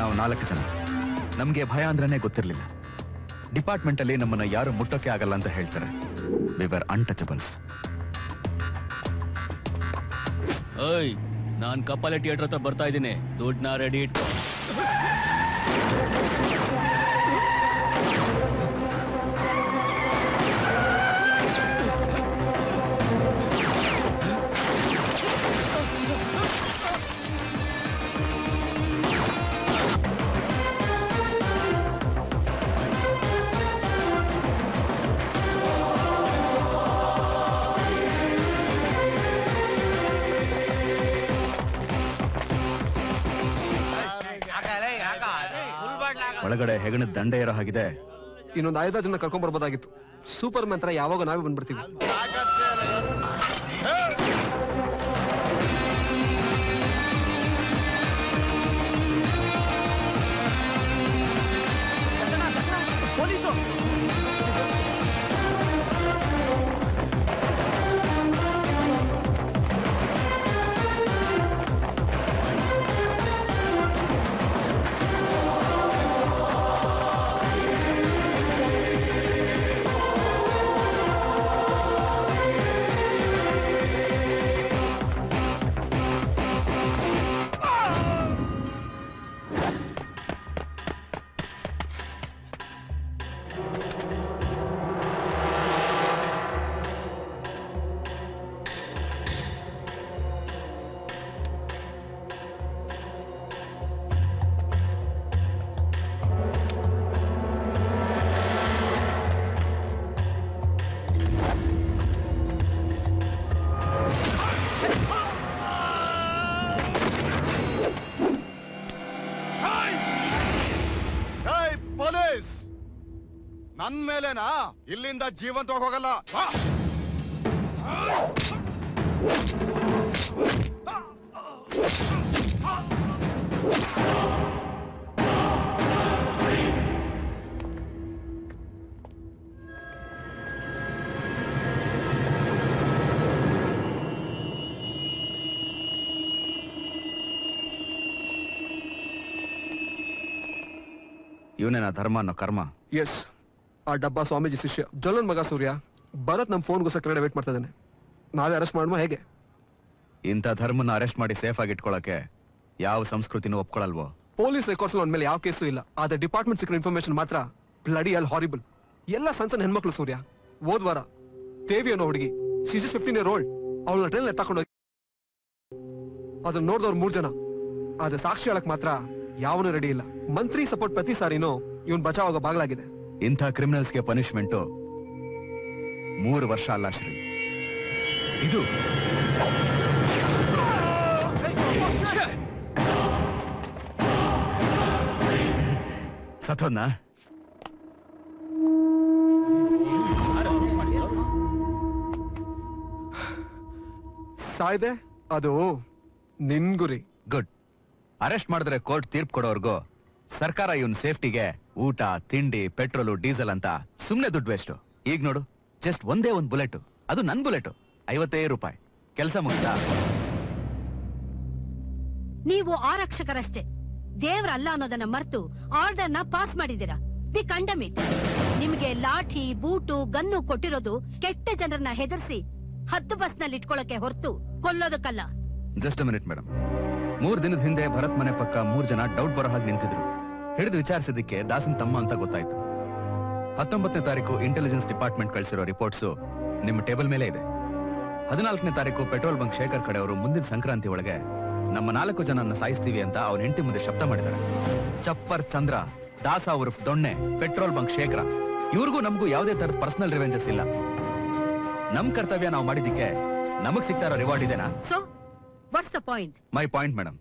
ನಾವು 4 ಜನ. ನಮ್ಗೆ ಭಯ ಅಂದ್ರೇ ಗೊತ್ತಿರಲಿಲ್ಲ. ಡಿಪಾರ್ಟ್ಮೆಂಟ್ ಅಲ್ಲಿ ನಮ್ಮನ್ನ ಯಾರು ಮುಟ್ಟೋಕೆ ಆಗಲ್ಲ ಅಂತ ಹೇಳ್ತಾರೆ. We were untouchables. ಓಯ್, ನಾನ್ ಕಪಾಲೆ ಥಿಯೇಟರ್ ಹತ್ರ ಬರ್ತಾ ಇದ್ದೀನಿ. ದುಡ್ಡನ್ನ ರೆಡಿ ಇಟ್ಕೋ. ಒಳಗಡೆ ಹೆಗಣದ ದಂಡೆ ಇರೋ ಹಾಗಿದೆ. ಇನ್ನೊಂದು 5 ಜನ ಕರ್ಕೊಂಡ್ ಬರ್ಬೋದಾಗಿತ್ತು. ಸೂಪರ್ ಮ್ಯಾನ್ ತರ ಯಾವಾಗ ನಾವೇ ಬಂದ್ಬಿಡ್ತೀವಿ. ನನ್ ಮೇಲೆನಾ? ಇಲ್ಲಿಂದ ಜೀವಂತವಾಗಿ ಹೋಗಲ್ಲ. ಇವನೇನಾ ಧರ್ಮ ಅನ್ನೋ ಕರ್ಮ? ಎಸ್, ಆ ಡಬ್ಬಾ ಸ್ವಾಮೀಜಿ ಶಿಷ್ಯ ಜೊಲ್ಲನ್ ಮಗ ಸೂರ್ಯ. ಭರತ್ ನಮ್ಮ ಫೋನ್ಗೋಸ್ಕರ ಕೆಳಗಡೆ ವೇಟ್ ಮಾಡ್ತಾ ಇದ್ದಾನೆ. ನಾವೇ ಅರೆಸ್ಟ್ ಮಾಡುವ ಹೇಗೆ? ಇಂಥ ಧರ್ಮನ ಅರೆಸ್ಟ್ ಮಾಡಿ ಸೇಫ್ ಆಗಿ ಇಟ್ಕೊಳ್ಳೋಕೆ ಯಾವ ಸಂಸ್ಕೃತಿನೂ ಒಪ್ಕೊಳ್ಳಲ್ವೋ? ಪೊಲೀಸ್ ರೆಕಾರ್ಡ್ಸ್ ಅವನ ಮೇಲೆ ಯಾವ ಕೇಸು ಇಲ್ಲ. ಆದ್ರೆ ಡಿಪಾರ್ಟ್ಮೆಂಟ್ ಸಿಕ್ಕಿರೋ ಇನ್ಫಾರ್ಮೇಶನ್ ಮಾತ್ರ ಬ್ಲಡಿ ಅಲ್ ಹಾರಿಬಲ್. ಎಲ್ಲ ಸಣ್ಣ ಹೆಣ್ಮಕ್ಳು ಸೂರ್ಯ. ಹೋದ್ವಾರ ದೇವಿ ಅನ್ನೋ ಹುಡುಗಿ, ಶಿ ಇಸ್ 15 year old, ಅವಳನ್ನ ಟ್ರೈನ್ ತಗೊಂಡು ಅದನ್ನ ನೋಡಿದವ್ರು 3 ಜನ. ಆದ್ರೆ ಸಾಕ್ಷಿ ಹೇಳಕ್ ಮಾತ್ರ ಯಾವನೂ ರೆಡಿ ಇಲ್ಲ. ಮಂತ್ರಿ ಸಪೋರ್ಟ್ ಪ್ರತಿ ಸಾರಿನೂ ಇವನ್ ಬಚಾವ್ ಆಗೋ ಬಾಗ್ಲಾಗಿದೆ. ಇಂಥ ಕ್ರಿಮಿನಲ್ಸ್ಗೆ ಪನಿಷ್ಮೆಂಟು 3 ವರ್ಷ ಅಲ್ಲ ಶ್ರೀ. ಇದು ಸತ್ತೋದ್ನ? ಸಾಯ್ದೆ ಅದು ನಿನ್ ಗುರಿ. ಗುಡ್. ಅರೆಸ್ಟ್ ಮಾಡಿದ್ರೆ ಕೋರ್ಟ್ ತೀರ್ಪು ಕೊಡೋರ್ಗು ಸರ್ಕಾರ ಇವನ್ ಸೇಫ್ಟಿಗೆ ಊಟ, ತಿಂಡಿ, ಪೆಟ್ರೋಲು, ಡೀಸೆಲ್ ಅಂತ ಸುಮ್ನೆ ದುಡ್ಡು ವೇಸ್ಟ್. ಈಗ ನೋಡು, ಜಸ್ಟ್ ಒಂದೇ ಒಂದು ಬುಲೆಟ್, ಅದು ನನ್ ಬುಲೆಟ್, 55 ರೂಪಾಯಿ. ಕೆಲಸ ಮುಗಿತಾ? ನೀವು ಆರಕ್ಷಕರಷ್ಟೇ, ದೇವರಲ್ಲ ಅನ್ನೋದನ್ನ ಮರೆತು ಆರ್ಡರ್ನ ಪಾಸ್ ಮಾಡಿದ್ದೀರಾ. We condemn it. ನಿಮ್ಗೆ ಲಾಠಿ, ಬೂಟು, ಗನ್ನು ಕೊಟ್ಟಿರೋದು ಕೆಟ್ಟ ಜನರನ್ನ ಹೆದರ್ಸಿ 10 ಬಸ್ನಲ್ಲಿ ಇಟ್ಕೊಳ್ಳೋಕೆ ಹೊರತು ಕೊಲ್ಲೋದಕ್ಕಲ್ಲ. Just minute madam. 3 ದಿನದ ಹಿಂದೆ ಭರತ್ ಮನೆ ಪಕ್ಕ 3 ಜನ ಡೌಟ್ ಬರೋ ಹಾಗೆ ನಿಂತಿದ್ರು. ಹಿಡಿದು ವಿಚಾರಿಸಿದ್ದಕ್ಕೆ ದಾಸನ್ ತಮ್ಮ ಅಂತ ಗೊತ್ತಾಯ್ತು. 19ನೇ ತಾರೀಕು ಇಂಟೆಲಿಜೆನ್ಸ್ ಡಿಪಾರ್ಟ್ಮೆಂಟ್ ಕಳಿಸಿರೋ ರಿಪೋರ್ಟ್ಸು ನಿಮ್ಮ ಟೇಬಲ್ ಮೇಲೆ ಇದೆ. 14ನೇ ತಾರೀಕು ಪೆಟ್ರೋಲ್ ಬಂಕ್ ಶೇಖರ್ ಕಡೆಯವರು ಮುಂದಿನ ಸಂಕ್ರಾಂತಿ ಒಳಗೆ ನಮ್ಮ 4 ಜನನ್ನ ಸಾಯಿಸ್ತೀವಿ ಅಂತ ಅವನ ಹೆಂಡತಿ ಮುಂದೆ ಶಬ್ದ ಮಾಡಿದ್ದಾರೆ. ಚಪ್ಪರ್ ಚಂದ್ರ, ದಾಸ ಉರ್ಫ್ ದೊಣ್ಣೆ, ಪೆಟ್ರೋಲ್ ಬಂಕ್ ಶೇಖರ, ಇವ್ರಿಗೂ ನಮಗೂ ಯಾವುದೇ ತರದ ಪರ್ಸನಲ್ ರಿವೆಂಜಸ್ ಇಲ್ಲ. ನಮ್ ಕರ್ತವ್ಯ ನಾವು ಮಾಡಿದ್ದಕ್ಕೆ ನಮಗ್ ಸಿಗ್ತಾ ಇರೋ ರಿವಾರ್ಡ್ ಇದೆನಾ? So what's the point? My point madam,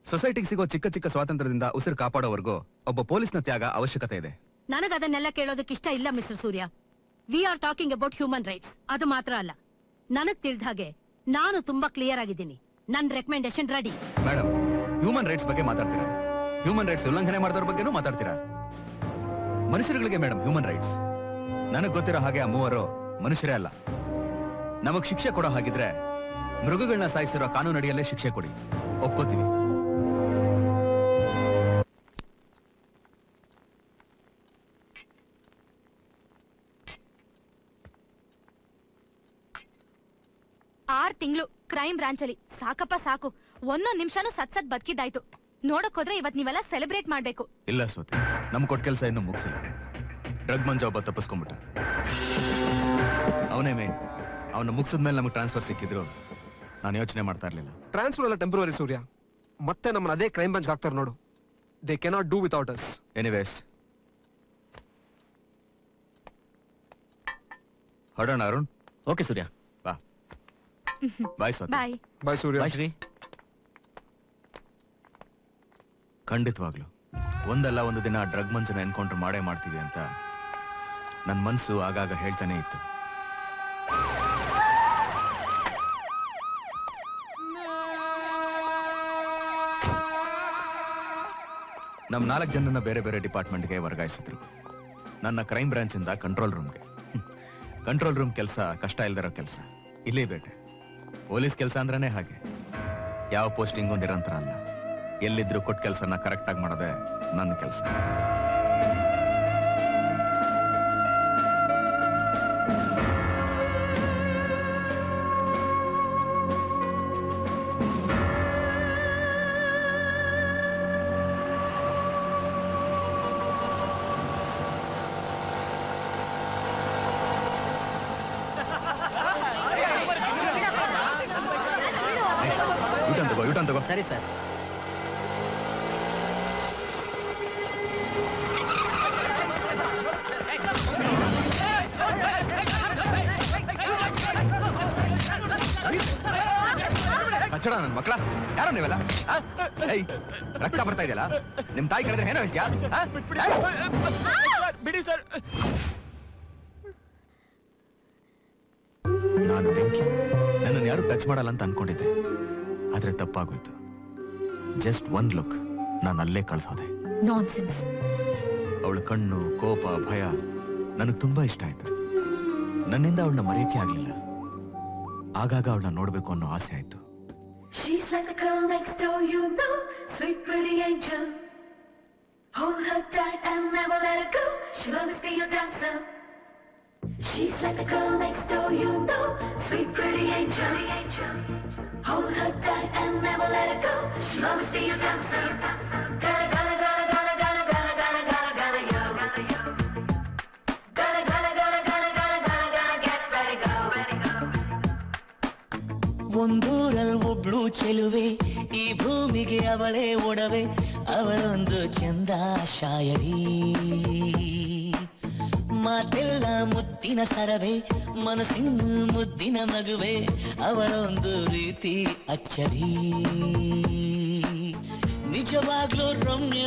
ಸೊಸೈಟಿಗೆ ಸಿಗೋ ಚಿಕ್ಕ ಚಿಕ್ಕ ಸ್ವಾತಂತ್ರ್ಯದಿಂದ ಉಸಿರು ಕಾಪಾಡೋವರೆಗೂ ಒಬ್ಬ ಪೊಲೀಸ್ನ ತ್ಯಾಗ ಅವಶ್ಯಕತೆ ಇದೆ. ನನಗೆ ಅದನ್ನೆಲ್ಲ ಕೇಳೋದಕ್ಕೆ ಇಷ್ಟ ಇಲ್ಲ mister Surya. We are talking about human rights. ಅದು ಮಾತ್ರ ಅಲ್ಲ, ನನಗ್ ತಿಳಿದ ಹಾಗೆ ನಾನು ತುಂಬಾ ಕ್ಲಿಯರ್ ಆಗಿದ್ದೀನಿ. ನನ್ನ recommendation ready. Madam, human rights ಬಗ್ಗೆ ಮಾತಾಡ್ತೀರಾ? ಹ್ಯೂಮನ್ ರೈಟ್ಸ್ ಉಲ್ಲಂಘನೆ ಮಾಡಿದವ್ರ ಬಗ್ಗೆನೂ ಮಾತಾಡ್ತೀರಾ? ಮನುಷ್ಯರುಗಳಿಗೆ ಮೇಡಮ್ ಹ್ಯೂಮನ್ ರೈಟ್ಸ್. ನನಗ್ ಗೊತ್ತಿರೋ ಹಾಗೆ ಆ 3 ಮನುಷ್ಯರೇ ಅಲ್ಲ. ನಮಗ್ ಶಿಕ್ಷೆ ಕೊಡೋ ಹಾಗಿದ್ರೆ ಮೃಗಗಳನ್ನ ಸಾಯಿಸಿರೋ ಕಾನೂನು ಅಡಿಯಲ್ಲೇ ಶಿಕ್ಷೆ ಕೊಡಿ, ಒಪ್ಕೋತೀವಿ. ತಿಂಗಳು ಕ್ರೈಮ್ ಬ್ರಾಂಚ್ ಅಲ್ಲಿ. ಸಾಕಪ್ಪ ಸಾಕು, ಒಂದೊಂದ್ ನಿಮಿಷನೂ ಸತ್ ಬದುಕಿದ್ದಾಯ್ತು. ನೋಡಕ್ ಹೋದ್ರೆ ಇವತ್ ನೀವೆಲ್ಲ ಸೆಲೆಬ್ರೇಟ್ ಮಾಡ್ಬೇಕು. ಇಲ್ಲ ಶ್ರುತಿ, ನಮ್ ಕೊಟ್ಟ ಕೆಲಸ ಇನ್ನೂ ಮುಗಿಸಿಲ್ಲ. ಡ್ರಗ್ ಮಂಜ ಒಬ್ಬ ತಪ್ಪಿಸ್ಕೊಂಡ್ಬಿಟ್ಟ. ಅವನೇ ಮೇನ್. ಅವನ ಮುಗಿಸಿದ್ಮೇಲೆ ನಮ್ಗೆ ಟ್ರಾನ್ಸ್ಫರ್ ಸಿಕ್ಕಿದ್ರು ನಾನು ಯೋಚನೆ ಮಾಡ್ತಾ ಇರ್ಲಿಲ್ಲ. ಟ್ರಾನ್ಸ್ಫರ್ ಎಲ್ಲ ಟೆಂಪ್ರವರಿ ಸೂರ್ಯ. ಮತ್ತೆ ನಮ್ಮನ್ನ ಅದೇ ಕ್ರೈಮ್ ಬ್ರಾಂಚ್ ಹಾಕ್ತಾರೆ ನೋಡು. They cannot do without us. Anyways, ಹೊರಡೋಣ ಅರುಣ್. ಓಕೆ ಸೂರ್ಯ. ಬಾ. ಬಾಯ್ ಸ್ವಾತಿ. ಬಾಯ್. ಬಾಯ್ ಸೂರ್ಯ. ಬಾಯ್ ಶ್ರೀ. ಖಂಡಿತವಾಗ್ಲು ಒಂದಲ್ಲ ಒಂದು ದಿನ ಡ್ರಗ್ ಮಂಚನ ಎನ್ಕೌಂಟರ್ ಮಾಡೇ ಮಾಡ್ತೀವಿ ಅಂತ ನನ್ನ ಮನಸ್ಸು ಆಗಾಗ ಹೇಳ್ತಾನೆ ಇತ್ತು. ನಮ್ 4 ಜನರನ್ನ ಬೇರೆ ಬೇರೆ ಡಿಪಾರ್ಟ್ಮೆಂಟ್ಗೆ ವರ್ಗಾಯಿಸಿದ್ರು. ನನ್ನ ಕ್ರೈಮ್ ಬ್ರಾಂಚ್ ಇಂದ ಕಂಟ್ರೋಲ್ ರೂಮ್ಗೆ. ಕಂಟ್ರೋಲ್ ರೂಮ್ ಕೆಲಸ ಕಷ್ಟ ಇಲ್ದಿರೋ ಕೆಲಸ. ಇಲ್ಲೇ ಬೇಟೆ ಪೊಲೀಸ್ ಕೆಲಸ ಅಂದ್ರೇನೆ ಹಾಗೆ. ಯಾವ ಪೋಸ್ಟಿಂಗು ನಿರಂತರ ಅಲ್ಲ. ಎಲ್ಲಿದ್ರು ಕೊಟ್ಟ ಕೆಲಸನ ಕರೆಕ್ಟ್ ಆಗಿ ಮಾಡೋದೇ ನನ್ನ ಕೆಲಸ. ಯೂಟರ್ನ್ ತಗೋ. ಸರಿ ಸರ್. ಕಚ್ಚಡ ನನ್ನ ಮಕ್ಕಳ, ಯಾರು ನೀವೆಲ್ಲ? ರಕ್ತ ಬರ್ತಾ ಇದೆಯಲ್ಲ, ನಿಮ್ ತಾಯಿ ಕರೆದ್ರೆ ಏನೋ ಹೇಳ್ತೀಯಾ? ಬಿಡಿ ಸರ್. ನಾನು ಬೆಂಕಿ. ನನ್ನನ್ನು ಯಾರು ಟಚ್ ಮಾಡಲ್ಲ ಅಂತ ಅನ್ಕೊಂಡಿದ್ದೆ, ಆದ್ರೆ ತಪ್ಪಾಗೋಯ್ತು. ಜಸ್ಟ್ ಒಂದ್ ಲುಕ್, ನಾನು ಅಲ್ಲೇ ಕಳ್ಸೋದೆ. ನಾನ್ಸೆನ್ಸ್. ಅವಳ ಕಣ್ಣು, ಕೋಪ, ಭಯ ನನಗೆ ತುಂಬಾ ಇಷ್ಟ ಆಯ್ತು. ನನ್ನಿಂದ ಅವಳನ್ನ ಮರೆಯಕ್ಕೆ ಆಗ್ಲಿಲ್ಲ. ಆಗಾಗ ಅವಳನ್ನ ನೋಡ್ಬೇಕು ಅನ್ನೋ ಆಸೆ ಆಯ್ತು. She's like the girl next door, you know, sweet pretty angel. Hold her tight and never let her go, she'll always be your dancer. She's like the girl next door, you know, sweet pretty angel. Hold her tight and never let her go, she'll always be your dancer. Gotta, gotta, gotta, gotta, gotta, gotta, gotta, gotta, gotta, yo. Gotta, gotta, gotta, gotta, gotta, gotta, gotta, get ready, go. ಒಂದೂರಲ್ಲಿ ಒಬ್ಳು ಚೆಲುವೆ, ಈ ಭೂಮಿಗೆ ಅವಳೇ ಒಡವೆ, ಅವಳೊಂದು ಚಂದ ಶಾಯರಿ. ಮಾತೆಲ್ಲ ಮುತ್ತಿನ ಸರವೆ, ಮನಸ್ಸಿನ ಮುದ್ದಿನ ಮಗುವೆ, ಅವಳೊಂದು ರೀತಿ ಅಚ್ಚರಿ. ನಿಜವಾಗ್ಲೂ ರಮ್ಯ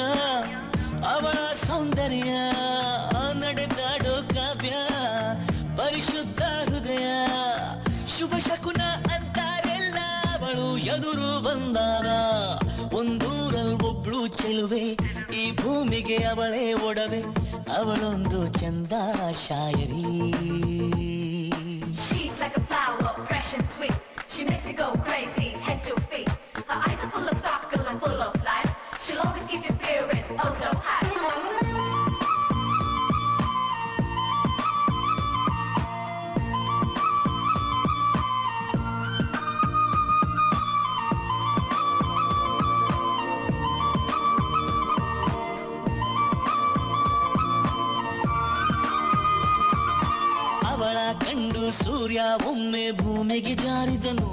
ಅವಳ ಸೌಂದರ್ಯ, ನಡೆದಾಡೋ ಕಾವ್ಯ, ಪರಿಶುದ್ಧ ಹೃದಯ, ಶುಭ ಶಕುನ ಅಂತಾರೆಲ್ಲ ಅವಳು ಎದುರು ಬಂದಾಗ. ಒಂದೂರಲ್ಲಿ ಒಬ್ಳು ಚೆಲುವೆ, ಈ ಭೂಮಿಗೆ ಅವಳೇ ಒಡವೆ, ಅವಳೊಂದು ಚಂದ ಶಾಯರಿ. She's like a flower, fresh and sweet. She makes you go crazy, head to feet. Her eyes are full of sparkle and full of life. She'll always keep your spirits oh so high. ಅವಳ ಕಂಡು ಸೂರ್ಯ ಒಮ್ಮೆ ಭೂಮಿಗೆ ಜಾರಿದನು,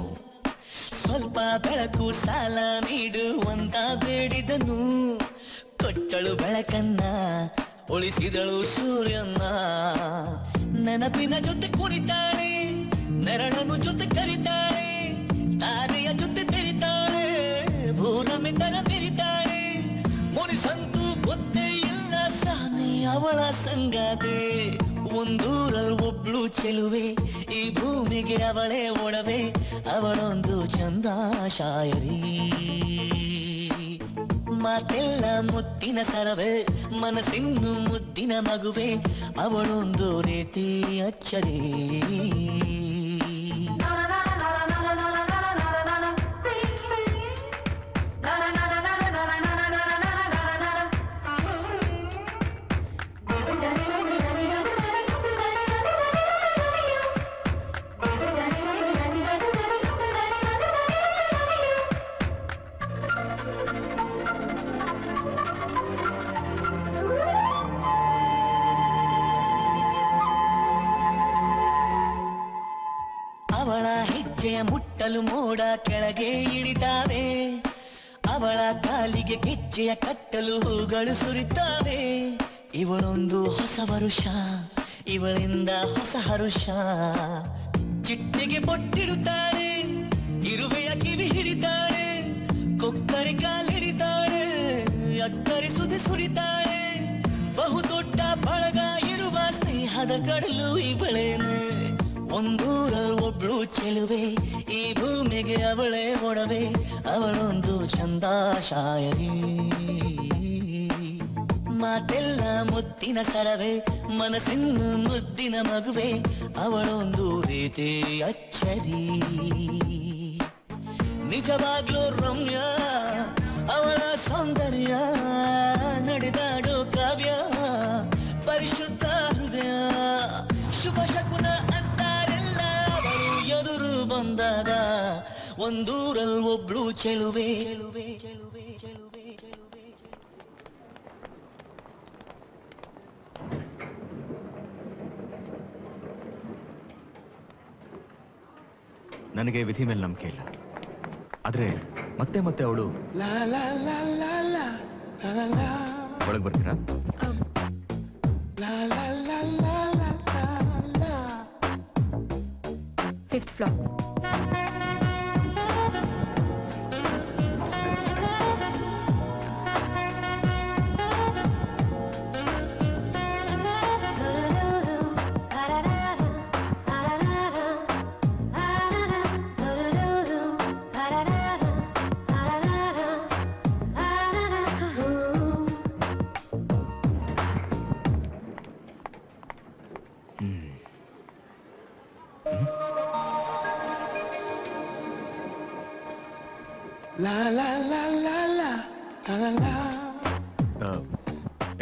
ಸ್ವಲ್ಪ ಬೆಳಕು ಸಾಲ ನೀಡುವಂತ ಬೇಡಿದನು. ಕೊಟ್ಟಳು ಬೆಳಕನ್ನ, ಉಳಿಸಿದಳು ಸೂರ್ಯನ, ನೆನಪಿನ ಜೊತೆ ಕುಣಿತಾಳೆ, ನೆರಳನ್ನು ಜೊತೆ ಕರಿತಾಳೆ, ತಾರೆಯ ಜೊತೆ ತೆರಿತಾಳೆ, ಭೂರಮೆ ತರ ಬೆರಿತಾಳೆ. ಮುನಿಸಂತೂ ಗೊತ್ತೇ ಇಲ್ಲ ಸಾನೆ ಅವಳ ಸಂಗಾದೆ. ಒಂದೂರಲ್ಲಿ ಒಬ್ಳು ಚೆಲುವೆ, ಈ ಭೂಮಿಗೆ ಅವಳೇ ಒಡವೆ, ಅವಳೊಂದು ಚಂದ ಶಾಯರಿ. ಮಾತೆಲ್ಲ ಮುತ್ತಿನ ಸರವೆ, ಮನಸ್ಸಿನ್ನು ಮುದ್ದಿನ ಮಗುವೆ, ಅವಳೊಂದು ರೀತಿ ಅಚ್ಚರಿ. ಸಾಲು ಮೋಡ ಕೆಳಗೆ ಇಳಿತಾವೆ ಅವಳ ಕಾಲಿಗೆ ಗೆಜ್ಜೆಯ ಕಟ್ಟಲು ಹೂಗಳು ಸುರಿತಾವೆ ಇವಳೊಂದು ಹೊಸ ವರುಷ ಇವಳಿಂದ ಹೊಸ ಹರುಷ ಚಿಟ್ಟಿಗೆ ಬೊಟ್ಟಿಡುತ್ತಾಳೆ ಇರುವೆಯ ಕಿವಿ ಹಿಡಿತಾಳೆ ಕೊಕ್ಕರೆ ಕಾಲಿಡಿತಾಳೆ ಅಕ್ಕರೆ ಸುದೆ ಸುರಿತಾಳೆ ಬಹುದೊಡ್ಡ ಬಳಗ ಇರುವ ಸ್ನೇಹದ ಕಡಲು ಇವಳೇನೆ ಒಂದೂರ ಒಬ್ಳು ಚೆಲುವೆ ಈ ಭೂಮಿಗೆ ಅವಳೇ ಒಡವೆ ಅವಳೊಂದು ಚಂದ ಶಾಯರಿ ಮಾತೆಲ್ಲ ಮುತ್ತಿನ ಸರವೆ ಮನಸ್ಸಿನ್ನು ಮುದ್ದಿನ ಮಗುವೆ ಅವಳೊಂದು ರೀತಿ ಅಚ್ಚರಿ ನಿಜವಾಗ್ಲೂ ರಮ್ಯ ಅವಳ ಸೌಂದರ್ಯ ನಡೆದಾಡೋ ಕಾವ್ಯ ಪರಿಶುದ್ಧ ಹೃದಯ ಶುಭ ಶಕುನ ಅಂತಾರೆಲ್ಲ ಅವಳು ಎದುರು ಬಂದಾಗ ಒಂದೂರಲ್ಲಿ ಒಬ್ಳು ಚೆಲುವೆ ಚೆಲುವೆ ಚೆಲುವೆ ಚೆಲುವೆ ಚೆಲುವೆ ನನಗೆ ವಿಧಿ ಮೇಲೆ ನಂಬಿಕೆ ಇಲ್ಲ ಆದ್ರೆ ಮತ್ತೆ ಮತ್ತೆ ಅವಳು ಒಳಗೆ ಬರ್ತೀರಾ ಫಿಫ್ತ್ ಫ್ಲೋರ್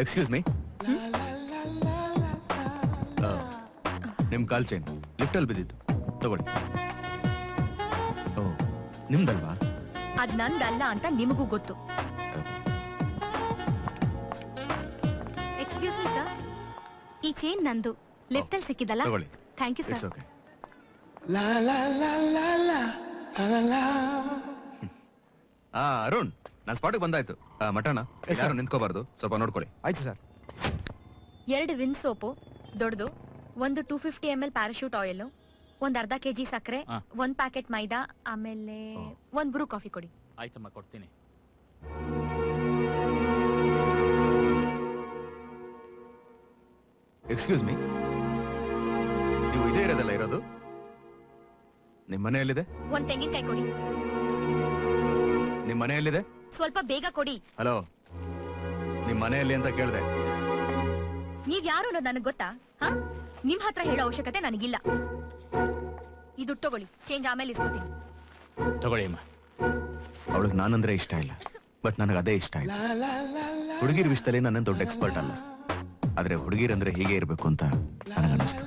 ಎಕ್ಸ್ಕ್ಯೂಸ್ ಮೀ ನಿಮ್ ಕಾಲ್ ಚೈನ್ ಲಿಫ್ಟ್ ಅಲ್ಲಿ ಬಿದ್ದಿತ್ತು ತಗೊಳ್ಳಿ ಓ ನಿಮ್ದಲ್ವಾ ಅದ್ ನಂದಲ್ಲ ಅಂತ ನಿಮಗೂ ಗೊತ್ತು ಎಕ್ಸ್ಕ್ಯೂಸ್ ಮೀ ಸರ್ ಈ ಚೈನ್ ನಂದು ಲಿಫ್ಟ್ ಅಲ್ಲಿ ಸಿಕ್ಕಿದಲ್ಲ ತಗೊಳ್ಳಿ thank you it's sir okay Arun ನಾನು ಸ್ಪಾಟಿಗೆ ಬಂದಾಯ್ತು ಮಟಣ ಯಾರು ನಿಂತ್ಕೋಬಾರ್ದು ಸ್ವಲ್ಪ ನೋಡ್ಕೊಳ್ಳಿ ಆಯ್ತು ಸರ್ 2 ರಿನ್ ಸೋಪು ದೊಡ್ಡದು ಒಂದು 250 ml ಪ್ಯಾರಾಶೂಟ್ ಆಯಿಲ್ ಒಂದ್ ಅರ್ಧ ಕೆಜಿ ಸಕ್ಕರೆ ಹಾ. 1 ಪ್ಯಾಕೆಟ್ ಮೈದಾ ಆಮೇಲೆ ಒಂದ್ ಬ್ರೂ ಕಾಫಿ ಕೊಡಿ ಆಯ್ತಮ್ಮ ಕೊಡ್ತೀನಿ ಎಕ್ಸ್ಕ್ಯೂಸ್ ಮೀ ನೀವು ಇದೇ ಇರೋದಲ್ಲ ಇರೋದು ನಿಮ್ಮ ಮನೆಯಲ್ಲಿದೆ ಒಂದ್ ತೆಂಗಿನಕಾಯಿ ಕೊಡಿ ನಿಮ್ಮ ಮನೆಯಲ್ಲಿದೆ ಸ್ವಲ್ಪ ಬೇಗ ಕೊಡಿ ಹಲೋ ನಿಮ್ಮ ಮನೆಯಲ್ಲಿ ಅಂತ ಕೇಳಿದೆ ನೀವ್ ಯಾರು ಅನ್ನೋದು ನನಗ್ ಗೊತ್ತಾ ಹಾ ನಿಮ್ ಹತ್ರ ಹೇಳೋ ಅವಶ್ಯಕತೆ ನನಗಿಲ್ಲ ಇದು ತಗೊಳ್ಳಿ ಚೇಂಜ್ ಆಮೇಲೆ ಇಸ್ಕೊತೀನಿ ತಗೊಳ್ಳಿ ಅಮ್ಮ ಅವಳಿಗೆ ನಾನಂದ್ರೆ ಇಷ್ಟ ಇಲ್ಲ ಬಟ್ ನನಗೆ ಅದೇ ಇಷ್ಟ ಇಲ್ಲ ಹುಡುಗಿರ ವಿಷಯದಲ್ಲಿ ನನ್ನ ದೊಡ್ಡ ಎಕ್ಸ್ಪರ್ಟ್ ಅಲ್ಲ ಆದ್ರೆ ಹುಡುಗಿರಂದ್ರೆ ಹೀಗೆ ಇರ್ಬೇಕು ಅಂತ ನನಗನ್ನಿಸ್ತು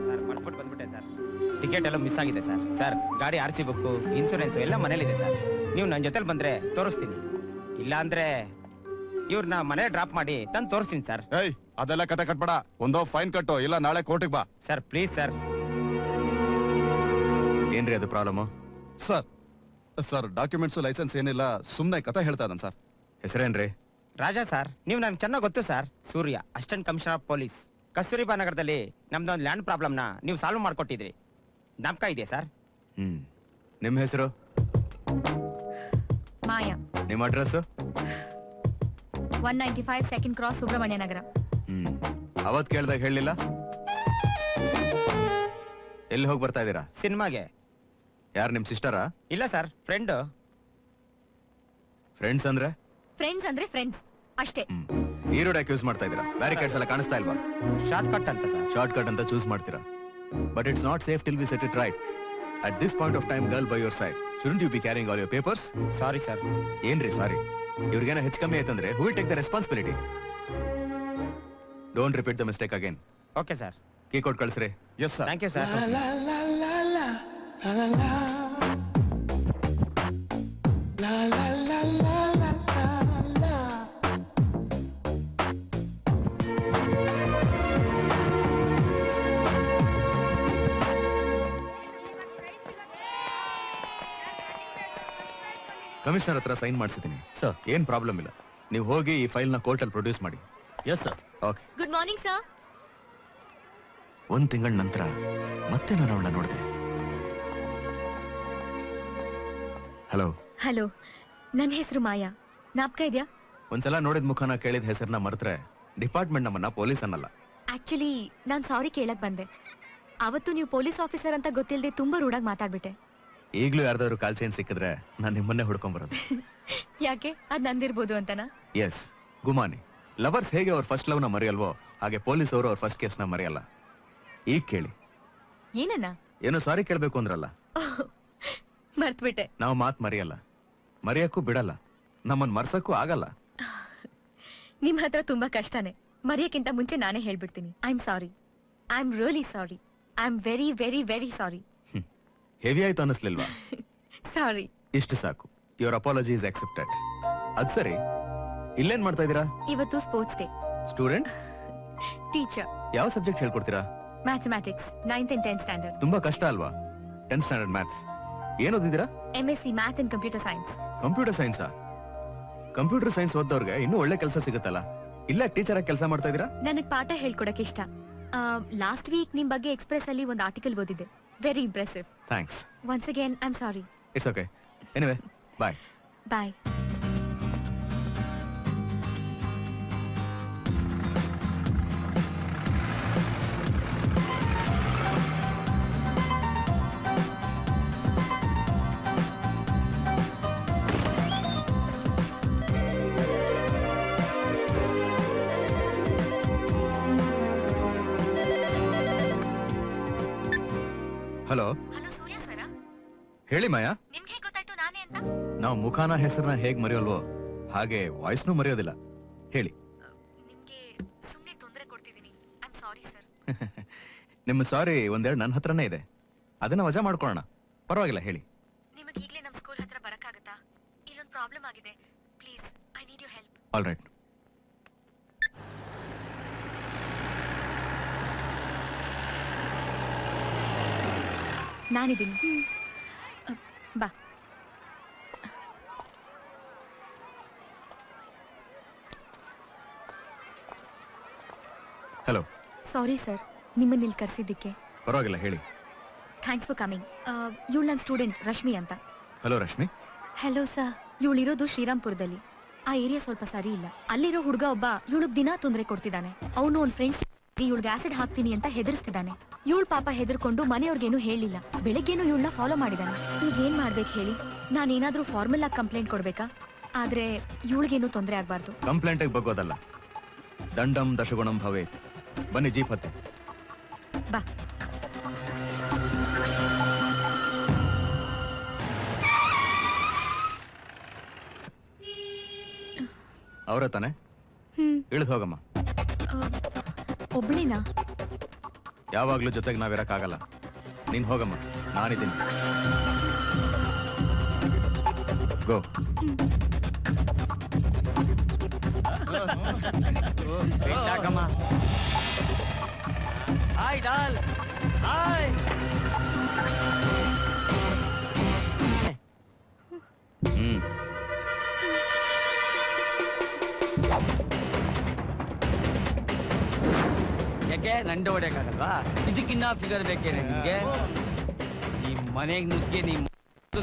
ಸರ್ ಮರ್ಬಿಟ್ಟು ಬಂದ್ಬಿಟ್ಟೆ ಸರ್ ಟಿಕೆಟ್ ಎಲ್ಲ ಮಿಸ್ ಆಗಿದೆ ಸರ್ ಸರ್ ಗಾಡಿ ಆರ್ ಸಿ ಬುಕ್ಕು ಇನ್ಸೂರೆನ್ಸ್ ಎಲ್ಲ ಮನೇಲಿದೆ ಸರ್ ನೀವು ನನ್ನ ಜೊತೆಲಿ ಬಂದ್ರೆ ತೋರಿಸ್ತೀನಿ ಇಲ್ಲ ಅಂದ್ರೆ ಇವ್ರನ್ನ ಮನೆ ಡ್ರಾಪ್ ಮಾಡಿ ತಂದು ತೋರಿಸ್ತೀನಿ ಸರ್ ಏಯ್ ಅದೆಲ್ಲ ಕತೆ ಕಟ್ಬೇಡ ಒಂದೋ ಫೈನ್ ಕಟ್ಟು ಇಲ್ಲ ನಾಳೆ ಕೋರ್ಟಿಗೆ ಬಾ ಸರ್ ಪ್ಲೀಸ್ ಸರ್ ಏನ್ರಿ ಅದು problem sir sir documents licence ಏನಿಲ್ಲ ಸುಮ್ಮನೆ ಕತೆ ಹೇಳ್ತಾ ಇದ್ದಾನೆ ಸರ್ ಹೆಸರೇನ್ರಿ ರಾಜಾ ಸರ್ ನೀವು ನನಗೆ ಚೆನ್ನಾಗಿ ಗೊತ್ತು sir Surya assistant commissioner of police Kasturba ನಗರದಲ್ಲಿ ನಮ್ದೊಂದು ಲ್ಯಾಂಡ್ ಪ್ರಾಬ್ಲಮ್ನ ನೀವು ಸಾಲ್ವ್ ಮಾಡ್ಕೊಟ್ಟಿದ್ರಿ ಜ್ಞಾಪಕ ಇದೆ ಸರ್ ನಿಮ್ಮ ಹೆಸರು ಮಾಯಾ ನಿಮ್ಮ ಅಡ್ರೆಸ್ 195 ಸೆಕೆಂಡ್ ಕ್ರಾಸ್ ಸುಬ್ರಹ್ಮಣ್ಯ ನಗರ ಅವತ್ ಕೇಳ್ದಾಗ ಹೇಳಲಿಲ್ಲ ಎಲ್ಲಿ ಹೋಗಿ ಬರ್ತಾ ಇದ್ದೀರಾ ಸಿನಿಮಾಗೆ ಯಾರು ನಿಮ್ ಸಿಸ್ಟರಾ ಇಲ್ಲ ಸರ್ ಫ್ರೆಂಡ್ ಫ್ರೆಂಡ್ಸ್ ಅಂದ್ರೆ ಫ್ರೆಂಡ್ಸ್ ಅಂದ್ರೆ ಫ್ರೆಂಡ್ಸ್ ಅಷ್ಟೇ ಈ ರೋಡ್ ಯಾಕೆ ಯೂಸ್ ಮಾಡ್ತಾ ಇದ್ದೀರಾ ಬ್ಯಾರಿಕೇಡ್ಸ್ ಎಲ್ಲ ಕಾಣಿಸ್ತಾ ಇಲ್ವಾ ಶಾರ್ಟ್ ಕಟ್ ಅಂತ ಸರ್ ಶಾರ್ಟ್ ಕಟ್ ಅಂತ ಚೂಸ್ ಮಾಡ್ತೀರಾ but it's not safe till we set it right at this point of time girl by your side shouldn't you be carrying all your papers sorry sir ಏನ್ರಿ sorry ಇವ್ರಿಗೇನ ಹೆಚ್ಚು ಕಮ್ಮಿ ಆಯ್ತಂದ್ರೆ who will take the responsibility don't repeat the mistake again okay sir key ಕೊಟ್ಟು ಕಳ್ಸ್ರಿ yes sir thank you sir la la commissioner ಹತ್ರ sign ಮಾಡಿಸಿದ್ದೀನಿ sir ಏನ್ problem ಇಲ್ಲ. ನೀವು ಹೋಗಿ ಈ ಫೈಲ್ನ ಕೋರ್ಟಲ್ಲಿ ಪ್ರೊಡ್ಯೂಸ್ ಮಾಡಿ. Yes sir. Okay. Good morning sir. 1 ತಿಂಗಳ ನಂತರ ಮತ್ತೆ ನಾನು ಅವಳನ್ನ ನೋಡಿದೆ. ಹಲೋ. ಹಲೋ, ನನ್ನ ಹೆಸರು ಮಾಯಾ. ಜ್ಞಾಪಕ ಇದೆಯಾ? ಒಂದ್ಸಲ ನೋಡಿದ ಮುಖನ ಕೇಳಿದ ಹೆಸರನ್ನ ಮರೆತ್ರೆ ಡಿಪಾರ್ಟ್ಮೆಂಟ್ ನಮ್ಮನ್ನ ಪೊಲೀಸ್ ಅನ್ನಲ್ಲ. ಆಕ್ಚುಲಿ ನಾನು ಸಾರಿ ಕೇಳಕ್ ಬಂದೆ. ಅವತ್ತು ನೀವು ಪೊಲೀಸ್ ಆಫೀಸರ್ ಅಂತ ಗೊತ್ತಿಲ್ಲದೆ ತುಂಬಾ ರೂಢಾಗಿ ಮಾತಾಡ್ಬಿಟ್ಟೆ. ಈಗಲೂ ಯಾರ್ದಾದ್ರು ಕಾಲ್ ಚೈನ್ ಸಿಕ್ಕಿದ್ರೆ ನಾನು ನಿಮ್ಮನ್ನೇ ಹುಡ್ಕೊಂಡ್ಬರೋದು. ಯಾಕೆ? ಅದ್ ನಂದಿರ್ಬೋದು ಅಂತನಾ? ಎಸ್, ಗುಮಾನಿ. ಲವರ್ಸ್ ಹೇಗೆ ಅವ್ರ ಫಸ್ಟ್ ಲವ್ನ ಮರೆಯಲ್ವೋ ಹಾಗೆ ಪೊಲೀಸ್ ಅವರು ಅವ್ರ ಫಸ್ಟ್ ಕೇಸ್ನ ಮರೆಯಲ್ಲ. ಈಗ ಕೇಳಿ. ಏನನ್ನ? ಏನೋ ಸಾರಿ ಕೇಳ್ಬೇಕು ಅಂದ್ರಲ್ಲ, ಮರ್ತ್ಬಿಟ್ಟೆ. ನಾವು ಮಾತ್ ಮರೆಯಲ್ಲ, ಮರೆಯಕ್ಕೂ ಬಿಡಲ್ಲ, ನಮ್ಮನ್ ಮರ್ಸಕ್ಕೂ ಆಗಲ್ಲ. ನಿಮ್ ಹತ್ರ ತುಂಬಾ ಕಷ್ಟನೇ. ಮರೆಯಕ್ಕಿಂತ ಮುಂಚೆ ನಾನೇ ಹೇಳ್ಬಿಡ್ತೀನಿ. I am sorry. I am really sorry. I am very very very sorry. Heavy ಆಯ್ತು ಅನ್ನಿಸ್ಲಿಲ್ವಾ? ಸಾರಿ. ಇಷ್ಟು ಸಾಕು. Your apology is accepted. ಅದ್ ಸರಿ, ಇಲ್ಲೇನ್ ಮಾಡ್ತಾ ಇದೀರಾ? ಇವತ್ತು ಸ್ಪೋರ್ಟ್ಸ್ ಡೇ. ಸ್ಟೂಡೆಂಟ್? ಟೀಚರ್. ಯಾವ ಸಬ್ಜೆಕ್ಟ್ ಹೇಳ್ಕೊಡ್ತೀರಾ? Mathematics 9th and 10th standard. ತುಂಬಾ ಕಷ್ಟ ಅಲ್ವಾ? 10th standard maths. ಏನ್ ಓದಿದ್ದೀರಾ? MSc math and computer science. Computer ಸೈನ್ಸಾ? ಕಂಪ್ಯೂಟರ್ ಸೈನ್ಸ್ ಓದ್ದವ್ರಿಗೆ ಇನ್ನೂ ಒಳ್ಳೆ ಕೆಲಸ ಸಿಗುತ್ತಲ್ಲ. ಇಲ್ಲ ಟೀಚರ್ ಆಗಿ ಕೆಲಸ ಮಾಡ್ತಾ ಇದೀರಾ? ನನಗ್ ಪಾಠ ಹೇಳ್ಕೊಡಕ್ ಇಷ್ಟ. ಲಾಸ್ಟ್ ವೀಕ್ ನಿಮ್ ಬಗ್ಗೆ ಎಕ್ಸ್ಪ್ರೆಸ್ ಅಲ್ಲಿ ಒಂದು ಆರ್ಟಿಕಲ್ ಓದಿದ್ದೆ. Very impressive. Thanks. Once again I am sorry. It's okay. Anyway, bye. Bye. Hello. Hello, Surya sir? ಹೇಳಿ ಮಾಯಾ. ನಿಮ್ಗೆ ಗೊತ್ತಾಯ್ತು ನಾನೇ ಅಂತ? ನಾವು ಮುಖಾನ ಹೆಸರನ್ನ ಹೇಗ್ ಮರೆಯೋಲ್ವೋ ಹಾಗೆ ವಾಯ್ಸ್ನೂ ಮರೆಯೋದಿಲ್ಲ. ಹೇಳಿ. ನಿಮ್ಗೆ ಸುಮ್ನೆ ತೊಂದರೆ ಕೊಡ್ತಿದ್ದೀನಿ. I am sorry sir. ನಿಮ್ಮ ಸಾರಿ ಒಂದೆರಡು ನನ್ನ ಹತ್ರನೇ ಇದೆ, ಅದನ್ನ ವಜಾ ಮಾಡ್ಕೊಳ್ಳೋಣ. ಪರವಾಗಿಲ್ಲ, ಹೇಳಿ. ನಿಮಗೆ ಈಗಲೇ ನಮ್ಮ ಸ್ಕೂಲ್ ಹತ್ರ ಬರಕ್ಕಾಗತ್ತಾ? ಇಲ್ಲೊಂದು ಪ್ರಾಬ್ಲಮ್ ಆಗಿದೆ. Please, I need you help. All right. ನಾನಿದ್ದೀನಿ. ಬಾ. ಹಲೋ. ಸಾರಿ ಸರ್, ನಿಮ್ಮನ್ನ ಇಲ್ಲಿ ಕರೆಸಿದ್ದಕ್ಕೆ. ಪರವಾಗಿಲ್ಲ, ಹೇಳಿ. Thanks for coming. ಇವಳು ನನ್ನ ಸ್ಟೂಡೆಂಟ್ ರಶ್ಮಿ ಅಂತ. ಹಲೋ ರಶ್ಮಿ. Hello sir. ಇವಳಿರೋದು ಶ್ರೀರಾಮ್ಪುರದಲ್ಲಿ. ಆ ಏರಿಯಾ ಸ್ವಲ್ಪ ಸರಿ ಇಲ್ಲ. ಅಲ್ಲಿರೋ ಹುಡುಗ ಒಬ್ಬ ಇವಳಿಗೆ ದಿನಾ ತೊಂದರೆ ಕೊಡ್ತಿದ್ದಾನೆ. ಅವನು ಅವ್ನ ಫ್ರೆಂಡ್ಸ್ ಇವಳಿಗೆ ಆಸಿಡ್ ಹಾಕ್ತೀನಿ ಅಂತ ಹೆದರ್ಸ್ತಿದ್ದಾನೆ. ಇವಳು ಪಾಪ ಹೆದರ್ಕೊಂಡು ಮನೆಯವ್ರಿಗೇನು ಹೇಳಿಲ್ಲ. ಬೆಳಗ್ಗೆನು ಇವಳನ್ನ ಫಾಲೋ ಮಾಡಿದಾನೆ. ಈಗ ಏನ್ ಮಾಡ್ಬೇಕು ಹೇಳಿ? ನಾನೇನಾದ್ರೂ ಫಾರ್ಮಲ್ ಆಗಿ ಕಂಪ್ಲೇಂಟ್ ಕೊಡ್ಬೇಕಾ? ಆದ್ರೆ ಇವಳಿಗೇನು ತೊಂದರೆ ಆಗ್ಬಾರ್ದು. ಕಂಪ್ಲೇಂಟಿಗೆ ಬಗ್ಗೋದಲ್ಲ, ದಂಡಂ ದಶಗುಣಂ ಭವೇತ್. ಬನ್ನಿ, ಜೀಪ್ ಹತ್ತಿ. ಬಾ. ಅವರ ತಾನೆ? ಇಳಿದು ಹೋಗಮ್ಮ. ಒಬ್ಳಿನಾ? ಯಾವಾಗ್ಲೂ ಜೊತೆಗೆ ನಾವಿರಕ್ಕಾಗಲ್ಲ. ನೀನ್ ಹೋಗಮ್ಮ, ನಾನಿದ್ದೀನಿ. ಗೋ. Hi doll. ಹಾಯ್. ಯಾಕೆ ನಂಡೆ ಹೊಡೆಯಕ್ಕಾಗಲ್ವಾ? ಇದಕ್ಕಿನ್ನ ಫಿಗರ್ ಬೇಕೇನೆ ನಿಮ್ಗೆ? ನಿಮ್ ಮನೆಗ್ ನುಗ್ಗಿ ನಿಮ್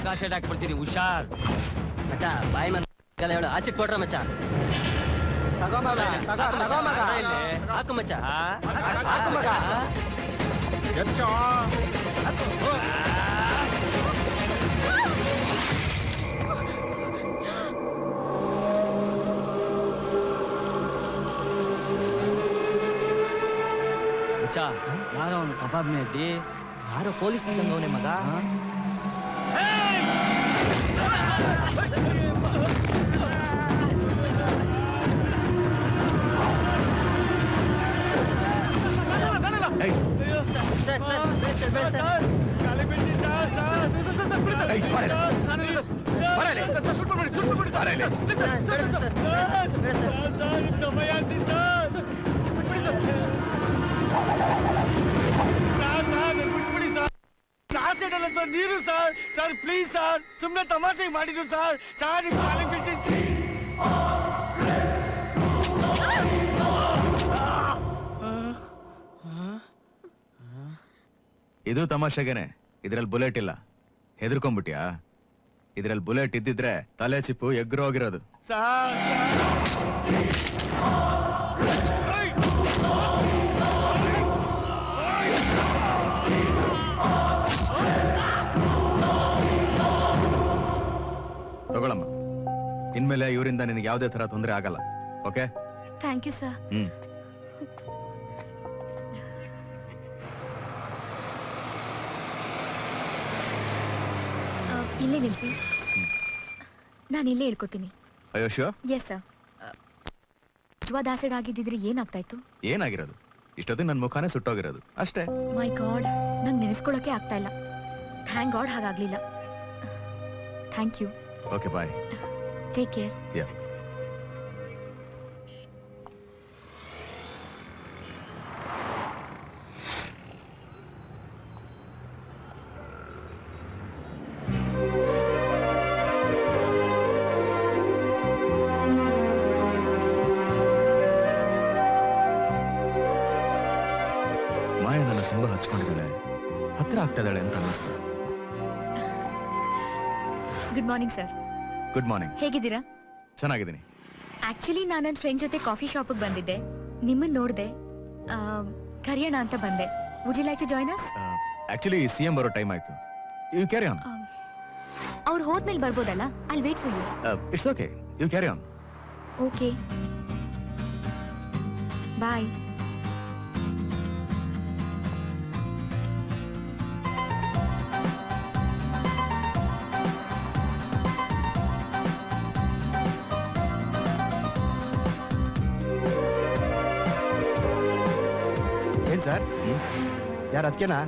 ಕಾಸೆಟ್ ಹಾಕ್ಬಿಡ್ತೀನಿ. ಹುಷಾರ್ ಮಚ್ಚ. ಬಾಯಿ ಮಲ್ಲ ಹೇಳು. ಆಸಿಡ್ ಕೊಡ್ರ ಮಚ್ಚ. ಹಾಕು ಮಚ್ಚ. ಹಾಕು ಮಗ. ಯಾರೋ ಅವನು ಕಬಾಬ್ ಮೇಟಿ, ಯಾರೋ ಪೊಲೀಸ್ ಅವನೇ ಮಗ. ಅಲ್ಲ ಸರ್ ನೀರು ಸರ್ ಸರ್ ಪ್ಲೀಸ್ ಸರ್ ಸುಮ್ಮನೆ ತಮಾಷೆ ಮಾಡಿದ್ದು ಸರ್ ಸರ್ ನಿಮ್ಮ ಕಾಲಿಗೆ ಬಿಟ್ಟಿದ್ದೀನಿ. ಇದು ತಮಾಷೆಗೆನೆ, ಇದ್ರಲ್ಲಿ ಬುಲೆಟ್ ಇಲ್ಲ. ಹೆದರ್ಕೊಂಡ್ಬಿಟ್ಯಾ? ಇದ್ರಲ್ಲಿ ಬುಲೆಟ್ ಇದ್ದಿದ್ರೆ ತಲೆ ಚಿಪ್ಪು ಎಗ್ರು ಹೋಗಿರೋದು. ತಗೊಳಮ್ಮ, ಇನ್ಮೇಲೆ ಇವರಿಂದ ನಿನಗೆ ಯಾವುದೇ ತರ ತೊಂದರೆ ಆಗಲ್ಲ. ಓಕೆ? Thank you sir. ಇಲ್ಲೇ ನಿಲ್ಸಿ, ನಾನು ಇಲ್ಲೇ ಇಳ್ಕೊತೀನಿ. ಅಯ್ಯೋ ಶ್ಯೂರ್? Yes sir. ನಿಜವಾದ ಆಸಿಡ್ ಆಗಿದ್ದಿದ್ರೆ ಏನಾಗ್ತಾ ಇತ್ತು? ಏನಾಗಿರೋದು? ಇಷ್ಟೊತ್ತಿಗೆ ನನ್ನ ಮುಖಾನೇ ಸುಟ್ಟೋಗಿರೋದು ಅಷ್ಟೇ. ಮೈ ಗಾಡ್, ನಂಗೆ ನೆನೆಸ್ಕೊಳ್ಳೋಕೆ ಆಗ್ತಾ ಇಲ್ಲ. ಥ್ಯಾಂಕ್ ಗಾಡ್ ಹಾಗಾಗ್ಲಿಲ್ಲ. Thank you. Okay, bye. Take care. Yeah. Maya ನನ್ನ ತುಂಬಾ ಹಚ್ಕೊಂಡಿದ್ದಾಳೆ, ಹತ್ರ ಆಗ್ತಾ ಇದ್ದಾಳೆ ಅಂತ ಅನ್ನಿಸ್ತು. Good morning sir. Good morning. ಹೇಗಿದ್ದೀರಾ? ಚೆನ್ನಾಗಿದ್ದೀನಿ. ಆಕ್ಚುಲಿ ನಾನು ನನ್ನ ಫ್ರೆಂಡ್ ಜೊತೆ ಕಾಫಿ ಶಾಪಿಗೆ ಬಂದಿದ್ದೆ. ನಿಮ್ಮನ್ನ ನೋಡಿದೆ, ಕರೆಯೋಣ ಅಂತ ಬಂದೆ. Would you like to join us? Actually CM ಬರೋ ಟೈಮ್ ಆಯ್ತು. You carry on. ಅವ್ರು ಹೋದ್ಮೇಲೆ ಬರ್ಬೋದಲ್ಲ? I wait for you. It's okay, you carry on. Okay, bye. ಏನ್ ಸರ್? ಯಾರು ಅದಕ್ಕೆನಾ?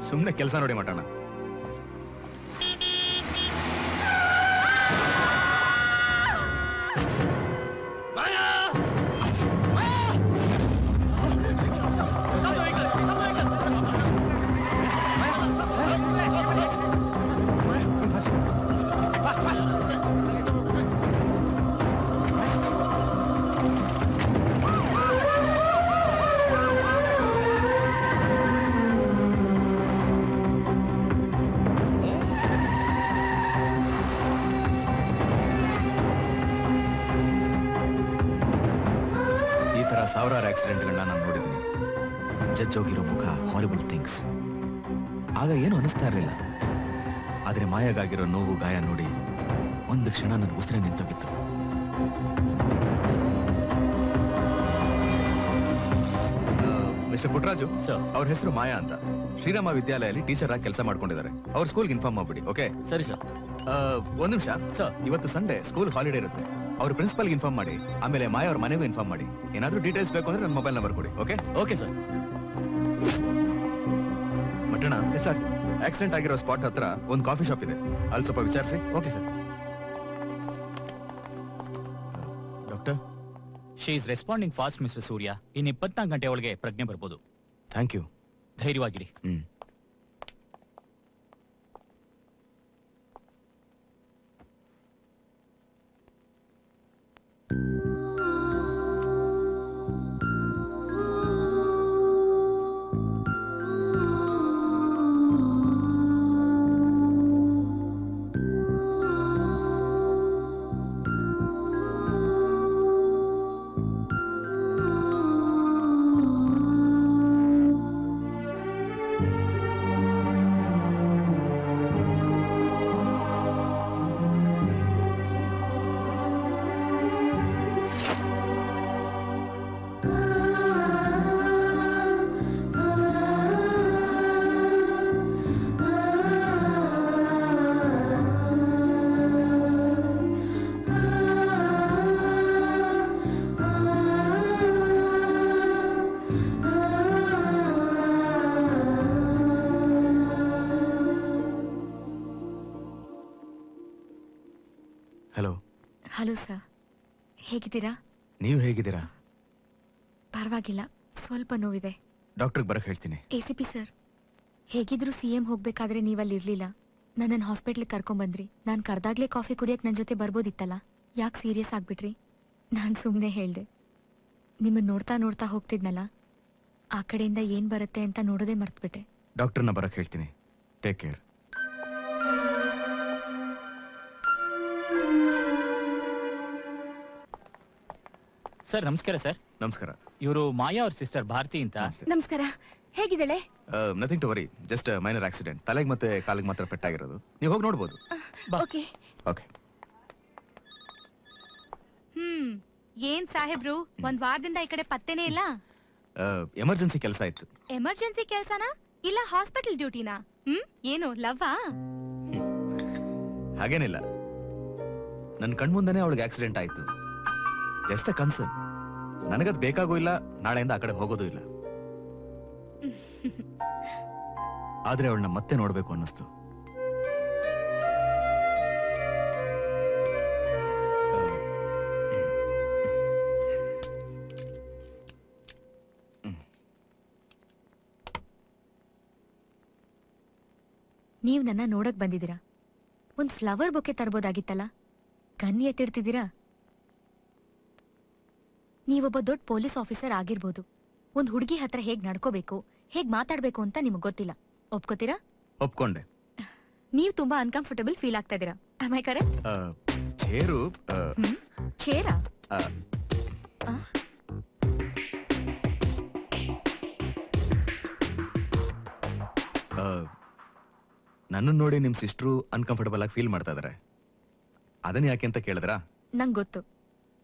ಸುಮ್ಮನೆ ಕೆಲಸ ನೋಡಿ ಮಾತಾಡೋಣ. ಸಾವಿರಾರು ಆಕ್ಸಿಡೆಂಟ್ಗಳನ್ನ ನಾನು ನೋಡಿದ್ದೀನಿ. ಜಜ್ಜೋಗಿರೋ ಮುಖ, ಹಾರಿಬಲ್ ಥಿಂಗ್ಸ್. ಆಗ ಏನು ಅನಿಸ್ತಾ ಇರಲಿಲ್ಲ. ಆದರೆ ಮಾಯಾಗಾಗಿರೋ ನೋವು, ಗಾಯ ನೋಡಿ ಒಂದು ಕ್ಷಣ ನನ್ನ ಉಸಿರೇ ನಿಂತೋಗಿತ್ತು. ಮಿಸ್ಟರ್ ಪುಟ್ಟರಾಜು, ಅವ್ರ ಹೆಸರು ಮಾಯಾ ಅಂತ. ಶ್ರೀರಾಮ ವಿದ್ಯಾಲಯದಲ್ಲಿ ಟೀಚರ್ ಆಗಿ ಕೆಲಸ ಮಾಡ್ಕೊಂಡಿದ್ದಾರೆ. ಅವ್ರ ಸ್ಕೂಲ್ಗೆ ಇನ್ಫಾರ್ಮ್ ಮಾಡ್ಬಿಡಿ. ಓಕೆ? ಸರಿ ಸರ್. ಒಂದ್ ನಿಮಿಷ ಸರ್, ಇವತ್ತು ಸಂಡೇ, ಸ್ಕೂಲ್ ಹಾಲಿಡೇ ಇರುತ್ತೆ. ಅವ್ರ ಪ್ರಿನ್ಸಿಪಲ್ಗೆ ಇನ್ಫಾರ್ಮ್ ಮಾಡಿ. ಆಮೇಲೆ ಮಾಯಾ ಅವ್ರ ಮನೆಗೂ ಇನ್ಫಾರ್ಮ್ ಮಾಡಿ. ಏನಾದ್ರೂ ಡೀಟೇಲ್ಸ್ ಬೇಕು ಅಂದ್ರೆ ನನ್ನ ಮೊಬೈಲ್ ನಂಬರ್ ಕೊಡಿ. ಓಕೆ? Okay sir. ಮಟ್ಟಣ ಸರ್, ಆಕ್ಸಿಡೆಂಟ್ ಆಗಿರೋ ಸ್ಪಾಟ್ ಹತ್ರ ಒಂದು ಕಾಫಿ ಶಾಪ್ ಇದೆ, ಅಲ್ಲಿ ಸ್ವಲ್ಪ ವಿಚಾರಿಸಿ. Okay sir. Doctor, she is responding fast mister Surya. ಇನ್ನು 24 ಗಂಟೆ ಒಳಗೆ ಪ್ರಜ್ಞೆ ಬರ್ಬೋದು. Thank you. ಧೈರ್ಯವಾಗಿರಿ. ಹಲೋ. ಹಲೋ ಸರ್, ಹೇಗಿದ್ದೀರಾ? ನೀವು ಹೇಗಿದ್ದೀರಾ? ಪರವಾಗಿಲ್ಲ, ಸ್ವಲ್ಪ ನೋವಿದೆ. ಡಾಕ್ಟರ್ಗೆ ಬರಕ್ಕೆ ಹೇಳ್ತೀನಿ. ACP ಸರ್, ಹೇಗಿದ್ರು CM ಹೋಗ್ಬೇಕಾದ್ರೆ ನೀವಲ್ಲಿ ಇರ್ಲಿಲ್ಲ. ನನ್ನನ್ನು ಹಾಸ್ಪಿಟ್ಲಿಗೆ ಕರ್ಕೊಂಬಂದ್ರಿ. ನಾನು ಕರ್ದಾಗ್ಲೇ ಕಾಫಿ ಕುಡಿಯಕ್ ನನ್ನ ಜೊತೆ ಬರ್ಬೋದಿತ್ತಲ್ಲ. ಯಾಕೆ ಸೀರಿಯಸ್ ಆಗ್ಬಿಟ್ರಿ? ನಾನು ಸುಮ್ಮನೆ ಹೇಳ್ದೆ. ನಿಮ್ಮನ್ನ ನೋಡ್ತಾ ನೋಡ್ತಾ ಹೋಗ್ತಿದ್ನಲ್ಲ, ಆ ಕಡೆಯಿಂದ ಏನ್ ಬರುತ್ತೆ ಅಂತ ನೋಡೋದೇ ಮರ್ತ್ಬಿಟ್ಟೆ. ಡಾಕ್ಟರ್ನ ಬರಕ್ ಹೇಳ್ತೀನಿ. Take care. ಸರ್ ನಮಸ್ಕಾರ. ಸರ್ ನಮಸ್ಕಾರ. ಇವರು ಮಾಯಾ ಅವ್ರ ಸಿಸ್ಟರ್ ಭಾರತಿ ಅಂತ. ನಮಸ್ಕಾರ. ಹೇಗಿದ್ದಾಳೆ? Nothing to worry, just minor accident. ತಲೆಗೆ ಮತ್ತೆ ಕಾಲಿಗೆ ಮಾತ್ರ ಪೆಟ್ಟಾಗಿರೋದು. ನೀವು ಹೋಗಿ ನೋಡ್ಬೋದು. ಓಕೆ. ಓಕೆ. ಏನ್ ಸಾಹೇಬ್ರು, ಒಂದ್ ವಾರದಿಂದ ಈ ಕಡೆ ಪತ್ತೆನೇ ಇಲ್ಲ. ಎಮರ್ಜೆನ್ಸಿ ಕೆಲಸ ಇತ್ತು. ಎಮರ್ಜೆನ್ಸಿ ಕೆಲ್ಸನಾ ಇಲ್ಲ ಹಾಸ್ಪಿಟಲ್ ಡ್ಯೂಟಿನಾ? ಏನು ಲವ್ವಾ? ಹಾಗೇನಿಲ್ಲ, ನನ್ನ ಕಣ್ಮುಂದನೇ ಅವಳಿಗೆ ಆಕ್ಸಿಡೆಂಟ್ ಆಯ್ತು. Just a concern. ನನಗದ್ ಬೇಕಾಗೂ ಇಲ್ಲ, ನಾಳೆಯಿಂದ ಆ ಕಡೆ ಹೋಗೋದು ಇಲ್ಲ. ಆದ್ರೆ ಅವಳನ್ನ ಮತ್ತೆ ನೋಡ್ಬೇಕು ಅನ್ನಿಸ್ತು. ನೀವ್ ನನ್ನ ನೋಡಕ್ ಬಂದಿದ್ದೀರಾ. ಒಂದ್ ಫ್ಲವರ್ ಬೊಕ್ಕೆ ತರ್ಬೋದಾಗಿತ್ತಲ್ಲ. ಗನ್ ಎತ್ತಿಡ್ತಿದ್ದೀರಾ? ನೀವೊಬ್ಬ ದೊಡ್ಡ ಪೊಲೀಸ್ ಆಫೀಸರ್ ಆಗಿರ್ಬೋದು. ಒಂದ್ ಹುಡುಗಿ ಹತ್ರ ಹೇಗ್ ನಡ್ಕೋಬೇಕು, ಹೇಗ್ ಮಾತಾಡ್ಬೇಕು ಅಂತ ನಿಮಗ್ ಗೊತ್ತಿಲ್ಲ. ಒಪ್ಕೋತೀರಾ? ಒಪ್ಕೊಂಡೆ. ನೀವ್ ತುಂಬಾ ಅನ್ಕಂಫರ್ಟಬಲ್ ಫೀಲ್ ಆಗ್ತಾ ಇದೀರಾ. Am I correct? Chair Chera? ನನ್ನ ನೋಡಿ ನಿಮ್ ಸಿಸ್ಟ್ರು ಅನ್ಕಂಫರ್ಟಬಲ್ ಆಗಿ ಫೀಲ್ ಮಾಡ್ತಾ ಇದಾರೆ. ಅದನ್ನ ಯಾಕೆ ಅಂತ ಕೇಳಿದ್ರಾ? ನಂಗ್ ಗೊತ್ತು,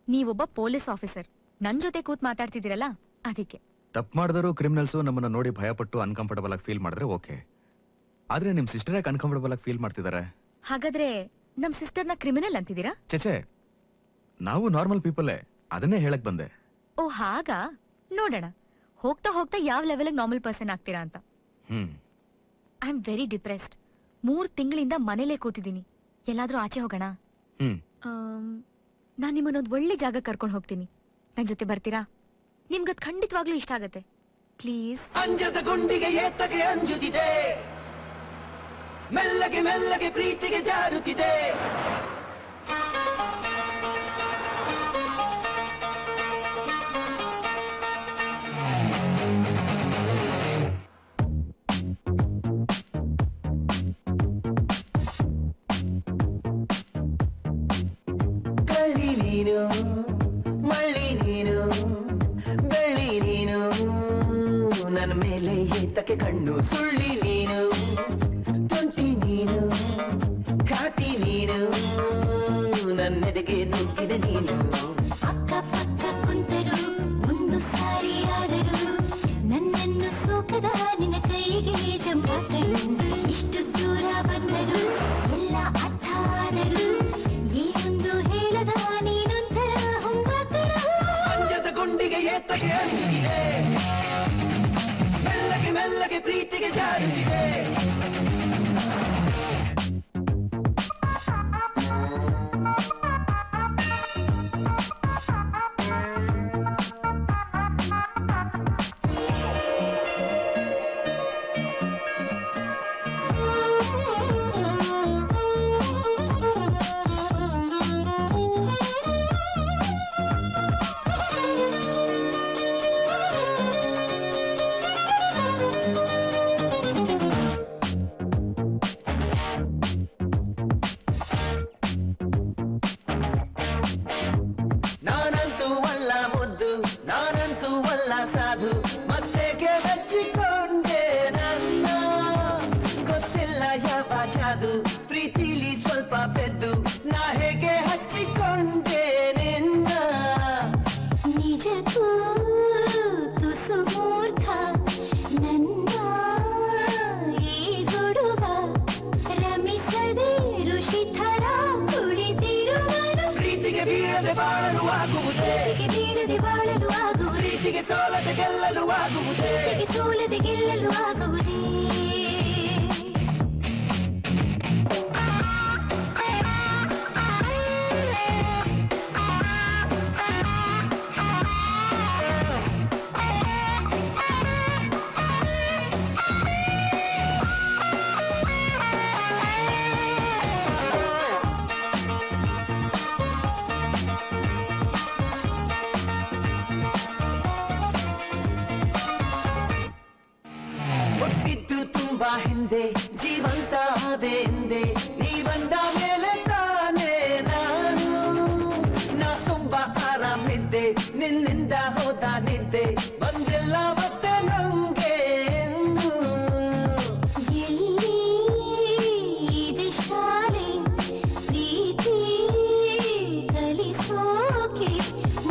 ನೀವೊಬ್ಬ ಪೊಲೀಸ್ ಆಫೀಸರ್. ನನ್ ಜೊತೆ ಕೂತ್ ಮಾತಾಡ್ತಿದ್ದೀರಲ್ಲ, ಅದಕ್ಕೆ. ತಪ್ಪು ಮಾಡಿದ್ರು ಕ್ರಿಮಿನಲ್ಸು ನಮ್ಮನ್ನ ನೋಡಿ ಭಯಪಟ್ಟು ಅನ್ಕಂಫರ್ಟಬಲ್ ಆಗಿ ಫೀಲ್ ಮಾಡಿದ್ರೆ ಓಕೆ. ಆದ್ರೆ ನಿಮ್ ಸಿಸ್ಟರ್ ಯಾಕೆ ಅನ್ಕಂಫರ್ಟಬಲ್ ಆಗಿ ಫೀಲ್ ಮಾಡ್ತಿದ್ದಾರೆ? ಹಾಗಾದ್ರೆ ನಮ್ ಸಿಸ್ಟರ್ನ ಕ್ರಿಮಿನಲ್ ಅಂತಿದ್ದೀರಾ? ಚೇಚೆ, ನಾವು ನಾರ್ಮಲ್ ಪೀಪಲ್ಲೇ, ಅದನ್ನೇ ಹೇಳಕ್ ಬಂದೆ. ಓ ಹಾಗಾ? ನೋಡೋಣ ಹೋಗ್ತಾ ಹೋಗ್ತಾ ಯಾವ ಲೆವೆಲ್ ನಾರ್ಮಲ್ ಪರ್ಸನ್ ಆಗ್ತೀರಾ ಅಂತ. I am very depressed. 3 ತಿಂಗಳಿಂದ ಮನೇಲೇ ಕೂತಿದ್ದೀನಿ. ಎಲ್ಲಾದ್ರೂ ಆಚೆ ಹೋಗೋಣ? ನಾನ್ ನಿಮ್ಮನ್ನೊಂದು ಒಳ್ಳೆ ಜಾಗ ಕರ್ಕೊಂಡು ಹೋಗ್ತೀನಿ. ನನ್ ಜೊತೆ ಬರ್ತೀರಾ? ನಿಮ್ಗದ್ ಖಂಡಿತವಾಗ್ಲೂ ಇಷ್ಟ ಆಗತ್ತೆ. ಪ್ಲೀಸ್. ಅಂಜದ ಗುಂಡಿಗೆ ಏತಗೆ ಅಂಜುತ್ತಿದೆ, ಮೆಲ್ಲಗೆ ಮೆಲ್ಲಗೆ ಪ್ರೀತಿಗೆ ಜಾರುತ್ತಿದೆ. ಕಳ್ಳಿ ನೀನು, ಮಳ್ಳಿ ನೀನು, ಬೆಳ್ಳಿ ನೀನು, ನನ್ನ ಮೇಲೆ ಏತಕ್ಕೆ ಕಣ್ಣು. ಸುಳ್ಳಿ ನೀನು, ತುಂಟಿ ನೀನು, ಕಾಟಿ ನೀನು, ನನ್ನೆದೆಗೆ ನುಗ್ಗಿದೆ ನೀನು. ಅಕ್ಕ ಪಕ್ಕ ಕುಂತರು, ಒಂದು ಸಾರಿ ಆದರು, ನನ್ನನ್ನು ಸೋಕದ ನಿನ್ನ ಕೈಗೆ ಜಂಬಾಕಳು. ಇಷ್ಟು ದೂರ ಬಂದರು, ಎಲ್ಲ ಅರ್ಥ ಆದರು, ಏನೊಂದು ಹೇಳದ ನೀನೊಂಥರ ಹೊಂಬಾಕಳ. ಅಂಜದ ಗುಂಡಿಗೆ ಏತಕ್ಕೆ ಅಂಜುತ್ತಿದೆ, ಮೆಲ್ಲಗೆ ಮೆಲ್ಲಗೆ ಪ್ರೀತಿಗೆ ಜಾರುತ್ತಿದೆ. ನಾನಂತೂ ಅಲ್ಲ ಮುದ್ದು, ನಾನಂತೂ ಅಲ್ಲ ಸಾಧು, ಮತ್ತೇಕೆ ಬೆಚ್ಚಿಕೊಂಡೆ ನನ್ನ. ಗೊತ್ತಿಲ್ಲ ಯಾವ ಜಾದು, ಪ್ರೀತಿಲಿ ಸ್ವಲ್ಪ ಬೆದ್ದು, ನಾ ಹೇಗೆ ಹಚ್ಚಿಕೊಂಡೆ ನಿನ್ನ. ನಿಜಕ್ಕೂ ತುಸು ಮೂರ್ಖ ನನ್ನ ಈ ಹುಡುಗ, ರಮಿಸದೆ ಋಷಿ ಥರ ಕುಡಿತಿರುವನು. ಪ್ರೀತಿಗೆ ಬೀಳದೆ ಬಾಳಲು ಆಗುವುದೇ, ಬೀಳದೆ ಬಾಳಲು ಆಗುವುದೇ, ಪ್ರೀತಿಗೆ ಸೋಲದೆ ಗೆಲ್ಲಲು ಆಗುವುದೇ, ಸೋಲದೆ ಗೆಲ್ಲಲು ಆಗುವುದೇ. ಎಂದೆ ಜೀವಂತ ಆದೆ ಎಂದೆ ನೀ ಬಂದ ಮೇಲೆ ತಾನೇ ನಾನು ನಾ ತುಂಬಾ ಆರಾಮಿದ್ದೆ ನಿನ್ನಿಂದ ಹೋದ ನಿದ್ದೆ ಬಂದಿಲ್ಲ ಮತ್ತೆ ನಂಗೆ ಎಂದು. ಎಲ್ಲಿ ಇದೆ ಶಾಲೆ ಪ್ರೀತಿ ಕಲಿಸೋಕೆ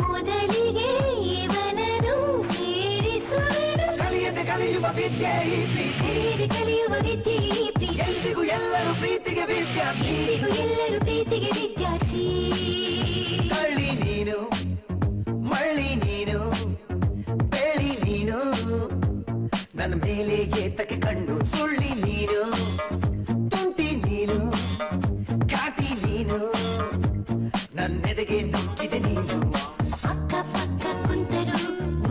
ಮೊದಲಿಗೆ ಇವನನ್ನು ಸೇರಿಸುವೆನು. ಕಲಿಯದೆ ಕಲಿಯುವ ವಿದ್ಯೆ ಈ ಪ್ರೀತಿ, ಕಲಿಯುವ ವಿದ್ಯೆ ಈ ಪ್ರೀತಿ, ಎಂದಿಗೂ ಎಲ್ಲರೂ ಪ್ರೀತಿಗೆ ವಿದ್ಯಾರ್ಥಿ, ಎಂದಿಗೂ ಎಲ್ಲರೂ ಪ್ರೀತಿಗೆ ವಿದ್ಯಾರ್ಥಿ. ಕಳ್ಳಿ ನೀನು ಮಳ್ಳಿ ನೀನು ಬೆಳಿ ನೀನು ನನ್ನ ಮೇಲೆ ಏತಕ್ಕೆ ಕಣ್ಣು ಸುಳ್ಳಿ ನೀನು ತುಂಟಿ ನೀನು ಕಾಟಿ ನೀನು ನನ್ನೆದೆಗೆ ನುಗ್ಗಿದೆ ನೀನು. ಅಕ್ಕ ಪಕ್ಕ ಕುಂತರು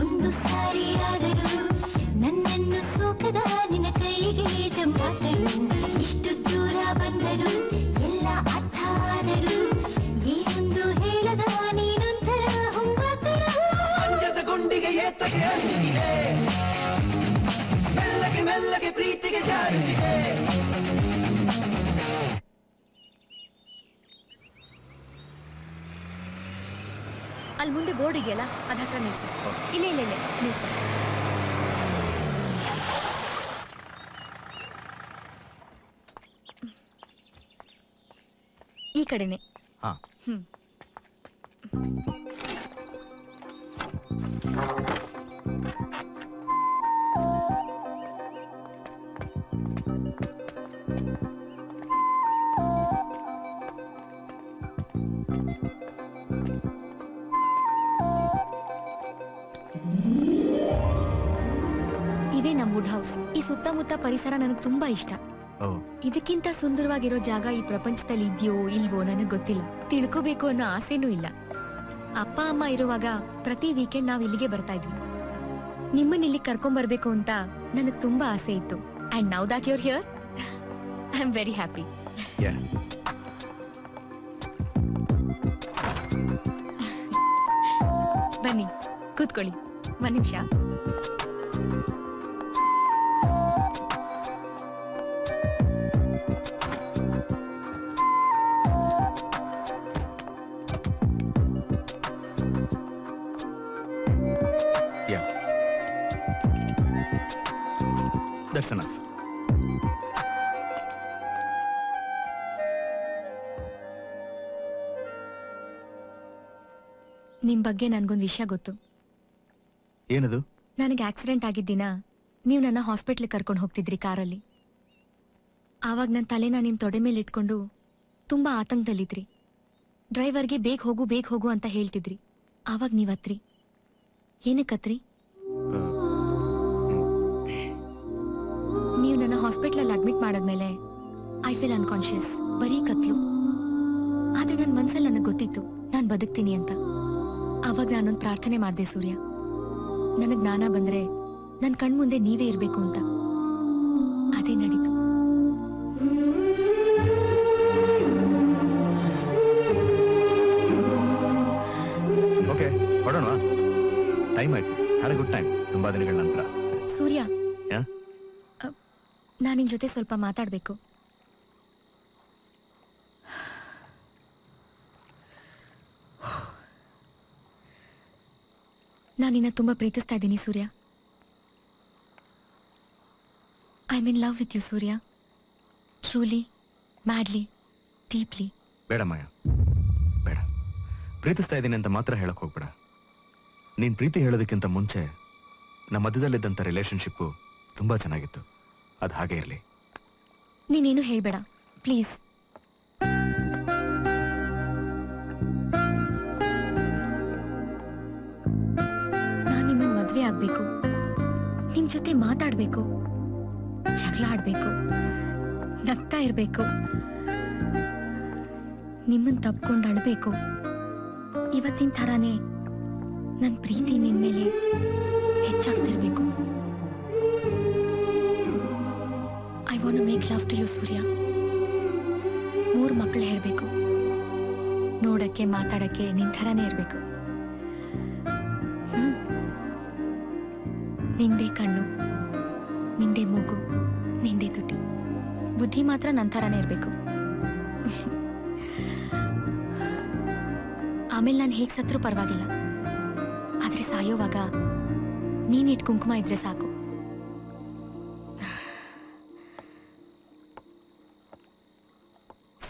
ಒಂದು ಸಾರಿ ಆದರು ನನ್ನನ್ನು ಸೋಕದ ನಿನ್ನ ಕೈಗೆ ಜಂಬಾಕಳು. ಇಷ್ಟು ದೂರ ಬಂದರು ಎಲ್ಲ ಅರ್ಥ ಆದರು ಏನೊಂದು ಹೇಳದ ನೀನೊಂಥರ ಹೊಂಬಾಕಳು. ಅಂಜದ ಗುಂಡಿಗೆ ಏತಕ್ಕೆ ಅಂಜುತ್ತಿದೆ, ಮೆಲ್ಲಗೆ ಮೆಲ್ಲಗೆ ಪ್ರೀತಿಗೆ ಜಾರುತ್ತಿದೆ. ಅಲ್ಲಿ ಮುಂದೆ ಬೋರ್ಡ್ ಇದೆಯಲ್ಲ ಅದ ಹತ್ರ ನಿಲ್ಸಿ. ಇಲ್ಲ ಇಲ್ಲ ಇಲ್ಲ ನಿಲ್ಸಿ. ಈ ಕಡೆನೆ. ಹಾ. ಇದೇ ನಮ್ಮ ವುಡ್ ಹೌಸ್. ಈ ಸುತ್ತಮುತ್ತ ಪರಿಸರ ನನಗೆ ತುಂಬಾ ಇಷ್ಟ. ಇದಕ್ಕಿಂತ ಸುಂದರವಾಗಿರೋ ಜಾಗ ಈ ಪ್ರಪಂಚದಲ್ಲಿ ಇದೆಯೋ ಇಲ್ವೋ ನನಗೆ ಗೊತ್ತಿಲ್ಲ. ತಿಳ್ಕೋಬೇಕು ಅನ್ನೋ ಆಸೆನೂ ಇಲ್ಲ. ಅಪ್ಪ ಅಮ್ಮ ಇರುವಾಗ ಪ್ರತಿ ವೀಕೆಂಡ್ ನಾವು ಇಲ್ಲಿಗೆ ಬರ್ತಾ ಇದ್ವಿ. ನಿಮ್ಮನ್ನ ಇಲ್ಲಿ ಕರ್ಕೊಂಡ್ ಬರ್ಬೇಕು ಅಂತ ನನಗೆ ತುಂಬಾ ಆಸೆ ಇತ್ತು. And now that you're here I am very happy. ಬನ್ನಿ ಕೂತ್ಕೊಳ್ಳಿ ಒಂದ್ ನಿಮಿಷ. That's enough. ನಿಮ್ ಬಗ್ಗೆ ನನ್ಗೊಂದು ವಿಷಯ ಗೊತ್ತು. ಏನದು? ನನಗೆ ಆಕ್ಸಿಡೆಂಟ್ ಆಗಿದ್ದಿನ ನೀವು ನನ್ನ ಹಾಸ್ಪಿಟ್ಲಿಗೆ ಕರ್ಕೊಂಡು ಹೋಗ್ತಿದ್ರಿ ಕಾರಲ್ಲಿ. ಆವಾಗ ನನ್ನ ತಲೆನ ನಿಮ್ ತೊಡೆ ಮೇಲೆ ಇಟ್ಕೊಂಡು ತುಂಬಾ ಆತಂಕದಲ್ಲಿದ್ರಿ. ಡ್ರೈವರ್ಗೆ ಬೇಗ ಹೋಗು ಅಂತ ಹೇಳ್ತಿದ್ರಿ. ಆವಾಗ ನೀವತ್ರಿ. ಏನಕ್ಕತ್ರಿ? ನೀವು ನನ್ನ ಹಾಸ್ಪಿಟ್ಲಲ್ಲಿ ಅಡ್ಮಿಟ್ ಮಾಡಿದ್ಮೇಲೆ ಐ ಫೀಲ್ ಅನ್ಕಾನ್ಶಿಯಸ್. ಬರೀ ಕತ್ಲು. ಆದ್ರೆ ನನ್ನ ಮನ್ಸಲ್ಲಿ ನನಗೆ ಗೊತ್ತಿತ್ತು ನಾನು ಬದುಕ್ತೀನಿ ಅಂತ. ಆವಾಗ ನಾನೊಂದು ಪ್ರಾರ್ಥನೆ ಮಾಡಿದೆ, ಸೂರ್ಯ, ನನಗೆ ಜ್ಞಾನ ಬಂದ್ರೆ ನನ್ನ ಕಣ್ಮುಂದೆ ನೀವೇ ಇರಬೇಕು ಅಂತ. ಅದೇ ನಡೀತು. ಓಕೆ, ಹೊಡೋಣ. ಟೈಮ್ ಆಯ್ತು. Had A good time. ತುಂಬಾ ದಿನಗಳ ನಂತರ. ಸೂರ್ಯ, ನಾನು ನಿನ್ ಜೊತೆ ಸ್ವಲ್ಪ ಮಾತಾಡ್ಬೇಕು. ನಾನು ನಿನ್ನ ತುಂಬಾ ಪ್ರೀತಿಸ್ತಾ ಇದ್ದೀನಿ Surya. I am in love with you Surya. Truly, madly, deeply. ಬೇಡ ಮಾಯಾ, ಬೇಡ. ಪ್ರೀತಿಸ್ತಾ ಇದ್ದೀನಿ ಅಂತ ಮಾತ್ರ ಹೇಳಕ್ ಹೋಗ್ಬೇಡ. ನೀನ್ ಪ್ರೀತಿ ಹೇಳೋದಕ್ಕಿಂತ ಮುಂಚೆ ನಮ್ಮ ಮಧ್ಯದಲ್ಲಿದ್ದಂಥ ರಿಲೇಶನ್ಶಿಪ್ಪು ತುಂಬಾ ಚೆನ್ನಾಗಿತ್ತು. ಅದು ಹಾಗೆ ಇರಲಿ. ನೀನೇನು ಹೇಳ್ಬೇಡ ಪ್ಲೀಸ್. ನಾನು ನಿಮ್ಮನ್ನ ಮದ್ವೆ ಆಗ್ಬೇಕು, ನಿಮ್ ಜೊತೆ ಮಾತಾಡ್ಬೇಕು, ಜಗಳ ಆಡ್ಬೇಕು, ನಗ್ತಾ ಇರ್ಬೇಕು, ನಿಮ್ಮನ್ನ ತಪ್ಕೊಂಡು ಅಳ್ಬೇಕು. ಇವತ್ತಿನ ಥರಾನೇ ನನ್ನ ಪ್ರೀತಿ ನಿನ್ ಮೇಲೆ ಹೆಚ್ಚಾಗ್ತಿರ್ಬೇಕು. I want to make love to you Surya. 3 ಮಕ್ಕಳು ಹೇಳಬೇಕು. ನೋಡಕ್ಕೆ ಮಾತಾಡಕ್ಕೆ ನಿನ್ ಥರಾನೇ ಇರ್ಬೇಕು. ನಿಂದೇ ಕಣ್ಣು, ನಿಂದೇ ಮೂಗು, ನಿಂದೇ ತುಟಿ. ಬುದ್ಧಿ ಮಾತ್ರ ನನ್ನ ಥರನೇ ಇರಬೇಕು. ಆಮೇಲೆ ನಾನು ಹೇಗೆ ಸತ್ರೂ ಪರವಾಗಿಲ್ಲ, ಆದ್ರೆ ಸಾಯೋವಾಗ ನೀನಿಟ್ ಕುಂಕುಮ ಇದ್ರೆ ಸಾಕು.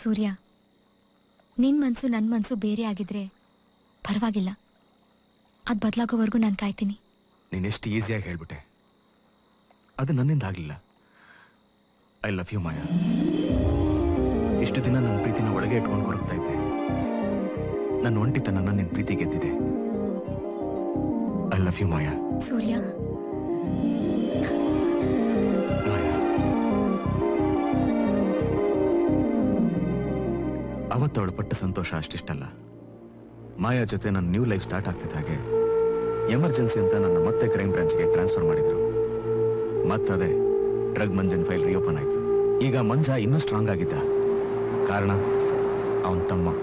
ಸೂರ್ಯ, ನಿನ್ ಮನ್ಸು ನನ್ನ ಮನ್ಸು ಬೇರೆ ಆಗಿದ್ರೆ ಪರವಾಗಿಲ್ಲ, ಅದ್ ಬದಲಾಗೋವರೆಗೂ ನಾನು ಕಾಯ್ತೀನಿ. ನೀನೆಷ್ಟು ಈಸಿಯಾಗಿ ಹೇಳ್ಬಿಟ್ಟೆ. ಅದು ನನ್ನಿಂದ ಆಗ್ಲಿಲ್ಲ. ಐ ಲವ್ ಯು ಮಾಯಾ. ಇಷ್ಟು ದಿನ ನನ್ನ ಪ್ರೀತಿನ ಒಳಗೆ ಇಟ್ಕೊಂಡು ಕೊರಗ್ತಾ ಇದ್ದೆ. ನನ್ನ ಒಂಟಿತನ ನಿನ್ನ ಪ್ರೀತಿ ಗೆದ್ದಿದೆ. ಐ ಲವ್ ಯು ಮಾಯಾ. ಸೂರ್ಯ, ಅವತ್ತವಳು ಪಟ್ಟ ಸಂತೋಷ ಅಷ್ಟಿಷ್ಟಲ್ಲ. ಮಾಯಾ ಜೊತೆ ನನ್ನ ನ್ಯೂ ಲೈಫ್ ಸ್ಟಾರ್ಟ್ ಆಗ್ತಿದ್ದ ಹಾಗೆ ಎಮರ್ಜೆನ್ಸಿ ಅಂತ ನನ್ನ ಮತ್ತೆ ಕ್ರೈಮ್ ಬ್ರಾಂಚ್ಗೆ ಟ್ರಾನ್ಸ್ಫರ್ ಮಾಡಿದ್ರು. ಮತ್ತದೇ ಡ್ರಗ್ ಮಂಜನ್ ಫೈಲ್ ರಿಓಪನ್ ಆಯ್ತು. ಈಗ ಮಂಜ ಇನ್ನೂ ಸ್ಟ್ರಾಂಗ್ ಆಗಿದ್ದ. ಕಾರಣ ಅವನ ತಮ್ಮ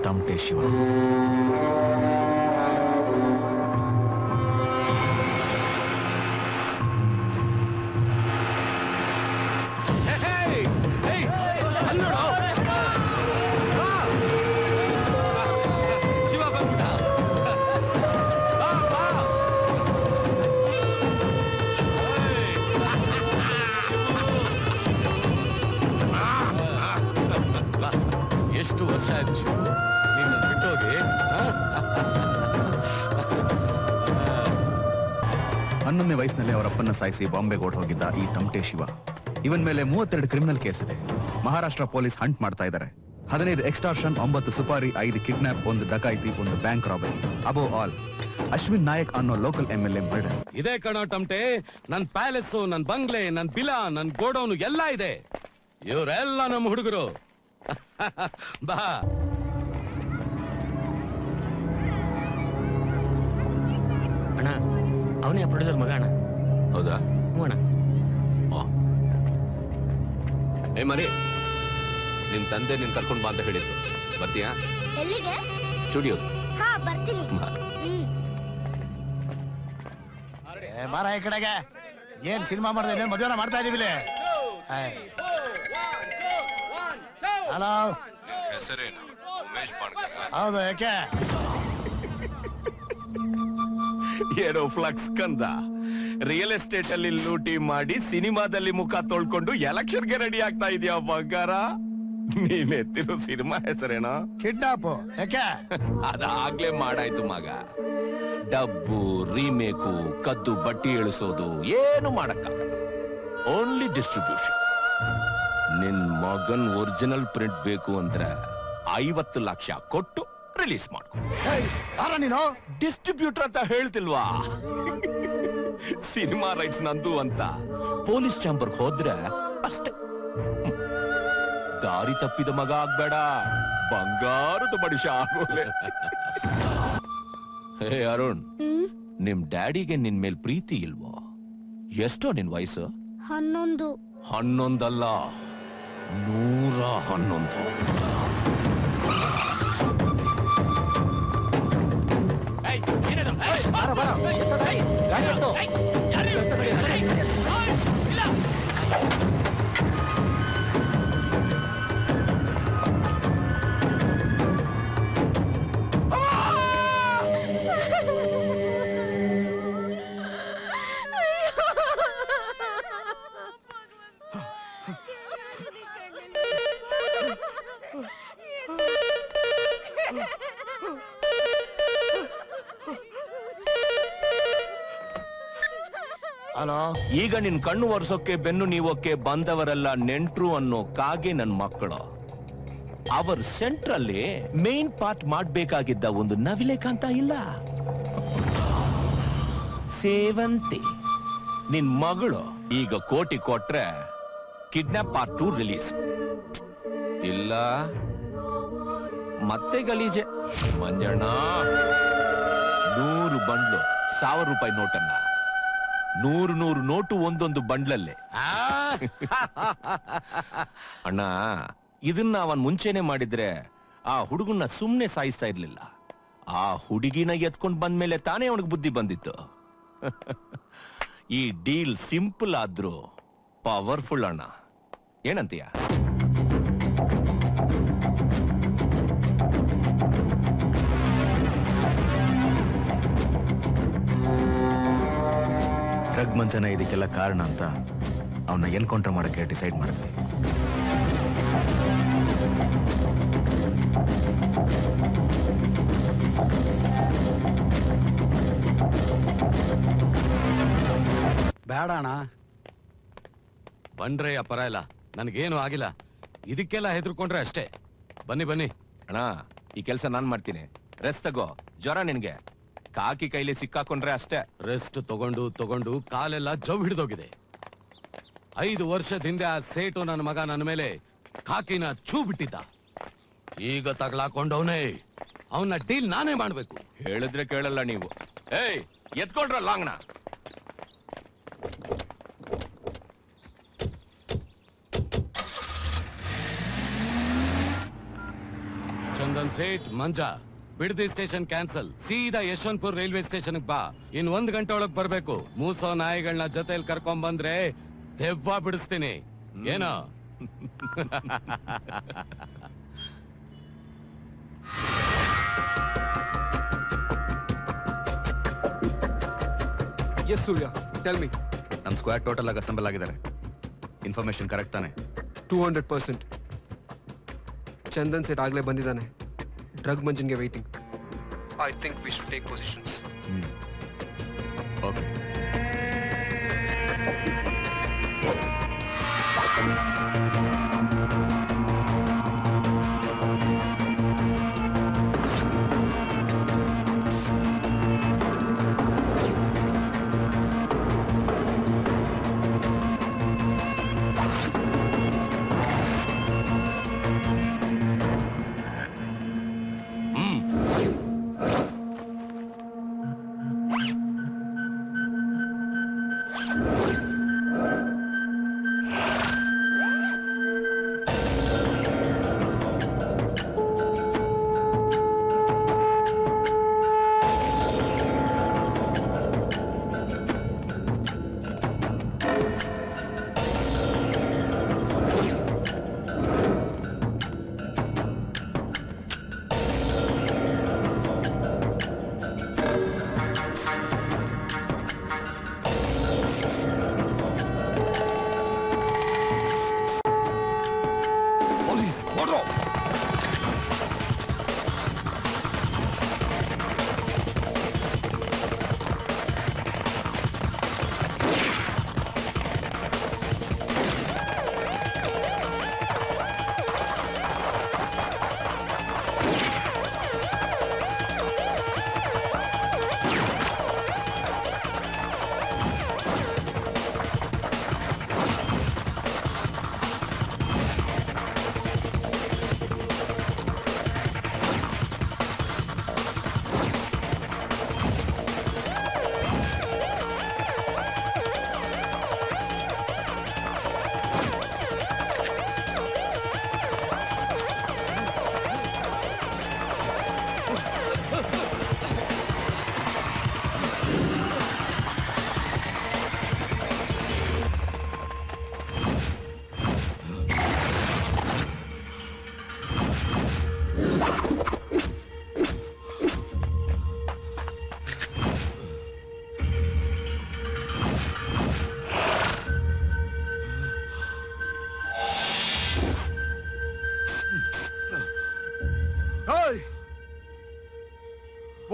ತಮಟೆ ಶಿವ. ಎಷ್ಟು ವರ್ಷ ಆಯ್ತು ಶಿವ ನೀನು ಬಿಟ್ಟೋಗಿ? 11ನೇ ವಯಸ್ಸಿನಲ್ಲಿ ಅವರಪ್ಪನ್ನ ಸಾಯಿಸಿ ಬಾಂಬೆಗೆ ಓಡ್ ಹೋಗಿದ್ದ ಈ ತಮಟೆ ಶಿವ ಇವನ್ ಮೇಲೆ 32 ಕ್ರಿಮಿನಲ್ ಕೇಸ್ ಇದೆ. ಮಹಾರಾಷ್ಟ್ರ ಪೊಲೀಸ್ ಹಂಟ್ ಮಾಡ್ತಾ ಇದ್ದಾರೆ. 15 ಎಕ್ಸ್ಟಾರ್ಷನ್, 9 ಸುಪಾರಿ, 5 ಕಿಡ್ನಾಪ್, 1 ಡಕಾಯಿತಿ, 1 bank robbery. Above all Ashwin Nayak ಅನ್ನೋ ಲೋಕಲ್ MLA ಮರ್ಡರ್. ಇದೇ ಕಣೋ ಟಮಟೆ, ನನ್ ಪ್ಯಾಲೇಸು, ನನ್ ಬಂಗ್ಲೆ, ನನ್ ಬಿಲಾ, ನನ್ ಗೋಡೌನು ಎಲ್ಲ ಇದೆ. ಇವರೆಲ್ಲ ನಮ್ಮ ಹುಡುಗರು. ಬಾ. ಅಣ್ಣ, ಅವನೇ ಪ್ರೊಡ್ಯೂಸರ್ ಮಗ ಅಣ್ಣ. ಹೌದಾ? ಹ್ಞೂ ಅಣ್ಣ. ಏ ಮರಿ, ನಿಮ್ ತಂದೆ ನಿನ್ ಕರ್ಕೊಂಡ್ ಬಾ ಅಂತ ಹೇಳಿದ್ರು. ಬರ್ತೀಯಾ? ಎಲ್ಲಿಗೆ? ಸ್ಟುಡಿಯೋ. ಹಾ, ಬರ್ತೀನಿ. ಬಾರ ಈ ಕಡೆಗೆ. ಏನ್ ಸಿನಿಮಾ ಮಾಡಿದ್ರೆ ಮದುವೆನ ಮಾಡ್ತಾ ಇದೀವಿ. ಹಲೋ, ಹೆಸರೇನು? ಉಮೇಶ್ ಪಾಣ್ಕರ್. ಹೌದು, ಯಾಕೆ? ಏನೋ ಫ್ಲಕ್ಸ್ ಕಂದ. ರಿಯಲ್ ಎಸ್ಟೇಟ್ ಅಲ್ಲಿ ಲೂಟಿ ಮಾಡಿ ಸಿನಿಮಾದಲ್ಲಿ ಮುಖ ತೊಳ್ಕೊಂಡು ಎಲೆಕ್ಷನ್ಗೆ ರೆಡಿ ಆಗ್ತಾ ಇದೆಯಾ ಬಂಗಾರ? ನೀನ್ ಎತ್ತಿರೋ ಸಿನಿಮಾ ಹೆಸರೇನೋ? ಕಿಡ್ನಾಪ್. ಯಾಕೆ? ಅದಾಗ್ಲೇ ಮಾಡಾಯ್ತು ಮಗ. ಡಬ್ಬು, ರೀಮೇಕು, ಕದ್ದು ಬಟ್ಟಿ ಇಳಿಸೋದು ಏನು ಮಾಡಕ್ಕಾಗಲ್ಲ. Only distribution. ನಿನ್ ಮಗನ್ ಒರಿಜಿನಲ್ ಪ್ರಿಂಟ್ ಬೇಕು ಅಂದ್ರೆ 50 ಲಕ್ಷ ಕೊಟ್ಟು ರಿಲೀಸ್ ಮಾಡ್ಕೊ. ನೀನು ಡಿಸ್ಟ್ರಿಬ್ಯೂಟರ್ ಅಂತ ಹೇಳ್ತಿಲ್ವಾ? ಸಿನಿಮಾ ರೈಟ್ಸ್ ನಂದು ಅಂತ ಪೊಲೀಸ್ ಚಾಂಬರ್ ಹೋದ್ರೆ ಅಷ್ಟೇ. ದಾರಿ ತಪ್ಪಿದ ಮಗ ಆಗ್ಬೇಡ, ಬಂಗಾರದ ಮನುಷ್ಯ ಆಗೋಲೆ. ಹೇ ಅರುಣ್, ನಿಮ್ ಡ್ಯಾಡಿಗೆ ನಿನ್ ಮೇಲ್ ಪ್ರೀತಿ ಇಲ್ವೋ? ಎಷ್ಟೋ ನಿನ್ ವಯಸ್ಸು? 11. 11 ಅಲ್ಲ, 111. ಹಲೋ, ಈಗ ನಿನ್ ಕಣ್ಣು ಒರೆಸೋಕೆ ಬೆನ್ನು ನೀವೋಕೆ ಬಂದವರೆಲ್ಲ ನೆಂಟ್ರು ಅನ್ನೋ ಕಾಗೆ ನನ್ ಮಕ್ಕಳು. ಅವರ್ ಸೆಂಟ್ರಲ್ಲಿ ಮೇನ್ ಪಾರ್ಟ್ ಮಾಡ್ಬೇಕಾಗಿದ್ದ ಒಂದು ನವಿಲೇಕಾಂತ ಇಲ್ಲ. ಸೇವಂತಿ ನಿನ್ ಮಗಳು ಈಗ ಕೋಟಿ ಕೊಟ್ರೆ ಕಿಡ್ನಾಪ್ ಪಾರ್ಟ್ 2 ರಿಲೀಸ್. ಇಲ್ಲ ಮತ್ತೆ ಗಲೀಜೆ. ಮಂಜಣ್ಣ 100 ಬಂಡ್ಲು 1000 ರೂಪಾಯಿ ನೋಟನ್ನ 100 ನೋಟು ಒಂದೊಂದು ಬಂಡ್ಲಲ್ಲೇ. ಅಣ್ಣ, ಇದನ್ನ ಅವನ್ ಮುಂಚೆನೆ ಮಾಡಿದ್ರೆ ಆ ಹುಡುಗನ್ನ ಸುಮ್ನೆ ಸಾಯಿಸ್ತಾ ಇರ್ಲಿಲ್ಲ. ಆ ಹುಡುಗಿನ ಎತ್ಕೊಂಡ್ ಬಂದ್ಮೇಲೆ ತಾನೇ ಅವನಿಗೆ ಬುದ್ಧಿ ಬಂದಿತ್ತು. ಈ ಡೀಲ್ ಸಿಂಪಲ್ ಆದ್ರೂ ಪವರ್ಫುಲ್ ಅಣ್ಣ. ಏನಂತೀಯ? ಡ್ರಗ್ ಮಂಚನ ಇದಕ್ಕೆಲ್ಲ ಕಾರಣ ಅಂತ ಅವನ್ನ ಎನ್ಕೌಂಟರ್ ಮಾಡಕ್ಕೆ ಡಿಸೈಡ್ ಮಾಡಿದ್ವಿ. ಬೇಡ ಅಣ್ಣ. ಬಂದ್ರೆ ಅಪರ ಇಲ್ಲ, ನನಗೇನು ಆಗಿಲ್ಲ. ಇದಕ್ಕೆಲ್ಲ ಹೆದರ್ಕೊಂಡ್ರೆ ಅಷ್ಟೇ. ಬನ್ನಿ ಬನ್ನಿ. ಅಣ್ಣ, ಈ ಕೆಲಸ ನಾನ್ ಮಾಡ್ತೀನಿ. ರೆಸ್ಟ್ ತಗೋ. ಜ್ವರ ನಿನ್ಗೆ. ಕಾಕಿ ಕೈಲಿ ಸಿಕ್ಕಾಕೊಂಡ್ರೆ ಅಷ್ಟೇ. ರೆಸ್ಟ್ ತಗೊಂಡು ಕಾಲೆಲ್ಲ ಜವ್ ಹಿಡಿದೋಗಿದೆ. 5 ವರ್ಷದ ಹಿಂದೆ ಆ ಸೇಟು ನನ್ನ ಮಗ ನನ್ನ ಮೇಲೆ ಕಾಕಿನ ಚೂ ಬಿಟ್ಟಿದ್ದ. ಈಗ ತಗ್ಲಾಕೊಂಡವನೇ. ಅವನ್ನ ಡೀಲ್ ನಾನೇ ಮಾಡ್ಬೇಕು. ಹೇಳಿದ್ರೆ ಕೇಳಲ್ಲ ನೀವು. ಏಯ್, ಎತ್ಕೊಂಡ್ರ ಲಾಂಗ್ನ. Chandan Seth Manja, Bidadi station cancel. ಸೀದಾ ಯಶವಂತಪುರ ರೈಲ್ವೆ ಸ್ಟೇಷನ್ ಬಾ. ಇನ್ 1 ಗಂಟೆ ಒಳಗ್ ಬರ್ಬೇಕು. ಮೂಸೋ ನಾಯಿಗಳನ್ನ ಜೊತೆಲಿ ಕರ್ಕೊಂಡ್ ಬಂದ್ರೆ ದೆವ್ವ ಬಿಡಿಸ್ತೀನಿ. ಏನೋ? Yes Surya, tell me. ನಮ್ಮ ಸ್ಕ್ವಾಡ್ ಟೋಟಲ್ ಆಗಿ ಅಸೆಂಬಲ್ ಆಗಿದ್ದಾರೆ. ಇನ್ಫಾರ್ಮೇಶನ್ ಕರೆಕ್ಟ್ ತಾನೆ? 200%. ಚಂದನ್ ಸೇಠ್ ಆಗ್ಲೇ ಬಂದಿದ್ದಾನೆ. ಡ್ರಗ್ ಮಂಜನ್ಗೆ waiting. I think we should take positions. Okay.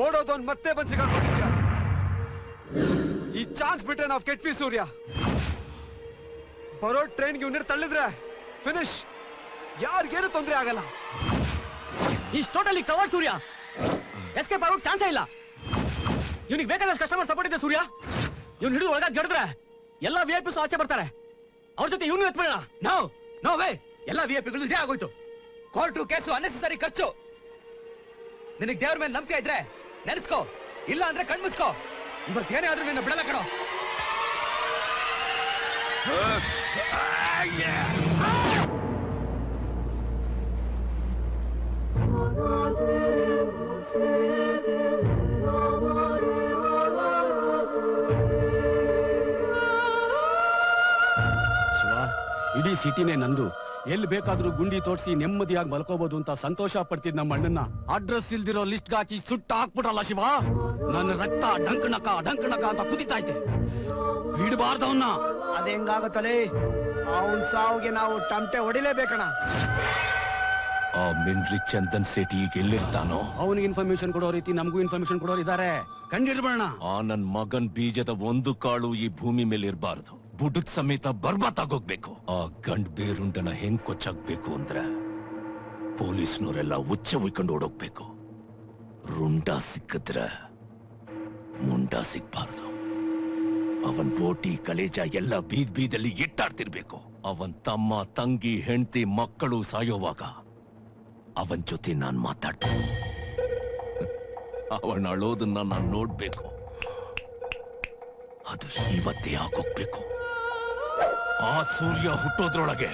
ಓಡೋದೊಂದು ಮತ್ತೆ ಬಂದು ಸಿಗಾಕೊಂಡಿದ್ಯಾ? ಈ ಚಾನ್ಸ್ ಬಿಟ್ರೆ ನಾವು ಕೆಟ್ವಿ ಸೂರ್ಯ. ಬರೋ ಟ್ರೈನ್ಗೆ ಇವ್ನ ತಳ್ಳಿದ್ರೆ ಫಿನಿಶ್. ಯಾರಿಗೇನು ತೊಂದರೆ ಆಗಲ್ಲ. Is totally cover Surya. Escape ಆಗೋಕ್ ಚಾನ್ಸೇ ಇಲ್ಲ. ಇವನಿಗೆ ಬೇಕಾದಷ್ಟು ಕಸ್ಟಮರ್ ಸಪೋರ್ಟ್ ಇದೆ ಸೂರ್ಯ. ಇವ್ನು ಹಿಡಿದು ಒಳಗಾಗ ಜಡಿದ್ರೆ ಎಲ್ಲ VIP ಆಚೆ ಬರ್ತಾರೆ. ಅವ್ರ ಜೊತೆ ಇವನು ಎತ್ಬಿಡೋಣ. No way. ಎಲ್ಲ VIP ಇದೇ ಆಗೋಯ್ತು. ಕೋರ್ಟು ಕೇಸು ಅನ್ನೆಸೆಸರಿ ಖರ್ಚು. ನಿನಗೆ ದೇವ್ರ ಮೇಲೆ ನಂಬಿಕೆ ಇದ್ರೆ ನೆನೆಸ್ಕೋ, ಇಲ್ಲ ಅಂದ್ರೆ ಕಣ್ಮುಚ್ಕೋ. ಇವತ್ತೇನೇ ಆದ್ರೂ ನಿನ್ನ ಬಿಡಲ್ಲ ಕಣೋ. ಇಡೀ ಸಿಟಿನೇ ನಂದು, ಎಲ್ಲಿ ಬೇಕಾದ್ರೂ ಗುಂಡಿ ತೋರಿಸಿ ನೆಮ್ಮದಿಯಾಗಿ ಮಲ್ಕೋಬಹುದು ಅಂತ ಸಂತೋಷ ಪಡ್ತಿದ್ ನಮ್ಮ ಅಣ್ಣನ್ನ ಅಡ್ರೆಸ್ ಇಲ್ದಿರೋ ಲಿಸ್ಟ್ ಹಾಕಿ ಸುಟ್ಟ ಹಾಕ್ಬಿಟ್ರಲ್ಲ ಶಿವ. ನನ್ನ ರಕ್ತ ಡಂಕಣಕ ಅಂತ ಕುದಿತಾ ಇದೆ. ಬಿಡಬಾರ್ದವನ್ನ. ಅದೆಂಗಾಗುತ್ತಲೇ? ಅವನ್ ಸಾವುಗೆ ನಾವು ಟಮಟೆ ಹೊಡಿಲೇಬೇಕಣ. ಆ ಮಿಂಡ್ರಿ ಚಂದನ್ ಸೇಠಿ ಈಗ ಎಲ್ಲಿರ್ತಾನೋ? ಅವನಿಗೆ ಇನ್ಫಾರ್ಮೇಶನ್ ಕೊಡೋ ರೀತಿ ನಮಗೂ ಇನ್ಫಾರ್ಮೇಶನ್ ಕೊಡೋರು ಇದಾರೆ. ಕಂಡಿಡ್ಬೇಡ. ಆ ನನ್ ಮಗನ್ ಬೀಜದ ಒಂದು ಕಾಳು ಈ ಭೂಮಿ ಮೇಲೆ ಇರಬಾರದು. ಬುಡದ್ ಸಮೇತ ಬರ್ಬಾತ್ ಆಗೋಗ್ಬೇಕು. ಆ ಗಂಡ್ ಬೇರುಂಡನ ಹೆಂಗ್ ಕೊಚ್ಚಾಗ್ಬೇಕು ಅಂದ್ರೆ ಪೊಲೀಸ್ನವರೆಲ್ಲ ಉಚ್ಚ ಉಯ್ಕೊಂಡು ಓಡೋಗ್ಬೇಕು. ರುಂಡ ಸಿಕ್ಕಿದ್ರೆ ಮುಂಡ ಸಿಗ್ಬಾರ್ದು. ಅವನ್ ಬೋಟಿ ಕಲೇಜ ಎಲ್ಲ ಬೀದಲ್ಲಿ ಇಟ್ಟಾಡ್ತಿರ್ಬೇಕು. ಅವನ್ ತಮ್ಮ ತಂಗಿ ಹೆಂಡತಿ ಮಕ್ಕಳು ಸಾಯೋವಾಗ ಅವನ್ ಜೊತೆ ನಾನ್ ಮಾತಾಡ್ಬೇಕು. ಅವನ್ ಅಳೋದನ್ನ ನಾನ್ ನೋಡ್ಬೇಕು. ಅದು ಇವತ್ತೇ ಆಗೋಗ್ಬೇಕು. ಆ ಸೂರ್ಯ ಹುಟ್ಟೋದ್ರೊಳಗೆ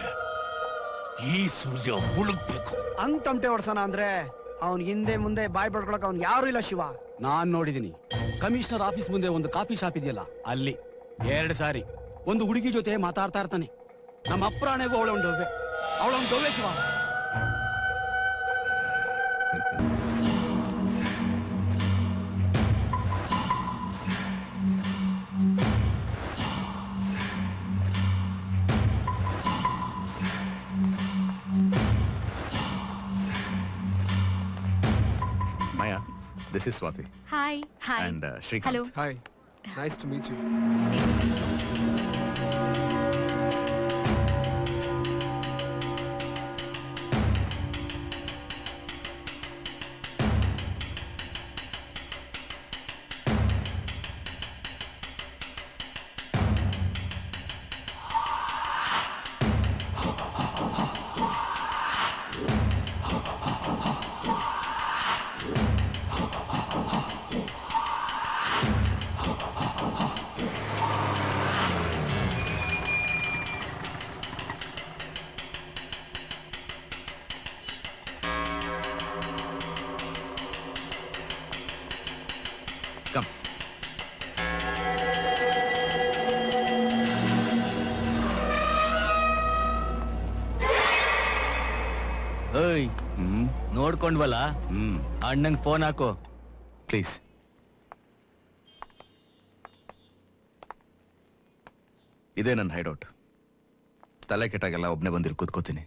ಈ ಸೂರ್ಯ ಮುಳುಗ್ಬೇಕು. ಹಂಗ್ ಟಮಟೆ ಹೊಡ್ಸೋಣ ಅಂದ್ರೆ ಅವ್ನ್ ಹಿಂದೆ ಮುಂದೆ ಬಾಯ್ ಬಡ್ಕೊಳಕ್ ಅವ್ನ್ ಯಾರು ಇಲ್ಲ ಶಿವ. ನಾನ್ ನೋಡಿದೀನಿ. ಕಮಿಷನರ್ ಆಫೀಸ್ ಮುಂದೆ ಒಂದು ಕಾಫಿ ಶಾಪ್ ಇದೆಯಲ್ಲ, ಅಲ್ಲಿ 2 ಸಾರಿ ಒಂದು ಹುಡುಗಿ ಜೊತೆ ಮಾತಾಡ್ತಾ ಇರ್ತಾನೆ. ನಮ್ಮ ಅಪ್ರಾಣೆಗೂ ಅವಳೊಂದು ದೊವ್ವೆ Shiva. Maya, this is Swati. Hi. Hi. And Shrikant. Hello. Hi. Nice to meet you. Come. ಏಯ್, ನೋಡ್ಕೊಂಡ್ವಲ್ಲ, ಅಣ್ಣಂಗ್ ಫೋನ್ ಹಾಕು ಪ್ಲೀಸ್. ಇದೇ ನನ್ನ ಹೈಡೌಟ್. ತಲೆ ಕೆಟ್ಟಾಗೆಲ್ಲ ಒಬ್ನೇ ಬಂದಿರು ಕೂತ್ಕೋತೀನಿ.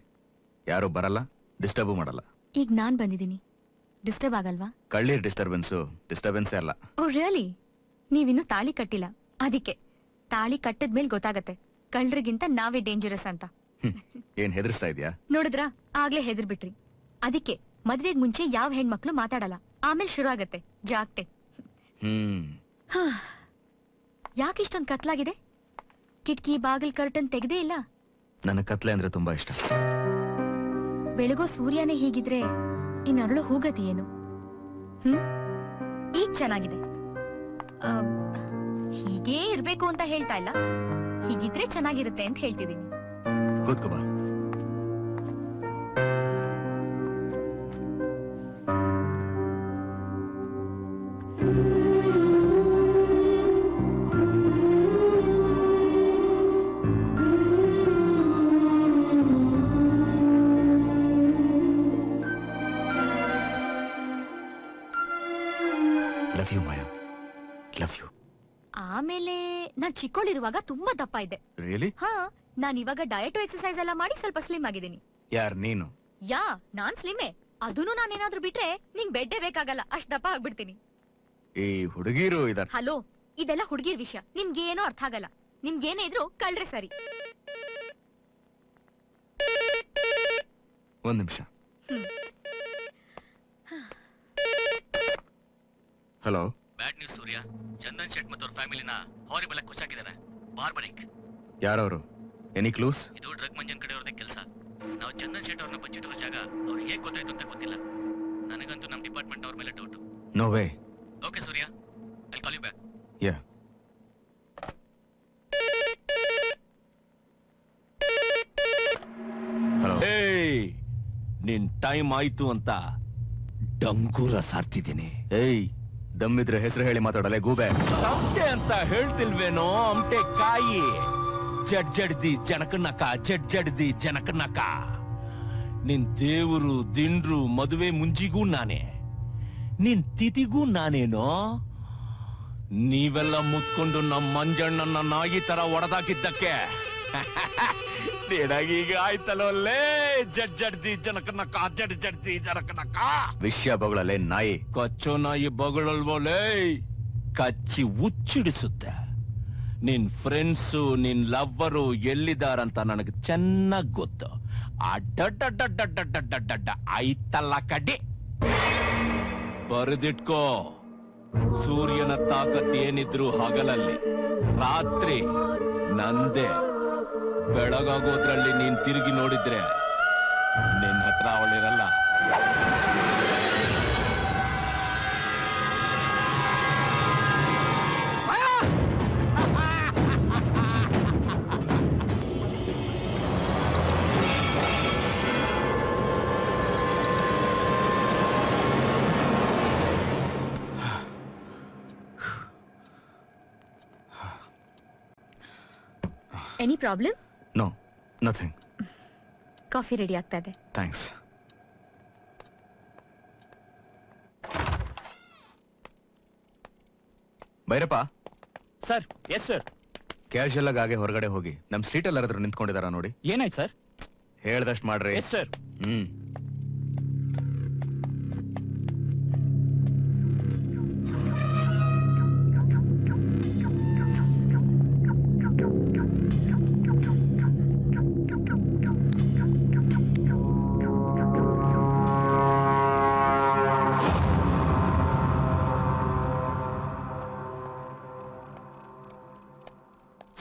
ಯಾರು ಬರಲ್ಲ, ಡಿಸ್ಟರ್ಬ್ ಮಾಡಲ್ಲ. ಈಗ ನಾನ್ ಬಂದಿದ್ದೀನಿ, ಡಿಸ್ಟರ್ಬ್ ಆಗಲ್ವಾ? ಕಳ್ಳೀರ್ ಡಿಸ್ಟರ್ಬೆನ್ಸೇ ಅಲ್ಲ. Oh really? ನೀವಿನ್ನೂ ತಾಳಿ ಕಟ್ಟಿಲ್ಲ, ಅದಕ್ಕೆ. ತಾಳಿ ಕಟ್ಟದ್ಮೇಲೆ ಗೊತ್ತಾಗತ್ತೆ ಕಳ್ಳರಿಗಿಂತ ನಾವೇ ಡೇಂಜರಸ್ ಅಂತ. ಏನ್ ಹೆದರ್ಸ್ತಾ ಇದೀಯಾ? ನೋಡಿದ್ರಾ, ಆಗ್ಲೇ ಹೆದರ್ಬಿಟ್ರಿ. ಅದಕ್ಕೆ ಮದ್ವೆಗ್ ಮುಂಚೆ ಯಾವ ಹೆಣ್ಮಕ್ಳು ಮಾತಾಡಲ್ಲ, ಆಮೇಲೆ ಶುರು ಆಗತ್ತೆ ಜಾಗ್ಟೆ. ಯಾಕೆ ಇಷ್ಟೊಂದು ಕತ್ಲಾಗಿದೆ? ಕಿಟಕಿ ಬಾಗಿಲ್ ಕರ್ಟನ್ ತೆಗ್ದೇ ಇಲ್ಲ? ನನ್ನ ಕತ್ಲೆ ಅಂದ್ರೆ ತುಂಬಾ ಇಷ್ಟ. ಬೆಳಗೋ ಸೂರ್ಯನೇ ಹೀಗಿದ್ರೆ ಇನ್ನರಳು ಹೋಗತಿ ಏನು? ಈಗ ಚೆನ್ನಾಗಿದೆ. ಹೀಗೇ ಇರ್ಬೇಕು ಅಂತ ಹೇಳ್ತಾ ಇಲ್ಲ, ಹೀಗಿದ್ರೆ ಚೆನ್ನಾಗಿರುತ್ತೆ ಅಂತ ಹೇಳ್ತಿದ್ದೀನಿ. ಕೂತ್ಕೋ ಬಾ. Love you Maya, love you. ಆಮೇಲೆ ನಾನ್ ಚಿಕ್ಕೋಳಿರುವಾಗ ತುಂಬಾ ದಪ್ಪ ಇದ್ದೆ. ರಿಯಲಿ? ಹಾ, ನಾನ್ ಇವಾಗ ಡಯಟ್ ಎಕ್ಸರ್ಸೈಸ್ ಎಲ್ಲ ಮಾಡಿ ಸ್ವಲ್ಪ ಸ್ಲಿಮ್ ಆಗಿದ್ದೀನಿ. ಯಾರ್ ನೀನು? ಯಾ, ನಾನ್ ಸ್ಲಿಮ್ಮೆ. ಅದೂನು ನಾನೇನಾದ್ರೂ ಬಿಟ್ರೆ ನಿಂಗ್ ಬೆಡ್ಡೇ ಬೇಕಾಗಲ್ಲ, ಅಷ್ಟ್ ದಪ್ಪ ಆಗ್ಬಿಡ್ತೀನಿ. ಈ ಹುಡುಗಿರು ಇದಾರ. ಹಲೋ, ಇದೆಲ್ಲ ಹುಡುಗಿರ್ ವಿಷಯ, ನಿಮ್ಗೇನೋ ಅರ್ಥ ಆಗಲ್ಲ. ನಿಮ್ಗೇನೇ ಇದ್ರು ಕಳ್ರೆ ಸರಿ. ಒಂದ್ ನಿಮಿಷ. ಹಲೋ. ಬ್ಯಾಡ್ ನ್ಯೂಸ್ ಸೂರ್ಯ. ಚಂದನ್ ಶೆಟ್ ಮತ್ತು ಅವ್ರ ಫ್ಯಾಮಿಲಿನ ಹಾರಿಬಲ್ ಆಗಿ ಕೊಚ್ಚಾಕಿದ್ದಾರೆ. ಬಾರ್ಬರಿಕ್. ಯಾರವರು? Any clues? ಇದು ಡ್ರಗ್ ಮಂಜನ್ ಕಡೆಯವ್ರದೇ ಕೆಲಸ. ನಾವು ಚಂದನ್ ಶೆಟ್ ಅವ್ರನ್ನ ಬಚ್ಚಿಟ್ಟಿರೋ ಜಾಗ ಅವ್ರಿಗೆ ಹೇಗೆ ಗೊತ್ತಾಯ್ತು ಅಂತ ಗೊತ್ತಿಲ್ಲ. ನನಗಂತೂ ನಮ್ಮ ಡಿಪಾರ್ಟ್ಮೆಂಟ್ ಅವ್ರ ಮೇಲೆ doubt. No way. Okay Surya, I call you back. Ya. Hello. ಏಯ್, ನಿನ್ ಟೈಮ್ ಆಯ್ತು ಅಂತ ಡಂಗೂರ ಸಾರ್ತಿದ್ದೀನಿ. ಏಯ್, ದಮ್ಮಿದ್ರೆ ಹೆಸರು ಹೇಳಿ ಮಾತಾಡಲೆ ಗೂಬೆ. ಅಮಟೆ ಅಂತ ಹೇಳ್ತಿಲ್ವೇನೋ? ಅಮಟೆ ಕಾಯಿ. ಜಡ್ಜಡ್ದಿ ಜನಕನಕ ಜಡ್ಜಡ್ದಿ ಜನಕನಕ ನಿನ್ ದೇವರು ದಿಂಡ್ರು ಮದುವೆ ಮುಂಜಿಗೂ ನಾನೇ ನಿನ್ ತಿಥಿಗೂ ನಾನೇನೋ ನೀವೆಲ್ಲ ಮುತ್ಕೊಂಡು ನಮ್ಮ ಮಂಜಣ್ಣನ ನಾಯಿ ತರ ಒಡೆದಾಕಿದ್ದಕ್ಕೆ ನಿನಗೀಗ ಆಯ್ತಲ್ಲೇ ಜಡ್ಜಡ್ದಿ ಜನಕನಕ ಜಡ್ಜಡ್ದಿ ಜನಕನಕ ವಿಷಯ ಬಗಳಲ್ಲೇ ನಾಯಿ ಕಚ್ಚೋ ನಾಯಿ ಬಗಳಲ್ವೋಲೇ ಕಚ್ಚಿ ಉಚ್ಚಿಡಿಸುತ್ತೆ ನಿನ್ ಫ್ರೆಂಡ್ಸು ನಿನ್ ಲವ್ವರು ಎಲ್ಲಿದಾರಂತ ನನಗೆ ಚೆನ್ನಾಗ್ ಗೊತ್ತು ಅಡ್ಡ ಆಯ್ತಲ್ಲ ಕಡ್ಡಿ ಬರೆದಿಟ್ಕೋ ಸೂರ್ಯನ ತಾಕತ್ ಏನಿದ್ರು ಹಗಲಲ್ಲಿ ರಾತ್ರಿ ನಂದೇ ಬೆಳಗಾಗೋದ್ರಲ್ಲಿ ನೀನ್ ತಿರುಗಿ ನೋಡಿದ್ರೆ ನಿನ್ ಹತ್ರ ಅವಳಿರಲ್ಲ any problem? No nothing. Coffee ready ಆಗ್ತಾ ಇದೆ. Thanks. Bhairappa. Sir. Yes sir. Casual ಆಗಿ ಹೊರಗಡೆ ಹೋಗಿ ನಮ್ ಸ್ಟ್ರೀಟ್ ಅಲ್ಲಿ ಯಾರಾದ್ರೂ ನಿಂತ್ಕೊಂಡಿದಾರ ನೋಡಿ. ಏನಾಯ್ತು ಸರ್? ಹೇಳ್ದಷ್ಟು ಮಾಡ್ರಿ. Yes sir.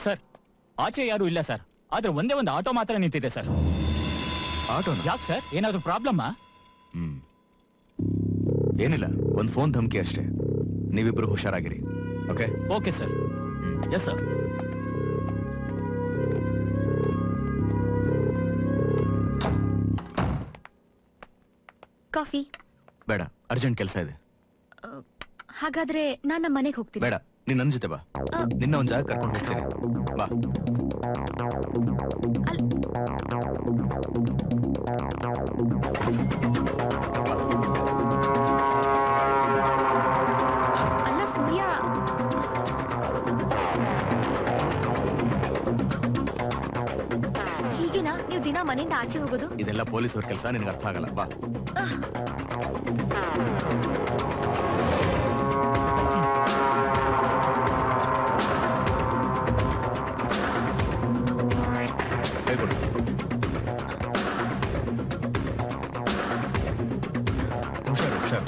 ಸರ್ ಆಚೆ ಯಾರು ಇಲ್ಲ ಸರ್, ಆದ್ರೆ ಒಂದೇ ಒಂದು ಆಟೋ ಮಾತ್ರ ನಿಂತಿದೆ ಸರ್. ಆಟೋ? ಯಾಕೆ ಸರ್, ಏನಾದ್ರು ಪ್ರಾಬ್ಲಮ್ಮಾ? ಏನಿಲ್ಲ, ಒಂದು ಫೋನ್ ಧಮಕಿ ಅಷ್ಟೇ. ನೀವಿಬ್ರು ಹುಷಾರಾಗಿರಿ. Okay? Okay sir. Yes sir. Coffee ಬೇಡ, ಅರ್ಜೆಂಟ್ ಕೆಲಸ ಇದೆ. ಹಾಗಾದ್ರೆ ನಾನು ನಮ್ಮ ಮನೆಗೆ ಹೋಗ್ತೀನಿ. ಬೇಡ, ನೀನ್ ನನ್ನ ಜೊತೆ ಬಾ. ನಿನ್ನ ಒಂದ್ ಜಾಗ ಕರ್ಕೊಂಡು ಹೋಗ್ತೀನಿ. ಬಾ. ಅಲ್ಲ ಸೂರ್ಯ, ಹೀಗೇನಾ ನೀವು ದಿನ ಮನೆಯಿಂದ ಆಚೆ ಹೋಗೋದು? ಇದೆಲ್ಲ ಪೊಲೀಸವ್ರ ಕೆಲಸ, ನಿನ್ಗೆ ಅರ್ಥ ಆಗಲ್ಲ. ಬಾ. ಹುಷಾರು ಹುಷಾರು.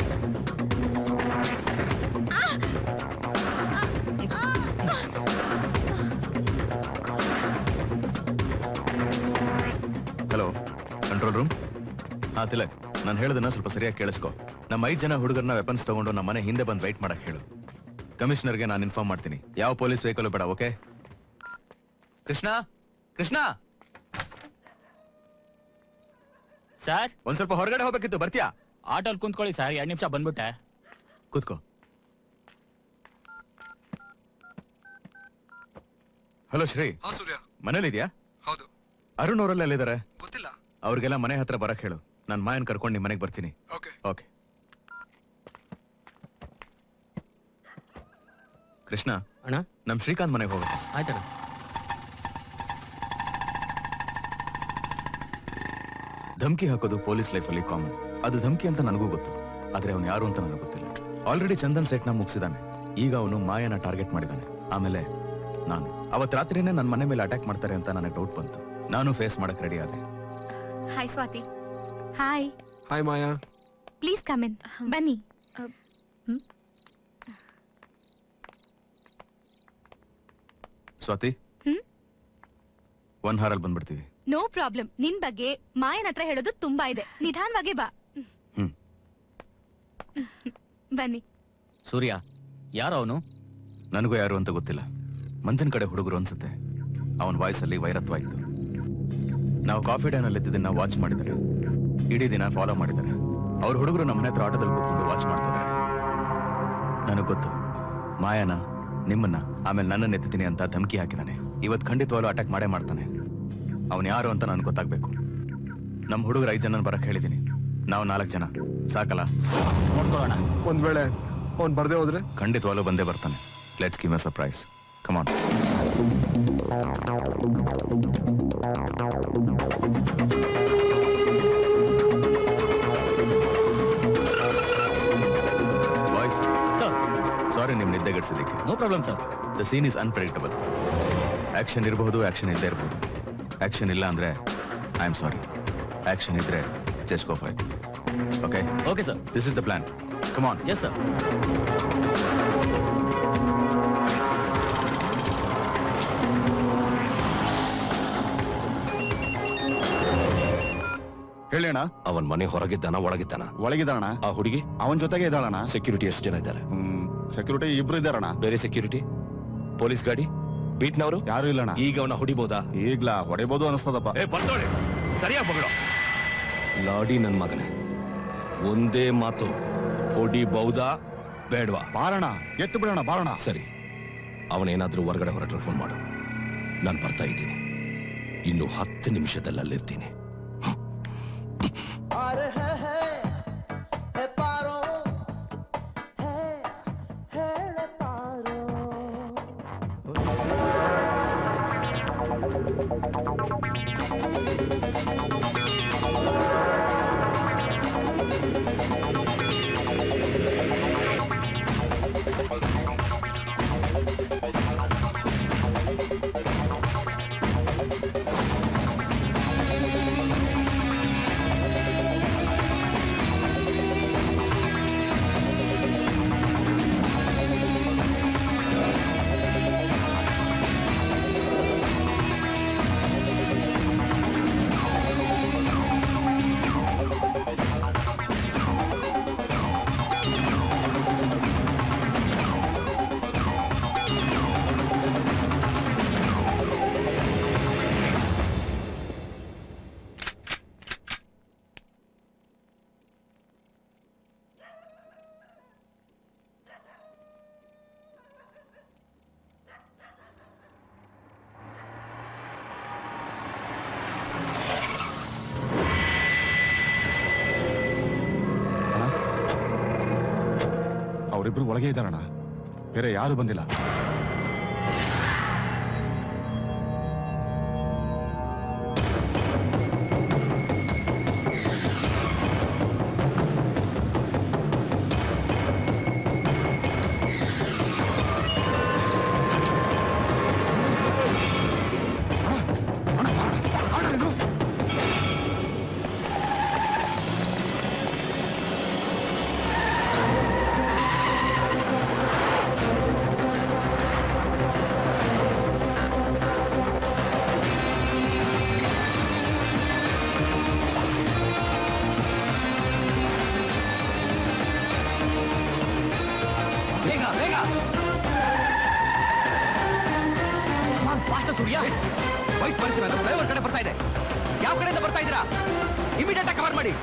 Hello, control room. ಹಾ ತಿಲಕ್, ನಾನು ಹೇಳೋದನ್ನ ಸ್ವಲ್ಪ ಸರಿಯಾಗಿ ಕೇಳಿಸ್ಕೊ. ನಮ್ಮ 5 ಜನ ಹುಡುಗರನ್ನ ವೆಪನ್ಸ್ ತಗೊಂಡು ನಮ್ಮ ಮನೆ ಹಿಂದೆ ಬಂದು ವೆಯ್ಟ್ ಮಾಡಕ್ ಹೇಳು. ಕಮಿಷನರ್ಗೆ ನಾನು ಇನ್ಫಾರ್ಮ್ ಮಾಡ್ತೀನಿ. ಯಾವ ಪೊಲೀಸ್ ವೆಹಿಕಲ್ ಬೇಡ. ಓಕೆ? ಕೃಷ್ಣ, ಕೃಷ್ಣ ಸರ್, ಒಂದ್ ಸ್ವಲ್ಪ ಹೊರಗಡೆ ಹೋಗ್ಬೇಕಿತ್ತು, ಬರ್ತೀಯಾ? ಆಟೋಲ್ ಕುಂತ್ಕೊಳ್ಳಿ ಸರ್, 2 ನಿಮಿಷ ಬಂದ್ಬಿಟ್ಟೆ. ಕೂತ್ಕೋ. ಹಲೋ ಶ್ರೀ. ಸೂರ್ಯ, ಮನೇಲಿದ್ಯಾ? ಹೌದು. ಅರುಣ್ ಅವರೆಲ್ಲ ಎಲ್ಲಿದ್ದಾರೆ? ಗೊತ್ತಿಲ್ಲ. ಅವ್ರಿಗೆಲ್ಲ ಮನೆ ಹತ್ರ ಬರಕ್ ಹೇಳು. ನಾನು ಮಾಯನ್ ಕರ್ಕೊಂಡು ನಿಮ್ಮ ಮನೆಗೆ ಬರ್ತೀನಿ. ಓಕೆ. ಓಕೆ. ಕೃಷ್ಣ ಅಣ್ಣ, ನಮ್ ಶ್ರೀಕಾಂತ್ ಮನೆಗೆ ಹೋಗುತ್ತೆ. ಆಯ್ತಣ್ಣ. ಧಮ್ಕಿ ಹಾಕೋದು ಪೊಲೀಸ್ ಲೈಫಲ್ಲಿ ಕಾಮನ್. ಅದು ಧಮ್ಕಿ ಅಂತ ನನಗೂ ಗೊತ್ತು, ಆದ್ರೆ ಅವನು ಯಾರು ಅಂತ ನನಗೆ ಗೊತ್ತಿಲ್ಲ. ಆಲ್ರೆಡಿ ಚಂದನ್ ಸೆಟ್ನ ಮುಗಿಸಿದಾನೆ. ಈಗ ಅವನು ಮಾಯನ ಟಾರ್ಗೆಟ್ ಮಾಡಿದಾನೆ. ಆಮೇಲೆ ನಾನು ಅವತ್ ರಾತ್ರಿನೇ ನನ್ನ ಮನೆ ಮೇಲೆ ಅಟ್ಯಾಕ್ ಮಾಡ್ತಾರೆ ಅಂತ ನನಗೆ ಡೌಟ್ ಬಂತು. ನಾನು ಫೇಸ್ ಮಾಡಕ್ ರೆಡಿ ಆದೆ. Hi Swati. Hi. Hi Maya. Please come in. ಬನ್ನಿ. ಸ್ವಾತಿ, 1 ಹಾರಲ್ಲಿ ಬಂದ್ಬಿಡ್ತೀವಿ. No problem. ನಿನ್ ಬಗ್ಗೆ ಮಾಯನ ಹತ್ರ ಹೇಳೋದು ತುಂಬಾ ಇದೆ. ನಿಧಾನವಾಗಿ ಬಾ. ಬನ್ನಿ. ಸೂರ್ಯ, ಯಾರು ಅವನು? ನನಗೂ ಯಾರು ಅಂತ ಗೊತ್ತಿಲ್ಲ. ಮಂಜನ್ ಕಡೆ ಹುಡುಗರು ಅನ್ಸುತ್ತೆ. ಅವನ ವಾಯ್ಸಲ್ಲಿ ವೈರತ್ವ ಇತ್ತು. ನಾವು ಕಾಫಿ ಡೇನಲ್ಲಿ ಇದ್ದಿದ್ದನ್ನ ವಾಚ್ ಮಾಡಿದ್ದಾರೆ. ಇಡೀ ದಿನ ಫಾಲೋ ಮಾಡಿದ್ದಾರೆ. ಅವ್ರ ಹುಡುಗರು ನಮ್ಮ ಮನೆ ಹತ್ರ ಆಟೋದಲ್ಲಿ ಕೂತ್ಕೊಂಡು ವಾಚ್ ಮಾಡ್ತಿದ್ದಾರೆ. ನನಗೆ ಗೊತ್ತು, ಮಾಯನ, ನಿಮ್ಮನ್ನ, ಆಮೇಲೆ ನನ್ನನ್ನು ಎತ್ತೀನಿ ಅಂತ ಧಮಕಿ ಹಾಕಿದಾನೆ. ಇವತ್ತು ಖಂಡಿತವಾಗ್ಲೂ ಅಟ್ಯಾಕ್ ಮಾಡೇ ಮಾಡ್ತಾನೆ. ಅವನು ಯಾರು ಅಂತ ನನ್ಗೆ ಗೊತ್ತಾಗ್ಬೇಕು. ನಮ್ಮ ಹುಡುಗರು 5 ಜನ ಬರಕ್ ಹೇಳಿದೀನಿ. ನಾವು 4 ಜನ ಸಾಕಲ್ಲ? ನೋಡ್ಕೊಳ್ಳೋಣ. ಒಂದ್ ವೇಳೆ ಅವ್ನ್ ಬರ್ದೇ ಹೋದ್ರೆ? ಖಂಡಿತವಾಗ್ಲೂ ಬಂದೇ ಬರ್ತಾನೆ. Let's give a surprise. Come on. Boys, sorry ನಿಮ್ ನಿದ್ದೆಗೆಡ್ಸಿದ್ದಕ್ಕೆ. No problem sir. The scene is unpredictable. Action ಇರಬಹುದು, ಆಕ್ಷನ್ ಇಲ್ಲದೆ ಇರಬಹುದು. ಆಕ್ಷನ್ ಇಲ್ಲ ಅಂದ್ರೆ ಐ ಆಮ್ ಸಾರಿ. ಆಕ್ಷನ್ ಇದ್ರೆ just go for it. Okay? Okay sir. This is the plan. Come on. Yes sir. ಹೇಳೋಣ. ಅವನ್ ಮನೆ ಹೊರಗಿದ್ದಾನ ಒಳಗಿದ್ದಾನ? ಒಳಗಿದ್ದಾಣ. ಆ ಹುಡುಗಿ ಅವನ ಜೊತೆಗೆ ಇದ್ದಾಳಣ. ಸೆಕ್ಯೂರಿಟಿ ಎಷ್ಟು ಜನ ಇದ್ದಾರೆ? ಸೆಕ್ಯೂರಿಟಿ 2 ಇದ್ದಾರಣ. ಬೇರೆ ಸೆಕ್ಯೂರಿಟಿ? ಪೊಲೀಸ್ ಗಾಡಿ ಬೀಟ್ನವರು ಯಾರು ಇಲ್ಲಣ್ಣ. ಈಗ ಅವನ ಹೊಡಿಬೋದಾ? ಈಗ್ಲಾ ಹೊಡಿಬೋದು ಅನಿಸ್ತದಪ್ಪ. ಸರಿಯಾಗಿ ಬಗಳು. ಲಾಡಿ ನನ್ ಮಗನೇ, ಒಂದೇ ಮಾತು, ಹೊಡಿಬಹುದಾ ಬೇಡವಾ? ಬಾರಣ, ಎತ್ತು ಬಿಡೋಣ, ಬಾರಣ. ಸರಿ, ಅವನೇನಾದ್ರೂ ಹೊರಗಡೆ ಹೊರಟ್ರೆ ಫೋನ್ ಮಾಡು. ನಾನು ಬರ್ತಾ ಇದ್ದೀನಿ. ಇನ್ನು 10 ನಿಮಿಷದಲ್ಲಿ ಅಲ್ಲಿರ್ತೀನಿ. ಅವರಿಬ್ರು ಒಳಗೆ ಇದ್ದಾರಣ. ಬೇರೆ ಯಾರು ಬಂದಿಲ್ಲ. ವೈಟ್ ಬರ್ತೀವಿ, ಡ್ರೈವರ್ ಕಡೆ ಬರ್ತಾ ಇದೆ. ಯಾವ ಕಡೆಯಿಂದ ಬರ್ತಾ ಇದ್ದೀರಾ? ಇಮಿಡಿಯೇಟ್ ಆಗಿ ಕವರ್ ಮಾಡಿ.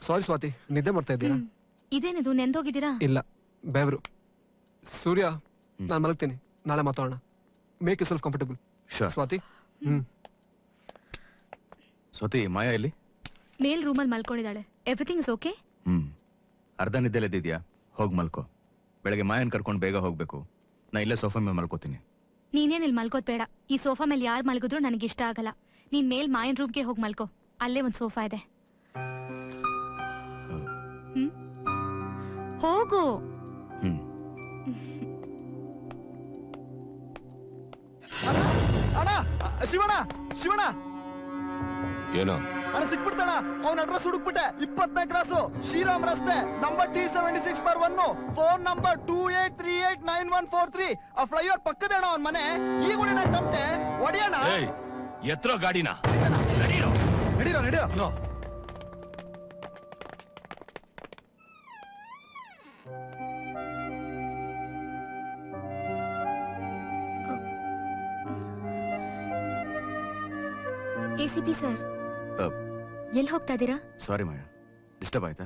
ಸಾರಿ ಸ್ವಾತಿ, ನಿದ್ದೆ ಮಾಡ್ತಾ ಇದ್ದೀರಾ? ಇದೇನಿದು, ನೆಂದೋಗಿದ್ದೀರಾ? ಇಲ್ಲ, ಬೆವರು. ಸೂರ್ಯ, ನಾನು ಮಲಗ್ತೀನಿ, ನಾಳೆ ಮಾತಾಡೋಣ. Make you self comfortable. Swati. Swati, Maya ಎಲ್ಲಿ? ಮೇಲ್ ರೂಮಲ್ಲಿ ಮಲ್ಕೊಂಡಿದ್ದಾಳೆ. Everything is okay? ಅರ್ಧ ನಿದ್ದೆಲ್ಲಿದ್ಯಾ? ಹೋಗ್ ಮಲ್ಕೋ. ಬೆಳಗ್ಗೆ ಮಾಯನ್ ಕರ್ಕೊಂಡು ಬೇಗ ಹೋಗ್ಬೇಕು. ನಾ ಇಲ್ಲೇ ಸೋಫಾ ಮೇಲೆ ಮಲ್ಕೋತೀನಿ. ನೀನೇನ್ ಇಲ್ಲಿ ಮಲ್ಕೋದ್ ಬೇಡ. ಈ ಸೋಫಾ ಮೇಲೆ ಯಾರು ಮಲ್ಗಿದ್ರು ನನಗೆ ಇಷ್ಟ ಆಗಲ್ಲ. ನೀನ್ ಮೇಲ್ ಮಾಯನ್ ರೂಮ್ಗೆ ಹೋಗಿ ಮಲ್ಕೋ. ಅಲ್ಲೇ ಒಂದ್ ಸೋಫಾ ಇದೆ. ಹೋಗು. ಅಣ್ಣ, ಶಿವಣ್ಣ, ಶಿವಣ್ಣ, ಏನೋ ಅಣ್ಣ ಸಿಕ್ಬಿಡ್ತಾಣ. ಅವನ ಅಡ್ರೆಸ್ ಹುಡುಕ್ಬಿಟ್ಟೆ. 24 ಕ್ರಾಸು, ಶ್ರೀರಾಮ್ ರಸ್ತೆ, ನಂಬರ್ T76/1, ಫೋನ್ ನಂಬರ್ 28389143. ಆ ಫ್ಲೈಓವರ್ ಪಕ್ಕದ ಅಣ್ಣ ಅವನ ಮನೆ. ಈಗ ಉಳಿನ ಟಮ್ಟೆ ಒಡೆಯೋಣ. ಎತ್ರೋ ಗಾಡಿನ. ನಡೀರೋ ನಡೀರೋ. ACP ಸರ್, ಎಲ್ಲಿ ಹೋಗ್ತಾ ಇದ್ದೀರಾ? ಸಾರಿ ಮಾಯಾ, ಡಿಸ್ಟರ್ಬ್ ಆಯ್ತಾ?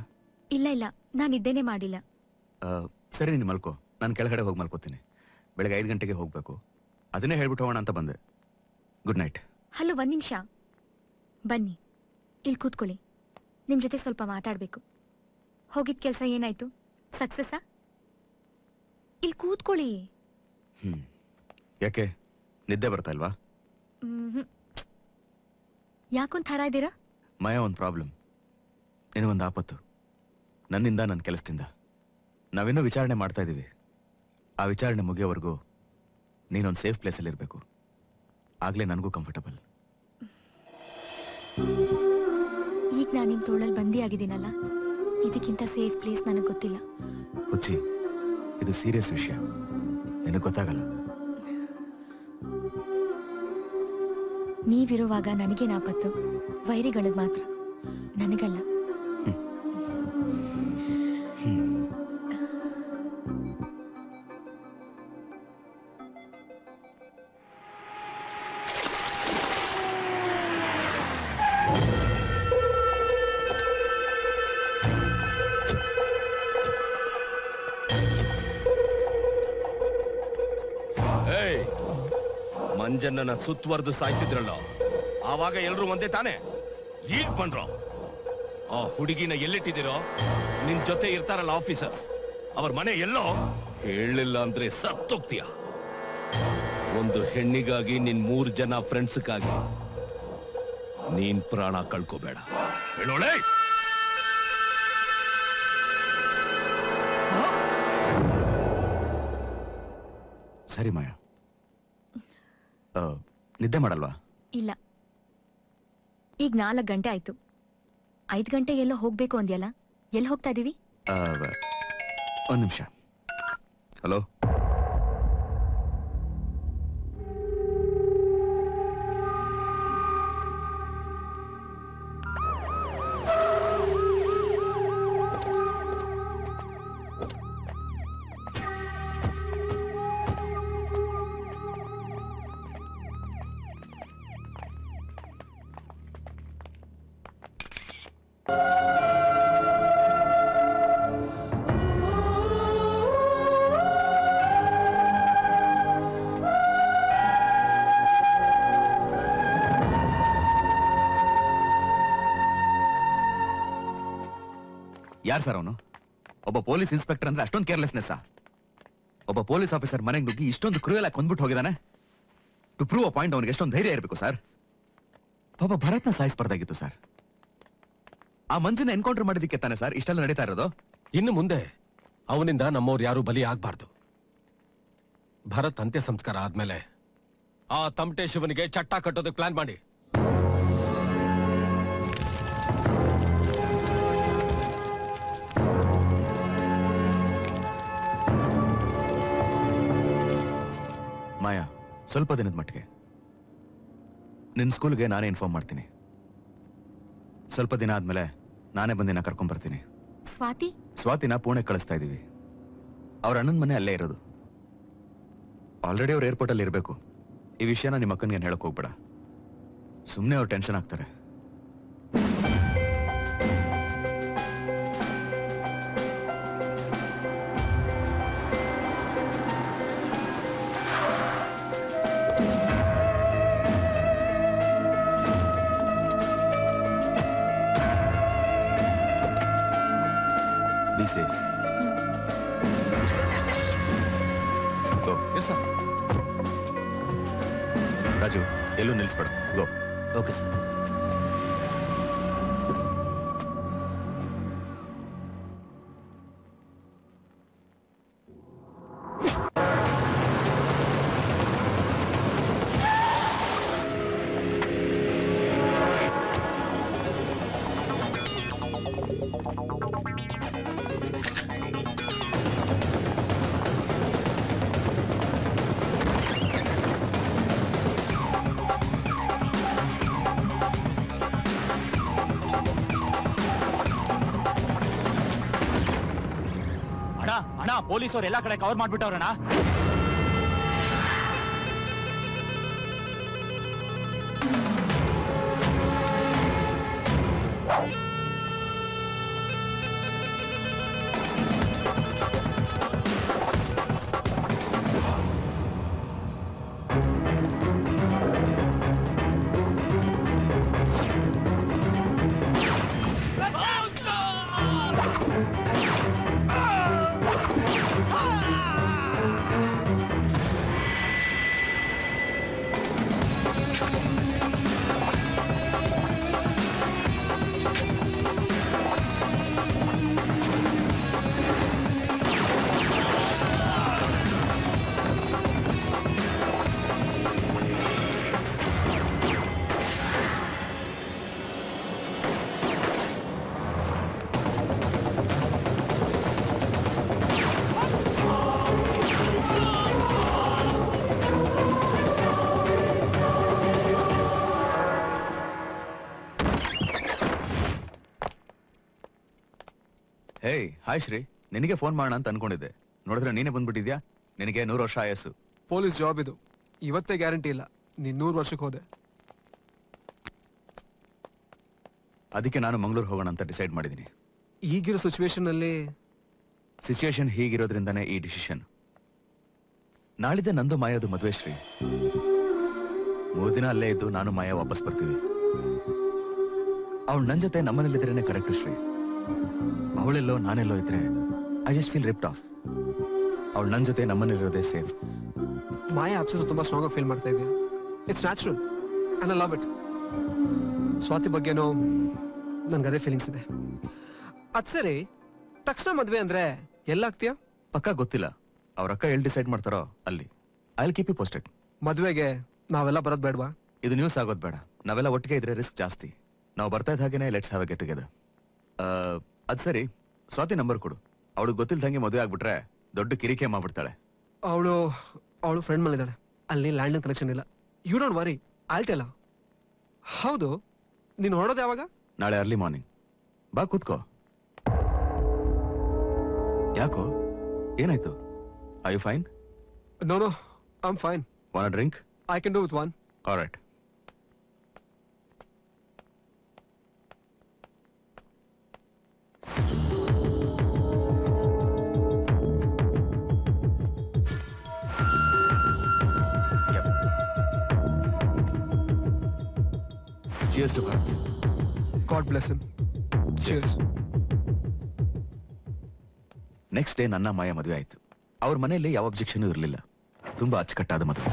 ಇಲ್ಲ ಇಲ್ಲ, ನಾನು ಇದ್ದೇನೆ ಮಾಡಿಲ್ಲ. ಸರಿ, ನೀನು ಮಲ್ಕೋ. ನಾನು ಕೆಳಗಡೆ ಹೋಗಿ ಮಲ್ಕೋತೀನಿ. ಬೆಳಗ್ಗೆ 5 ಗಂಟೆಗೆ ಹೋಗ್ಬೇಕು. ಅದನ್ನೇ ಹೇಳ್ಬಿಟ್ಟು ಹೋಗೋಣ ಅಂತ ಬಂದೆ. Good night. ಹಲೋ, 1 ನಿಮಿಷ ಬನ್ನಿ. ಇಲ್ಲಿ ಕೂತ್ಕೊಳ್ಳಿ. ನಿಮ್ ಜೊತೆ ಸ್ವಲ್ಪ ಮಾತಾಡ್ಬೇಕು. ಹೋಗಿದ್ ಕೆಲಸ ಏನಾಯ್ತು? ಸಕ್ಸಸ್ಸಾ? ಇಲ್ಲಿ ಕೂತ್ಕೊಳ್ಳಿ. ಯಾಕೆ, ನಿದ್ದೆ ಬರ್ತಾ ಇಲ್ವಾ? ಯಾಕೊಂದ್ ಥರ ಇದ್ದೀರಾ? ಮಾಯಾ, ಒಂದು ಪ್ರಾಬ್ಲಮ್. ನಿನಗೊಂದು ಆಪತ್ತು. ನನ್ನಿಂದ, ನನ್ನ ಕೆಲಸದಿಂದ. ನಾವಿನ್ನೂ ವಿಚಾರಣೆ ಮಾಡ್ತಾ ಇದ್ದೀವಿ. ಆ ವಿಚಾರಣೆ ಮುಗಿಯೋವರೆಗೂ ನೀನೊಂದು ಸೇಫ್ ಪ್ಲೇಸಲ್ಲಿ ಇರಬೇಕು. ಆಗ್ಲೇ ನನಗೂ ಕಂಫರ್ಟಬಲ್. ಈಗ ನಾನು ನಿಮ್ ತೋಳಲ್ಲಿ ಬಂದಿ ಆಗಿದ್ದೀನಲ್ಲ, ಇದಕ್ಕಿಂತ ಸೇಫ್ ಪ್ಲೇಸ್ ನನಗೆ ಗೊತ್ತಿಲ್ಲ. ಹುಚ್ಚಿ, ಇದು ಸೀರಿಯಸ್ ವಿಷಯ. ನಿನಗೆ ಗೊತ್ತಾಗಲ್ಲ. ನೀವಿರುವಾಗ ನನಗೇನು ಆಪತ್ತು? ವೈರಿಗಳಿಗೆ ಮಾತ್ರ, ನನಗಲ್ಲ. ಮಂಜನ್ನ ಸುತ್ತುವರೆದು ಸಾಯಿಸಿದ್ರಲ್ಲ, ಆವಾಗ ಎಲ್ರು ಒಂದೇ ತಾನೆ. ಈಗ ಬಂದ್ರು. ಆ ಹುಡುಗಿನ ಎಲ್ಲಿಟ್ಟಿದ್ದೀರೋ? ನಿನ್ ಜೊತೆ ಇರ್ತಾರಲ್ಲ ಆಫೀಸರ್, ಅವ್ರ ಮನೆ ಎಲ್ಲೋ? ಹೇಳಿಲ್ಲ ಅಂದ್ರೆ ಸತ್ತೋಗ್ತೀಯ. ಒಂದು ಹೆಣ್ಣಿಗಾಗಿ ನಿನ್ 3 ಜನ ಫ್ರೆಂಡ್ಸ್ಗಾಗಿ ನೀನ್ ಪ್ರಾಣ ಕಳ್ಕೋಬೇಡ. ಹೇಳೋಳೆ. ಸರಿ ಮಾಯಾ, ನಿದ್ದೆ ಮಾಡಲ್ವಾ? ಇಲ್ಲ, ಈಗ 4 ಗಂಟೆ ಆಯ್ತು. 5 ಗಂಟೆ ಎಲ್ಲೋ ಹೋಗ್ಬೇಕು ಅಂದ್ಯಲ್ಲ, ಎಲ್ಲಿ ಹೋಗ್ತಾ ಇದೀವಿ? 1 ನಿಮಿಷ. ಹಲೋ. ಯಾರು ಸರ್ ಅವನು? ಒಬ್ಬ ಪೊಲೀಸ್ ಇನ್ಸ್ಪೆಕ್ಟರ್ ಅಂದ್ರೆ ಅಷ್ಟೊಂದು ಕೇರ್ಲೆಸ್ನೆಸ್? ಒಬ್ಬ ಪೊಲೀಸ್ ಆಫೀಸರ್ ಮನೆಗೆ ನುಗ್ಗಿ ಇಷ್ಟೊಂದು ಕ್ರೂಯಲ್ ಆಗಿ ಕೊಂದ್ಬಿಟ್ಟು ಹೋಗಿದ್ದಾನೆ. ಟು ಪ್ರೂವ್ ಅ ಪಾಯಿಂಟ್ ಅವನಿಗೆ ಎಷ್ಟೊಂದು ಧೈರ್ಯ ಇರಬೇಕು ಸರ್. ಪಾಪ ಭರತ್ನ ಸಾಯಿಸ್ಬಾರ್ದಾಗಿತ್ತು ಸರ್. ಆ ಮಂಜನ್ನ ಎನ್ಕೌಂಟರ್ ಮಾಡಿದಕ್ಕೆ ತಾನೆ ಸರ್ ಇಷ್ಟೆಲ್ಲ ನಡೀತಾ ಇರೋದು. ಇನ್ನು ಮುಂದೆ ಅವನಿಂದ ನಮ್ಮವ್ರು ಯಾರು ಬಲಿ ಆಗ್ಬಾರ್ದು. ಭರತ್ ಅಂತ್ಯ ಸಂಸ್ಕಾರ ಆದ್ಮೇಲೆ ಆ ತಮಟೆ ಶಿವನಿಗೆ ಚಟ್ಟ ಕಟ್ಟೋದಕ್ಕೆ ಪ್ಲಾನ್ ಮಾಡಿ. ಮಾಯಾ, ಸ್ವಲ್ಪ ದಿನದ ಮಟ್ಟಿಗೆ ನಿನ್ನ ಸ್ಕೂಲ್ಗೆ ನಾನೇ ಇನ್ಫಾರ್ಮ್ ಮಾಡ್ತೀನಿ. ಸ್ವಲ್ಪ ದಿನ ಆದ್ಮೇಲೆ ನಾನೇ ಬಂದಿನ ಕರ್ಕೊಂಡ್ ಬರ್ತೀನಿ. ಸ್ವಾತಿನ ಪುಣೆ ಕಳಿಸ್ತಾ ಇದೀವಿ. ಅವ್ರ ಅಣ್ಣನ ಮನೆ ಅಲ್ಲೇ ಇರೋದು. ಆಲ್ರೆಡಿ ಅವ್ರು ಏರ್ಪೋರ್ಟ್ ಅಲ್ಲಿ ಇರಬೇಕು. ಈ ವಿಷಯನ ನಿಮ್ಮ ಅಕ್ಕನಿಗೆ ಹೇಳಕ್ ಹೋಗ್ಬೇಡ. ಸುಮ್ಮನೆ ಅವ್ರು ಟೆನ್ಷನ್ ಆಗ್ತಾರೆ. ರಾಜು, ಎಲ್ಲೂ ನಿಲ್ಲಿಸ್ಬೇಡ. ಗೋ. Okay sir. ಪೊಲೀಸ್ ಅವ್ರು ಎಲ್ಲಾ ಕಡೆ ಕವರ್ ಮಾಡ್ಬಿಟ್ಟವ್ರಣ್ಣ. Hey, hi Shri. ನಿನಗೆ ಫೋನ್ ಮಾಡೋಣ ಅಂತ ಅನ್ಕೊಂಡಿದ್ದೆ. ನೋಡಿದ್ರೆ ನೀನೇ ಬಂದ್ಬಿಟ್ಟಿದ್ಯಾ. ನಿನಗೆ 100 ವರ್ಷ ಆಯಸ್ಸು. ಪೊಲೀಸ್ ಜಾಬ್ ಇದು. ಇವತ್ತೇ ಗ್ಯಾರಂಟಿ ಇಲ್ಲ ನೀನ್ 100 ವರ್ಷಕ್ಕೆ ಹೋದೆ. ಅದಕ್ಕೆ ನಾನು ಮಂಗಳೂರು ಹೋಗೋಣ ಅಂತ ಡಿಸೈಡ್ ಮಾಡಿದ್ದೀನಿ. ಈಗಿರೋ ಸಿಚುವೇಶನ್ ಹೀಗಿರೋದ್ರಿಂದಾನೇ ಈ ಡಿಸಿಷನ್. ನಾಳಿದ್ದೆ ನಂದು ಮಾಯದು ಮದುವೆ ಶ್ರೀ. 3 ದಿನ ಅಲ್ಲೇ ಇದ್ದು ನಾನು ಮಾಯ ವಾಪಸ್ ಬರ್ತೀವಿ. ಅವಳು ನನ್ನ ಜೊತೆ ನಮ್ಮನೇಲಿದ್ರೇನೆ ಕರೆಕ್ಟ್ ಶ್ರೀ. ಅವಳೆಲ್ಲೋ ನಾನೆಲ್ಲೋ ಇದ್ರೆ I just feel ripped off. ಅವಳು ನನ್ನ ಜೊತೆ ನಮ್ಮನೇಲಿರೋದೇ ಸೇಫ್. ಮಾಯಾ ಅಬ್ಸೆಸ್ ತುಂಬಾ ಸ್ಟ್ರಾಂಗ್ ಆಗಿ ಫೀಲ್ ಮಾಡ್ತಾ ಇದೆಯಾ. It's natural and I love it. Swati ಬಗ್ಗೆನೋ ನನ್ಗೆ ಅದೇ ಫೀಲಿಂಗ್ಸ್ ಇದೆ. ಅದ್ ಸರಿ, ತಕ್ಷಣ ಮದ್ವೆ ಅಂದ್ರೆ ಎಲ್ಲಾಗ್ತೀಯಾ? ಪಕ್ಕ ಗೊತ್ತಿಲ್ಲ. ಅವ್ರ ಅಕ್ಕ ಎಲ್ಲಿ ಡಿಸೈಡ್ ಮಾಡ್ತಾರೋ ಅಲ್ಲಿ. I will keep you posted. ಮದ್ವೆಗೆ ನಾವೆಲ್ಲ ಬರೋದ್ ಬೇಡವಾ? ಇದು ನ್ಯೂಸ್ ಆಗೋದ್ ಬೇಡ. ನಾವೆಲ್ಲ ಒಟ್ಟಿಗೆ ಇದ್ರೆ ರಿಸ್ಕ್ ಜಾಸ್ತಿ. ನಾವು ಬರ್ತಾ ಇದ್ದ ಹಾಗೇನೆ let's have A get together. ಅದ್ ಸರಿ, ಸ್ವಾತಿ ನಂಬರ್ ಕೊಡು. ಅವಳಿಗೆ ಗೊತ್ತಿಲ್ದಂಗೆ ಮದುವೆ ಆಗ್ಬಿಟ್ರೆ ದೊಡ್ಡ ಕಿರಿಕೆ ಮಾಡ್ಬಿಡ್ತಾಳೆ. ಅವಳು ಫ್ರೆಂಡ್ ಮಲ್ಲಿದ್ದಾಳೆ, ಅಲ್ಲಿ ಲ್ಯಾಂಡ್ ಕನೆಕ್ಷನ್ ಇಲ್ಲ. ಯು ಡೋಂಟ್ ವರಿ, ಆಲ್ಟೆಲ್ಲ. ಹೌದು, ನೀನು ಹೊರಡೋದು ಯಾವಾಗ? ನಾಳೆ ಅರ್ಲಿ ಮಾರ್ನಿಂಗ್. ಬಾ ಕೂತ್ಕೋ. ಯಾಕೋ, ಏನಾಯ್ತು? I you fine? No no, I am fine. Want a drink? I can do with one. Alright. Cheers to Bharat. God bless him. Cheers. Next day ನನ್ನ ಮಾಯ ಮದುವೆ ಆಯ್ತು. ಅವ್ರ ಮನೆಯಲ್ಲಿ ಯಾವ ಅಬ್ಜೆಕ್ಷನ್ ಇರಲಿಲ್ಲ. ತುಂಬಾ ಅಚ್ಚುಕಟ್ಟಾದ ಮದುವೆ.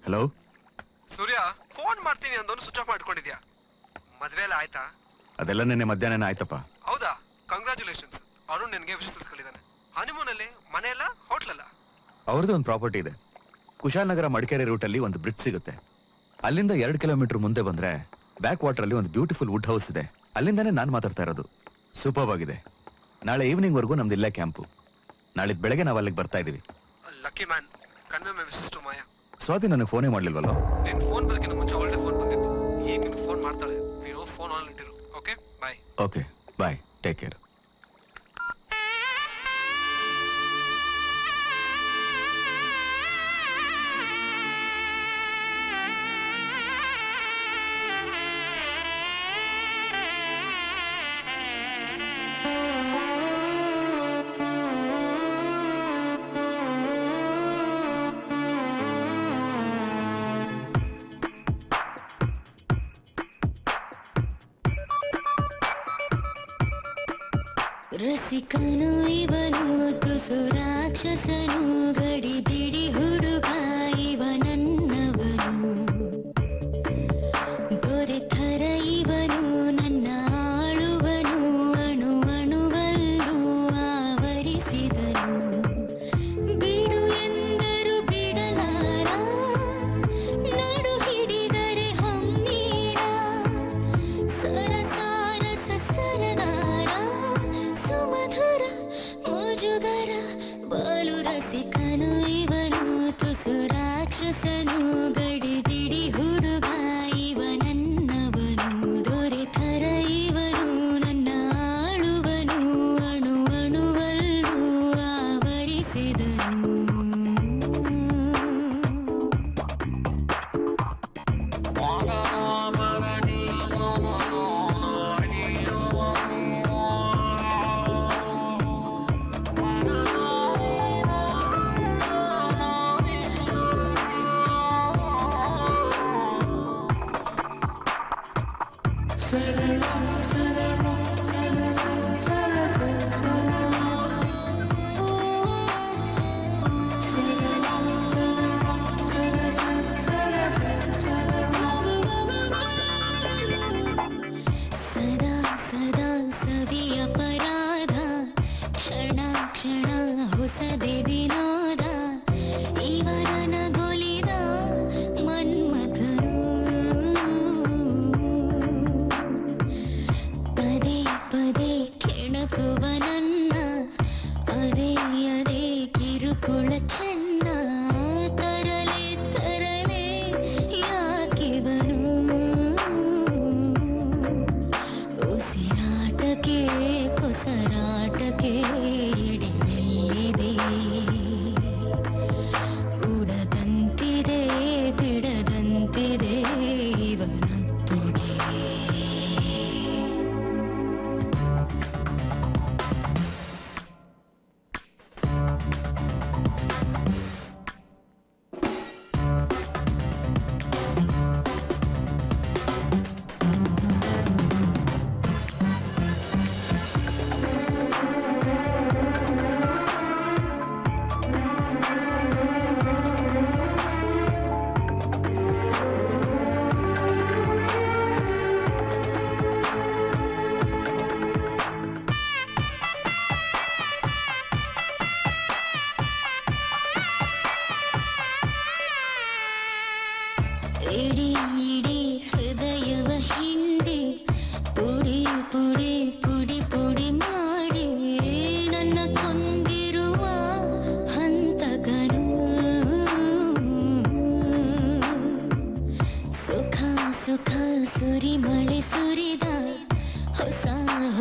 ಹಲೋ ಸೂರ್ಯ, ಫೋನ್ ಮಾಡ್ತೀನಿ ಅಂದೋನು ಸ್ವಿಚ್ ಆಫ್ ಮಾಡ್ಕೊಂಡಿದ್ಯಾ? ಮದ್ವೆ ಎಲ್ಲ ಆಯ್ತಾ? ಅದೆಲ್ಲ ನೆನ್ನೆ ಮಧ್ಯಾಹ್ನ ಆಯ್ತಪ್ಪ. ಹೌದಾ? ಕಂಗ್ರಾಚುಲೇಷನ್ಸ್. ಅರುಣ್ ನಿನ್ಗೆ ವಿಶ್ ತಿಳಿಸ್ಕೊಂಡಿದ್ದಾನೆ. ಹನಿಮೂನ್ ಅಲ್ಲಿ ಮನೆ ಎಲ್ಲ ಹೋಟ್ಲ್ ಅಲ್ಲ? ಅವ್ರದ್ದು ಒಂದು ಪ್ರಾಪರ್ಟಿ ಇದೆ. ಕುಶಾಲನಗರ ಮಡಿಕೇರಿ ರೂಟ್ ಅಲ್ಲಿ ಒಂದು ಬ್ರಿಡ್ಜ್ ಸಿಗುತ್ತೆ. ಅಲ್ಲಿಂದ 2 ಕಿಲೋಮೀಟರ್ ಮುಂದೆ ಬಂದ್ರೆ ಬ್ಯಾಕ್ ವಾಟರ್ ಅಲ್ಲಿ ಒಂದು ಬ್ಯೂಟಿಫುಲ್ ವುಡ್ ಹೌಸ್ ಇದೆ. ಅಲ್ಲಿಂದಾನೇ ನಾನು ಮಾತಾಡ್ತಾ ಇರೋದು. ಸೂಪರ್ ಆಗಿದೆ. ನಾಳೆ ಈವ್ನಿಂಗ್ ವರ್ಗೂ ನಮ್ದು ಇಲ್ಲೇ ಕ್ಯಾಂಪು. ನಾಳೆ ಬೆಳಗ್ಗೆ ನಾವು ಅಲ್ಲಿಗೆ ಬರ್ತಾ ಇದೀವಿ. Lucky man. Convey my wishes to Maya. Swati ನನಗೆ ಫೋನೇ ಮಾಡ್ಲಿಲ್ವಲ್ಲ? ನಿನ್ ಫೋನ್ ಬರಕ್ಕಿಂತ ಮುಂಚೆ ಅವಳೇ ಫೋನ್ ಬಂದಿತ್ತು. ಈಗ ನಿನ್ ಫೋನ್ ಮಾಡ್ತಾಳೆ. ನೀನು ಫೋನ್ ಆನ್ ಇಟ್ಟಿರು. Okay bye. Okay bye, take care. ರಸಿಕನು ಇವನು ತುಸು ರಾಕ್ಷಸನು ಗಡಿ ಬಿಡಿ ಹುಡುಗ ಇವ ನನ್ನವನು ದೊರೆತರ ಇವನು ನನ್ನ ಆಳುವನು ಅಣು ಅಣುವಲ್ಲೂ ಆವರಿಸಿದನು ಬಿಡು ಎಂದರು ಬಿಡಲಾರ ನಡು ಹಿಡಿದರೆ ಹಮ್ಮೀರ ಸರಸಾರಸ ಸರದಾರ ಸುಮಧುರ ಮುಜುಗರ ಬಲು ರಸಿಕನು ಇವನು ತುಸು ರಾಕ್ಷಸನು ಗಡಿ ಬಿಡಿ ಹುಡುಗ ಇವ ನನ್ನವನು ದೊರೆತರ ಇವನು ನನ್ನ ಆಳುವನು ಅಣು ಅಣುವಲ್ಲೂ ಆವರಿಸಿದನು Sarah, Sarah, Sarah.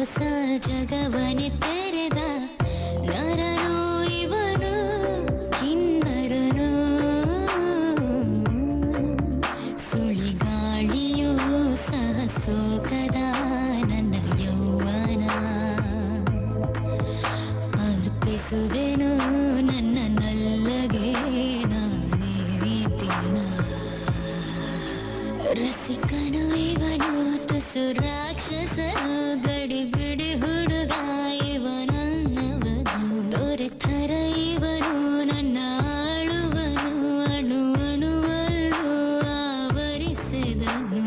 ಹೊಸ ಜಗವನೆ ತೆರೆದ ನರನೋ ಇವನು ಕಿನ್ನರನೋ ಸುಳಿಗಾಳಿಯೂ ಸಹ ಸೋಕದ ನನ್ನ ಯೌವನ ಅರ್ಪಿಸುವೆನು ನನ್ನ ನಲ್ಲಗೆ ನಾನೇ ದಿನ ರಸಿಕನು ಇವನು ತುಸು ರಾಕ್ಷಸನು ಗಡಿ ಬಿಡಿ ಹುಡುಗ ಇವನನ್ನವನು ದೊರೆತರ ಇವನು ನನ್ನ ಆಳುವನು ಅಣು ಅಣುವಲ್ಲೂ ಆವರಿಸಿದನು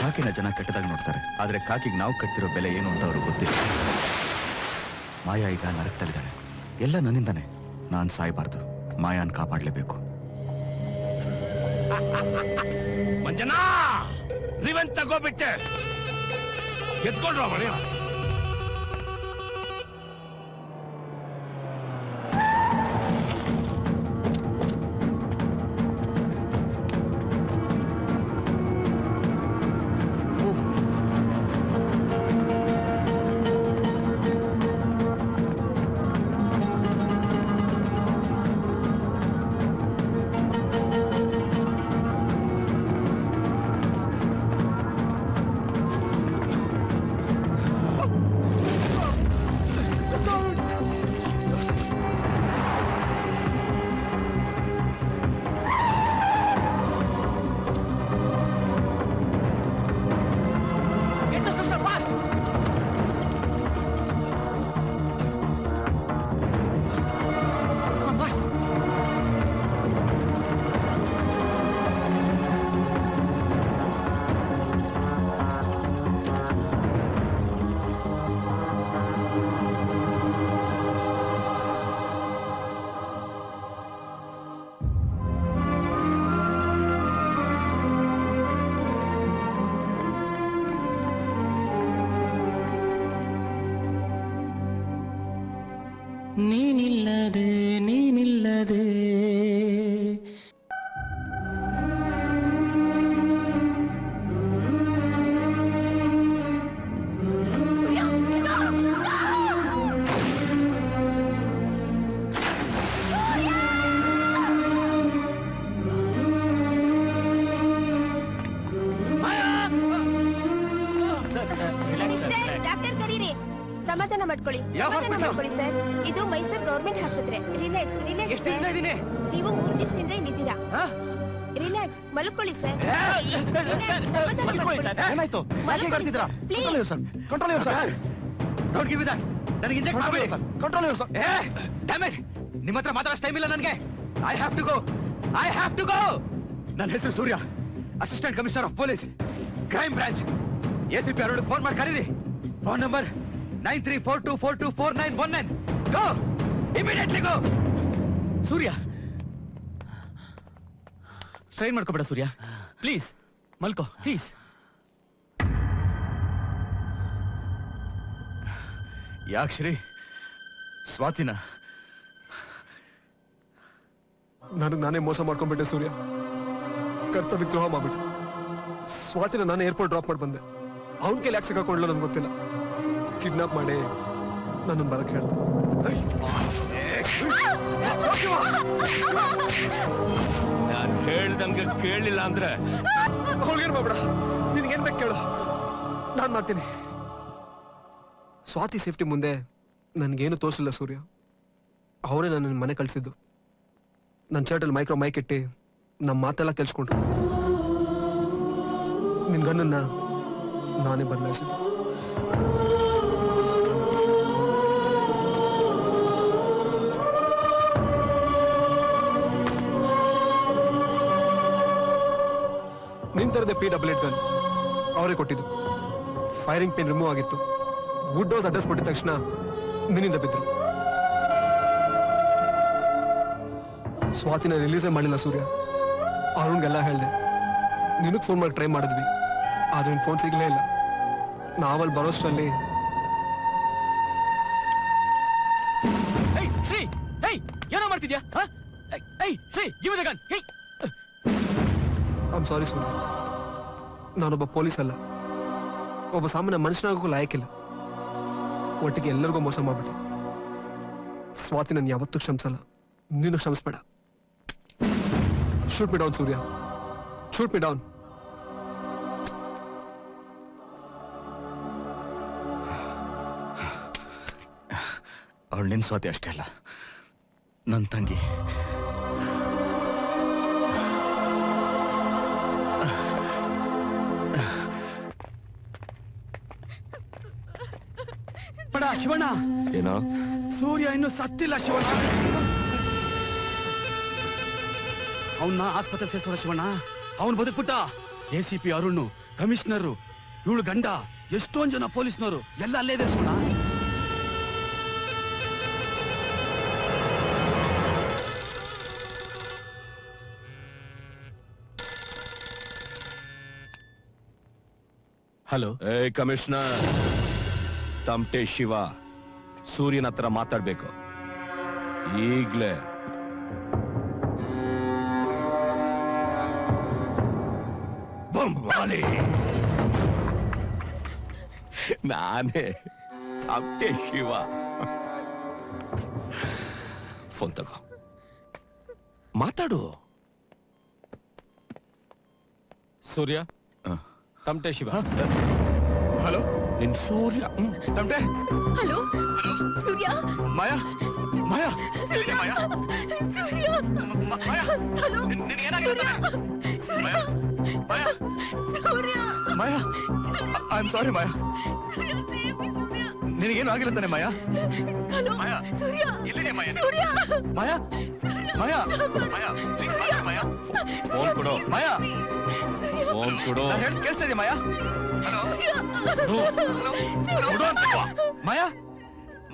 ಕಾಕಿನ ಜನ ಕೆಟ್ಟದಾಗಿ ನೋಡ್ತಾರೆ, ಆದ್ರೆ ಕಾಕಿಗೆ ನಾವು ಕಟ್ತಿರೋ ಬೆಲೆ ಏನು ಅಂತ ಅವ್ರಿಗೆ ಗೊತ್ತಿಲ್ಲ. ಮಾಯಾ ಈಗ ನರಕದಲ್ಲಿದ್ದಾಳೆ, ಎಲ್ಲ ನನ್ನಿಂದಾನೆ. ನಾನ್ ಸಾಯ್ಬಾರ್ದು, ಮಾಯಾನ್ ಕಾಪಾಡ್ಲೇಬೇಕು. ಮಂಜನಾ ರಿವೆಂಜ್ ತಗೋಬಿಟ್ಟೆ, ಎತ್ಕೊಂಡ್ರ ಮನೆಯ ನೀನಿಲ್ಲದೆ ನೀನಿಲ್ಲದೆ ಡಾಕ್ಟರ್ ಕರೀರಿ. ಸಮಾಧಾನ ಮಾಡ್ಕೊಳ್ಳಿ, ಸಮಾಧಾನ ಮಾಡ್ಕೊಳ್ಳಿ ಸರ್. ಇದು ಮೈಸೂರು ಗವರ್ಮೆಂಟ್ ಆಸ್ಪತ್ರೆ. Relax relax. ನೀವು 3 ದಿವಸದಿಂದ ಇಲ್ಲಿದ್ದೀರಾ. ರಿಲ್ಯಾಕ್ಸ್. ರಿಲ್ಯಾಕ್ಸ್ ಮಲ್ಕೊಳ್ಳಿ ಸರ್. ಏನಾಯ್ತು? Control sir. Don't give that. ನನಗೆ ಇಂಜೆಕ್ಟ್ ಮಾಡಬೇಡಿ sir. Control sir. Damn it, ನಿಮ್ಮ ಹತ್ರ ಮಾತಾಡೋ ಟೈಮ್ ಇಲ್ಲ ನನಗೆ. I have to go. ನನ್ನ ಹೆಸರು Surya, assistant commissioner of police, crime branch. ACP ಅವರಿಗೆ ಫೋನ್ ಮಾಡಿ ಕರೀರಿ. Phone number 9342424919. Go immediately go. Surya, strain ಮಾಡ್ಕೋಬೇಡ ಸೂರ್ಯ, ಪ್ಲೀಸ್ ಮಲ್ಕೋ ಪ್ಲೀಸ್. ಯಾಕೆ ಶ್ರೀ? ಸ್ವಾತಿನ ನನಗೆ ನಾನೇ ಮೋಸ ಮಾಡ್ಕೊಂಡ್ಬಿಟ್ಟೆ ಸೂರ್ಯ. ಕರ್ತವ್ಯ ದ್ರೋಹ ಮಾಡ್ಬಿಟ್ಟೆ. ಸ್ವಾತಿನ ನಾನು ಏರ್ಪೋರ್ಟ್ ಡ್ರಾಪ್ ಮಾಡಿ ಬಂದೆ. ಅವನ ಕೈಲಿ ಯಾಕೆ ಸಿಕ್ಕಾಕೊಂಡ್ಲು ನನಗೆ ಗೊತ್ತಿಲ್ಲ. ಕಿಡ್ನಾಪ್ ಮಾಡಿ ನನ್ನ ಬರಕ್ಕೆ ಹೇಳ್ದೆ. ನಾನು ಹೇಳ್ದಂಗೆ ಕೇಳಿಲ್ಲ ಅಂದ್ರೆ ಹೋಗೇನ್ ಮಾಡ್ಬೇಡ. ನಿನ್ಗೇನ್ ಬೇಕು ಕೇಳು, ನಾನ್ ಮಾಡ್ತೀನಿ. ಸ್ವಾತಿ ಸೇಫ್ಟಿ ಮುಂದೆ ನನ್ಗೇನು ತೋರಿಸಿಲ್ಲ ಸೂರ್ಯ. ಅವರೇ ನನ್ನ ಮನೆ ಕಳ್ಸಿದ್ದು. ನನ್ನ ಶರ್ಟಲ್ಲಿ ಮೈಕ್ ಇಟ್ಟು ನಮ್ಮ ಮಾತೆಲ್ಲ ಕೇಳಿಸ್ಕೊಂಡ್ರು. ನಿನ್ ಗನ್ನನ್ನ ನಾನೇ ಬದಲಾಯಿಸಿದ್ದು. ನಿಂತರದೆ PW ಗನ್ ಅವರೇ ಕೊಟ್ಟಿದ್ದು. ಫೈರಿಂಗ್ ಪಿನ್ ರಿಮೂವ್ ಆಗಿತ್ತು. ವುಡ್ ಡೋಸ್ ಅಡ್ರೆಸ್ ಕೊಟ್ಟಿದ ತಕ್ಷಣ ನಿನ್ನಿಂದ ಬಿದ್ರು. ಸ್ವಾತಿನ ರಿಲೀಸೇ ಮಾಡಿಲ್ಲ ಸೂರ್ಯ. ಅರುಣ್ಗೆಲ್ಲ ಹೇಳ್ದೆ. ನಿನಗೆ ಫೋನ್ ಮಾಡಿ ಟ್ರೈ ಮಾಡಿದ್ವಿ, ಆದ್ರೆ ನಿನ್ ಫೋನ್ ಸಿಗ್ಲೇ ಇಲ್ಲ. ನಾವಲ್ಲಿ ಬರೋಷ್ಟರಲ್ಲಿ ಶ್ರೀ, ಏನೋ ಮಾಡ್ತಿದ್ಯಾ? Shri, give the gun. I'm sorry Surya. ನಾನೊಬ್ಬ ಪೊಲೀಸ್ ಅಲ್ಲ, ಒಬ್ಬ ಸಾಮಾನ್ಯ ಮನುಷ್ಯನಾಗೋಕ್ಕೂ ಲಾಯಕ್ಕಿಲ್ಲ. ಒಟ್ಟಿಗೆ ಎಲ್ಲರಿಗೂ ಮೋಸ ಮಾಡ್ಬಿಟ್ಟೆ. ಸ್ವಾತಿ ನಾನು ಯಾವತ್ತೂ ಕ್ಷಮಿಸಲ್ಲ. ನೀನು ಕ್ಷಮಿಸ್ಬೇಡ. ಶೂಟ್ ಮಿ ಡೌನ್ ಸೂರ್ಯ, ಶೂಟ್ ಮಿ ಡೌನ್. ಅವಳು ನಿನ್ ಸ್ವಾತಿ ಅಷ್ಟೇ ಅಲ್ಲ, ನನ್ನ ತಂಗಿ. ಶಿವಣ್ಣ, ಏನೋ ಸೂರ್ಯ ಇನ್ನು ಸತ್ತಿಲ್ಲ ಶಿವಣ್ಣ. ಅವನ್ನ ಆಸ್ಪತ್ರೆ ಸೇರಿಸೋಣ ಶಿವಣ್ಣ. ಅವನು ಬದುಕ್ಬಿಟ್ಟ. ACP ಅರುಣ್, ಕಮಿಷನರು, ಇವಳು ಗಂಡ, ಎಷ್ಟೊಂದ್ ಜನ ಪೊಲೀಸ್ನವರು ಎಲ್ಲ ಅಲ್ಲೇ ಇದೆ ಶಿವಣ್ಣ. ಹಲೋ. ಕಮಿಷನರ್ ತಮಟೆ ಶಿವ, ಸೂರ್ಯನ ಹತ್ರ ಮಾತಾಡ್ಬೇಕು ಈಗ್ಲೇ. ಬಂಬಾಲಿ ನಾನೇ ತಮಟೆ ಶಿವ. ಫೋನ್ ತಗೋ, ಮಾತಾಡು. ಸೂರ್ಯ, ತಮಟೆ ಶಿವ. ಹಲೋ, ನಿನ್ ಸೂರ್ಯ. ತಮಟೆ. ಹಲೋ ಸೂರ್ಯ. ಮಾಯಾ, ಮಾಯಾ, ಸೂರ್ಯ. ಮಾಯಾ, ಸೂರ್ಯ. ಮಾಯಾ, ಹಲೋ. ನಿನಗೇನಾಗಿದೆ? Maya, Maya, Surya. Maya, I am sorry Maya. ನಿನಗೇನು ಆಗಿಲ್ಲ ತಾನೆ ಮಾಯಾ? ಹಲೋ ಮಾಯಾ, ಸೂರ್ಯ. ಎಲ್ಲಿದೆ ಮಾಯಾ? ಸೂರ್ಯ. ಮಾಯಾ, ಮಾಯಾ, ಮಾಯಾ, ಪ್ಲೀಸ್ ಮಾಯಾ. ಫೋನ್ ಕೊಡು. ಮಾಯಾ, ಫೋನ್ ಕೊಡು. ನಾನು ಹೇಳ್ದು ಕೇಳಿಸ್ತಾ ಇದೆಯಾ ಮಾಯಾ? ಹಲೋ, ಮಾಯಾ,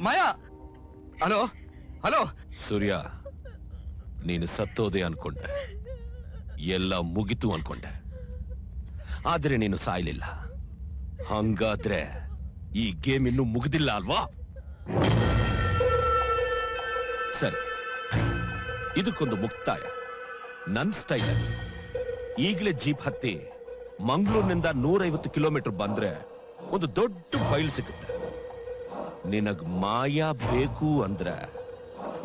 ಮಾಯಾ, ಹಲೋ, ಹಲೋ. ಸೂರ್ಯ, ನೀನು ಸತ್ತೋದೆ ಅನ್ಕೊಂಡೆ, ಎಲ್ಲ ಮುಗಿತು ಅನ್ಕೊಂಡೆ, ಆದ್ರೆ ನೀನು ಸಾಯ್ಲಿಲ್ಲ. ಹಂಗಾದ್ರೆ ಈ ಗೇಮ್ ಇನ್ನೂ ಮುಗಿದಿಲ್ಲ ಅಲ್ವಾ? ಸರಿ, ಇದಕ್ಕೊಂದು ಮುಕ್ತಾಯ ನನ್ ಸ್ಟೈಲಲ್ಲಿ. ಈಗಲೇ ಜೀಪ್ ಹತ್ತಿ ಮಂಗಳೂರಿನಿಂದ 150 ಕಿಲೋಮೀಟರ್ ಬಂದ್ರೆ ಒಂದು ದೊಡ್ಡ ಬಯಲು ಸಿಗುತ್ತೆ. ನಿನಗ್ ಮಾಯಾ ಬೇಕು ಅಂದ್ರೆ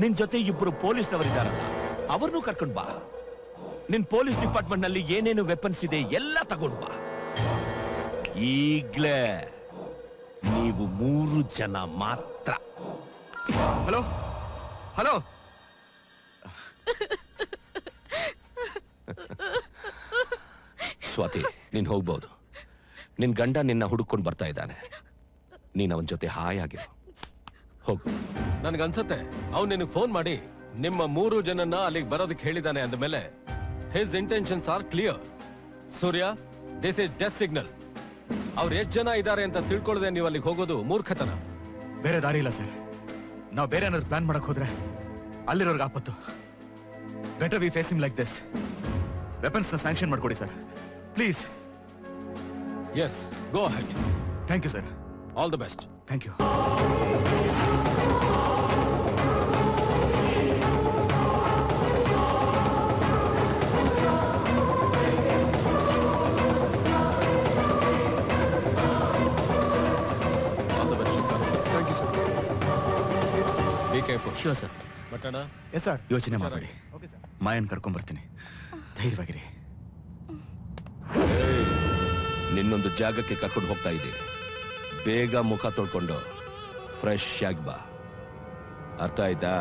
ನಿನ್ ಜೊತೆ ಇಬ್ಬರು ಪೊಲೀಸ್ನವರಿದ್ದಾರಲ್ಲ, ಅವ್ರನ್ನೂ ಕರ್ಕೊಂಡ್ ಬಾ. ನಿನ್ ಪೊಲೀಸ್ ಡಿಪಾರ್ಟ್ಮೆಂಟ್ ನಲ್ಲಿ ಏನೇನು ವೆಪನ್ಸ್ ಇದೆ ಎಲ್ಲ ತಗೊಂಡ್ ಬಾ. ಈಗ್ಲೇ ನೀವು 3 ಜನ ಮಾತ್ರ. Hello, hello. ಸ್ವಾತಿ ನೀನ್ ಹೋಗ್ಬೋದು. ನಿನ್ ಗಂಡ ನಿನ್ನ ಹುಡುಕೊಂಡು ಬರ್ತಾ ಇದ್ದಾನೆ. ನೀನ್ ಅವನ ಜೊತೆ ಹಾಯಾಗಿರು. ಹೋಗು. ನನ್ಗನ್ಸತ್ತೆ ಅವ್ನು ನಿನಗೆ ಫೋನ್ ಮಾಡಿ ನಿಮ್ಮ 3 ಜನನ್ನ ಅಲ್ಲಿಗೆ ಬರೋದಕ್ಕೆ ಹೇಳಿದಾನೆ ಅಂದಮೇಲೆ his intentions are clear. Surya, this is death signal. ಅವ್ರು ಎಷ್ಟು ಜನ ಇದ್ದಾರೆ ಅಂತ ತಿಳ್ಕೊಳ್ಳದೆ ನೀವು ಅಲ್ಲಿಗೆ ಹೋಗೋದು ಮೂರ್ಖತನ. ಬೇರೆ ದಾರಿ ಇಲ್ಲ ಸರ್. ನಾವು ಬೇರೆ ಏನಾದ್ರು ಪ್ಲಾನ್ ಮಾಡಕ್ ಹೋದ್ರೆ ಅಲ್ಲಿರೋರ್ಗೆ ಆಪತ್ತು. Better we face him like this. Weapons ನ ಸ್ಯಾಂಕ್ಷನ್ ಮಾಡ್ಕೊಡಿ sir please. Yes, go ahead. Thank you sir. All the best. Thank you. Sure, sir. Matana? Yes, sir. ಯೋಚನೆ ಮಾಡಬೇಡಿ. ಮಾಯನ್ ಕರ್ಕೊಂಡ್ ಬರ್ತೀನಿ. ಧೈರ್ಯವಾಗಿರಿ. ನಿನ್ನೊಂದು ಜಾಗಕ್ಕೆ ಕರ್ಕೊಂಡು ಹೋಗ್ತಾ ಇದ್ದೀನಿ. ಬೇಗ ಮುಖ ತೊಳ್ಕೊಂಡು ಫ್ರೆಶ್ ಆಗಿ ಬಾ. ಅರ್ಥ ಆಯ್ತಾ?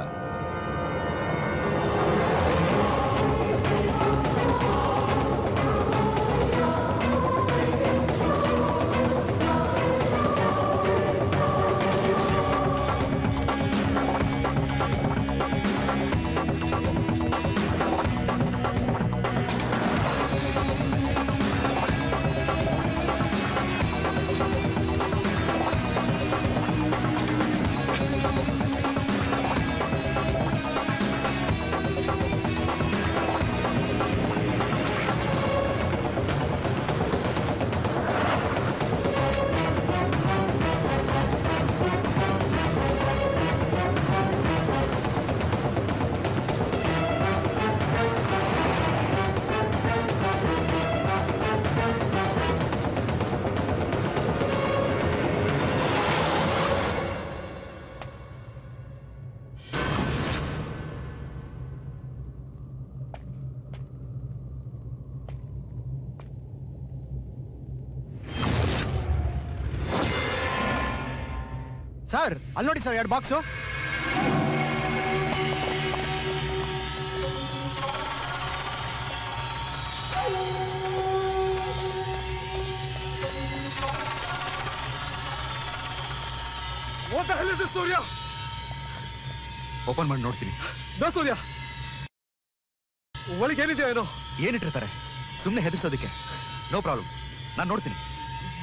ಸರ್ ಅಲ್ಲಿ ನೋಡಿ ಸರ್, 2 ಬಾಕ್ಸು. ಸೂರ್ಯ ಓಪನ್ ಮಾಡಿ ನೋಡ್ತೀನಿ. ಸೂರ್ಯ ಒಳಗೆ ಏನಿದೆಯೋ ಏನೋ. ಏನಿಟ್ಟಿರ್ತಾರೆ? ಸುಮ್ಮನೆ ಹೆದರ್ಸೋದಕ್ಕೆ. ನೋ ಪ್ರಾಬ್ಲಮ್, ನಾನು ನೋಡ್ತೀನಿ.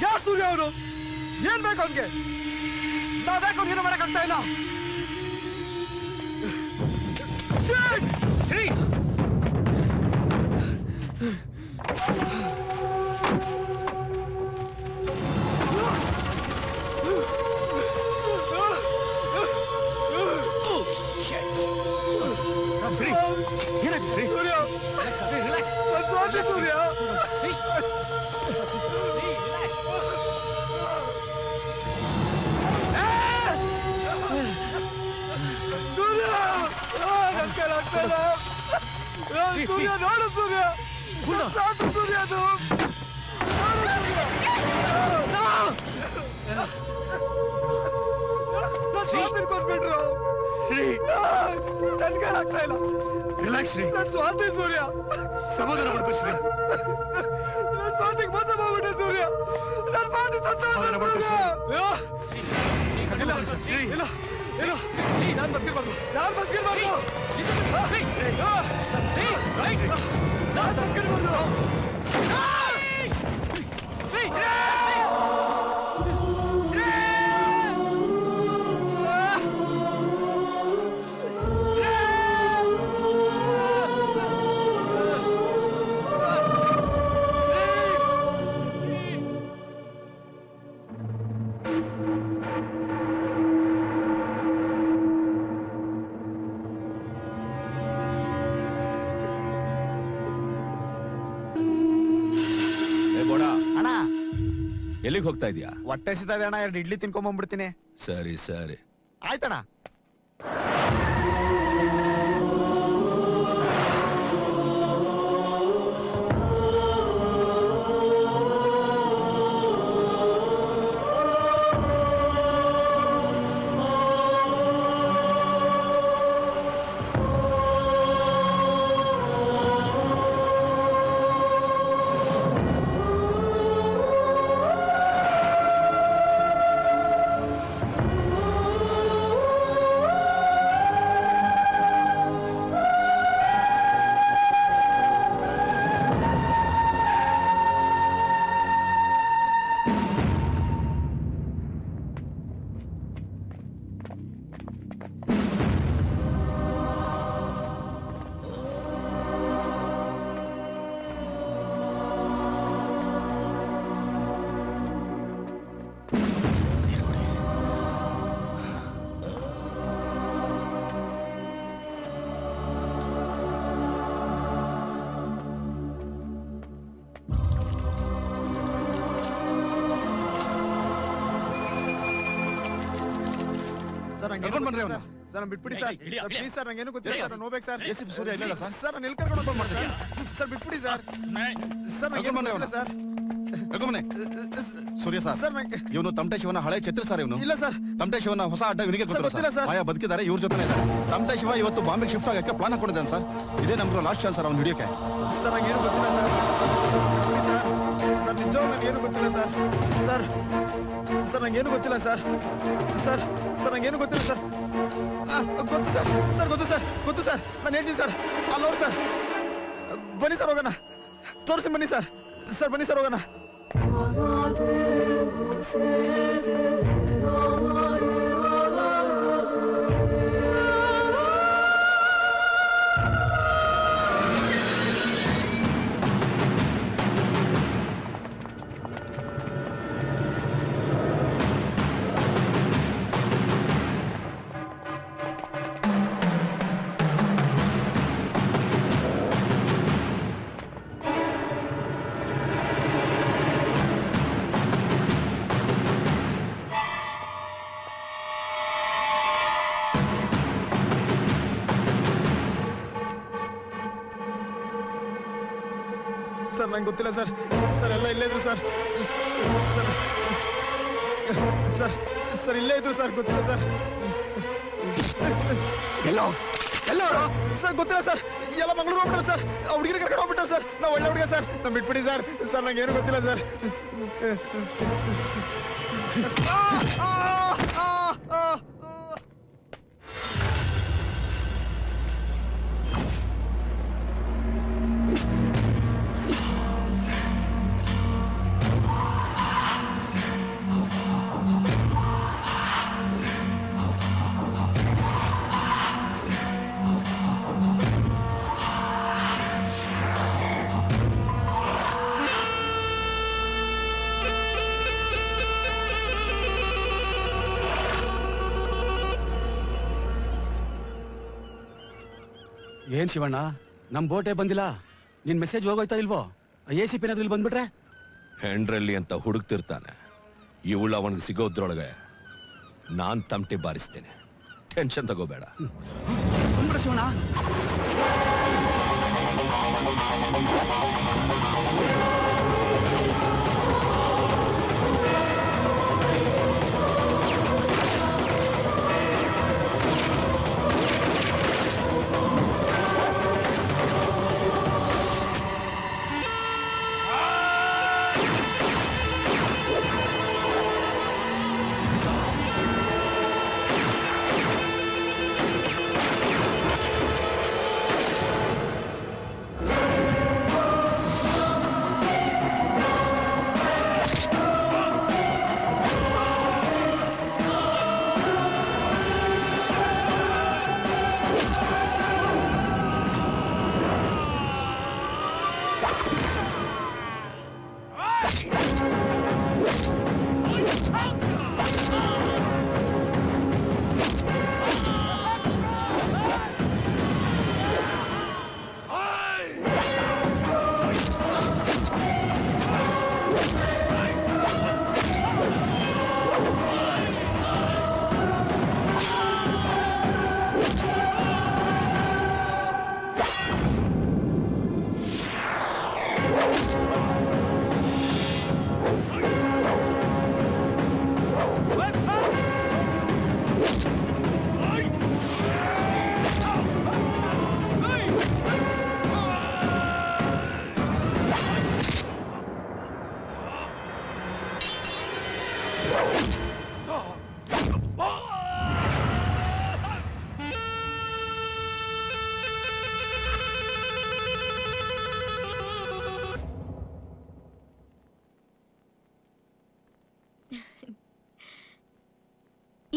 ಯಾರು ಸೂರ್ಯ ಅವನು? ಏನ್ ಬೇಕು ಅವನ್ಗೆ? ನಾವ್ ಬೇಕು ನೀನು ಮಾಡಕ್ಕಾಗ್ತಾ ಇಲ್ಲ. ಶ್ರೀ ಏನಾಯ್ತು ಶ್ರೀ? ಸೂರ್ಯ ರಿಲ್ಯಾಕ್ಸ್. ಸೂರ್ಯ ಸೂರ್ಯ ನೋಡು ಸೂರ್ಯ. ಸಾಕು ಸೂರ್ಯ, ಅದು ಕೊಟ್ಬಿಟ್ರು. ಶ್ರೀ ನನ್ಗೆ ಆಗ್ತಾ ಇಲ್ಲ. ರಿಲ್ಯಾಕ್ಸ್ ಶ್ರೀ. ನನ್ ಸ್ವಾತಿ ಸೂರ್ಯ. ಸಮಾಧಾನ ಮಾಡ್ಕೋ ಶ್ರೀ. ನನ್ ಸ್ವಾತಿಗೆ ಮೋಸ ಮಾಡ್ಬಿಟ್ಟೆ ಸೂರ್ಯ. ನನ್ ಪಾಟಿ ಸಮಾಧಾನ ಮಾಡ್ಕೋ ಶ್ರೀ. ಶ್ರೀ ಇಲ್ಲ ಇಲ್ಲ, ನಾನ್ ಬದುಕಿರ್ಬಾರ್ದು. ನಾನ್ ಬದುಕಿರ್ಬಾರ್ದು. ನಾನ್ ಬದುಕಿರ್ಬಾರ್ದು. ಎಲ್ಲಿಗೆ ಹೋಗ್ತಾ ಇದೀಯಾ? ಹೊಟ್ಟೆ ಸಿದ್ದ ಅಣ್ಣ, 2 ಇಡ್ಲಿ ತಿನ್ಕೊಂಡ್ಬಂದ್ಬಿಡ್ತೀನಿ. ಸರಿ ಸರಿ ಆಯ್ತಣ್ಣ. ಬನ್ರಿ ಅವ್ನ. ಸರ್ ಬಿಟ್ಬಿಡಿ ಸರ್. ಪ್ಲೀಸ್ ಸರ್ ನಂಗೇನು ಗೊತ್ತಿಲ್ಲ ಸರ್. ನಾನು ಹೋಗ್ಬೇಕು ಸರ್. ಎಸಿಪಿ ಸೂರ್ಯ ಇಲ್ಲ ಸರ್. ಸರ್ ನಾನು ಎಲ್ಲಿ ಕರ್ಕೊಂಡು ಹೋಗ್ಬೇಕು ಸರ್? ಸರ್ ಬಿಟ್ಬಿಡಿ ಸರ್. ಸರ್ ನಂಗೇನು ಗೊತ್ತಿಲ್ಲ ಸರ್. ಸೂರ್ಯ ಸರ್ ಇವನು ತಮಟೆ ಶಿವನ ಹಳೆ ಛತ್ರ ಸರ್. ಇವನು ಇಲ್ಲ ಸರ್. ತಮಟೆ ಶಿವನ ಹೊಸ ಅಡ್ಡ ಇವನಿಗೆ ಗೊತ್ತಿಲ್ಲ ಸರ್. ಮಾಯಾ ಬದುಕಿದ್ದಾರೆ, ಇವ್ರ ಜೊತೆ ಇದ್ದಾರೆ. ತಮಟೆ ಶಿವ ಇವತ್ತು ಬಾಂಬೆಗೆ ಶಿಫ್ಟ್ ಆಗಕ್ಕೆ ಪ್ಲಾನ್ ಹಾಕೊಂಡಿದ್ದಾನೆ ಸರ್. ಇದೇ ನಮ್ಗೆ ಲಾಸ್ಟ್ ಚಾನ್ಸ್ ಸರ್ ಅವ್ನು ಹಿಡಿಯೋಕೆ. ಸರ್ ನಂಗೇನು ಗೊತ್ತಿಲ್ಲ ಸರ್. ಸರ್ ನಿಜವಾಗ್ಲೂ ನನಗೇನು ಗೊತ್ತಿಲ್ಲ ಸರ್. ಸರ್ ನಂಗೇನು ಗೊತ್ತಿಲ್ಲ ಸರ್. ಸರ್ ನಂಗೇನು ಗೊತ್ತಿಲ್ಲ ಸರ್. ಗೊತ್ತು ಸರ್. ಗೊತ್ತು ಸರ್. ನಾನು ಹೇಳ್ತೀನಿ ಸರ್. ಅಲ್ಲವ್ರು ಸರ್. ಬನ್ನಿ ಸರ್ ಹೋಗೋಣ. ತೋರಿಸಿ ಬನ್ನಿ ಸರ್. ಸರ್ ಬನ್ನಿ ಸರ್ ಹೋಗೋಣ. ಸರ್ ನಂಗೆ ಗೊತ್ತಿಲ್ಲ ಸರ್. ಸರ್ ಎಲ್ಲ ಇಲ್ಲೇ ಇದ್ರು ಸರ್. ಸರ್ ಇಲ್ಲೇ ಇದ್ರು ಸರ್. ಗೊತ್ತಿಲ್ಲ ಸರ್. ಸರ್ ಗೊತ್ತಿಲ್ಲ ಸರ್. ಎಲ್ಲ ಮಂಗಳೂರು ಹೋಗ್ಬಿಟ್ರು ಸರ್. ಹುಡುಗಿನ ಕರ್ಕೊಂಡು ಹೋಗ್ಬಿಟ್ರು ಸರ್. ನಾವು ಒಳ್ಳೆ ಹುಡುಗ ಸರ್. ನಾವು ಬಿಟ್ಬಿಡಿ ಸರ್. ಸರ್ ನಂಗೆ ಏನು ಗೊತ್ತಿಲ್ಲ ಸರ್. ಏನ್ ಶಿವಣ್ಣ ನಮ್ ಬೋಟೇ ಬಂದಿಲ್ಲ. ನಿನ್ ಮೆಸೇಜ್ ಹೋಗೋಯ್ತಾ ಇಲ್ವೋ? ACP ಏನಾದ್ರು ಇಲ್ಲಿ ಬಂದ್ಬಿಟ್ರೆ? ಹೆಂಡ್ರಲ್ಲಿ ಅಂತ ಹುಡುಕ್ತಿರ್ತಾನೆ. ಇವಳು ಅವನಿಗೆ ಸಿಗೋದ್ರೊಳಗೆ ನಾನ್ ತಮಟೆ ಬಾರಿಸ್ತೇನೆ. ಟೆನ್ಷನ್ ತಗೋಬೇಡ. ಶಿವಣ್ಣ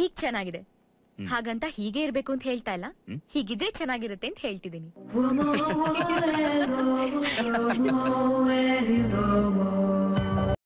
ಈಗ ಚೆನ್ನಾಗಿದೆ. ಹಾಗಂತ ಹೀಗೆ ಇರ್ಬೇಕು ಅಂತ ಹೇಳ್ತಾ ಇಲ್ಲ, ಹೀಗಿದ್ರೆ ಚೆನ್ನಾಗಿರುತ್ತೆ ಅಂತ ಹೇಳ್ತಿದ್ದೀನಿ.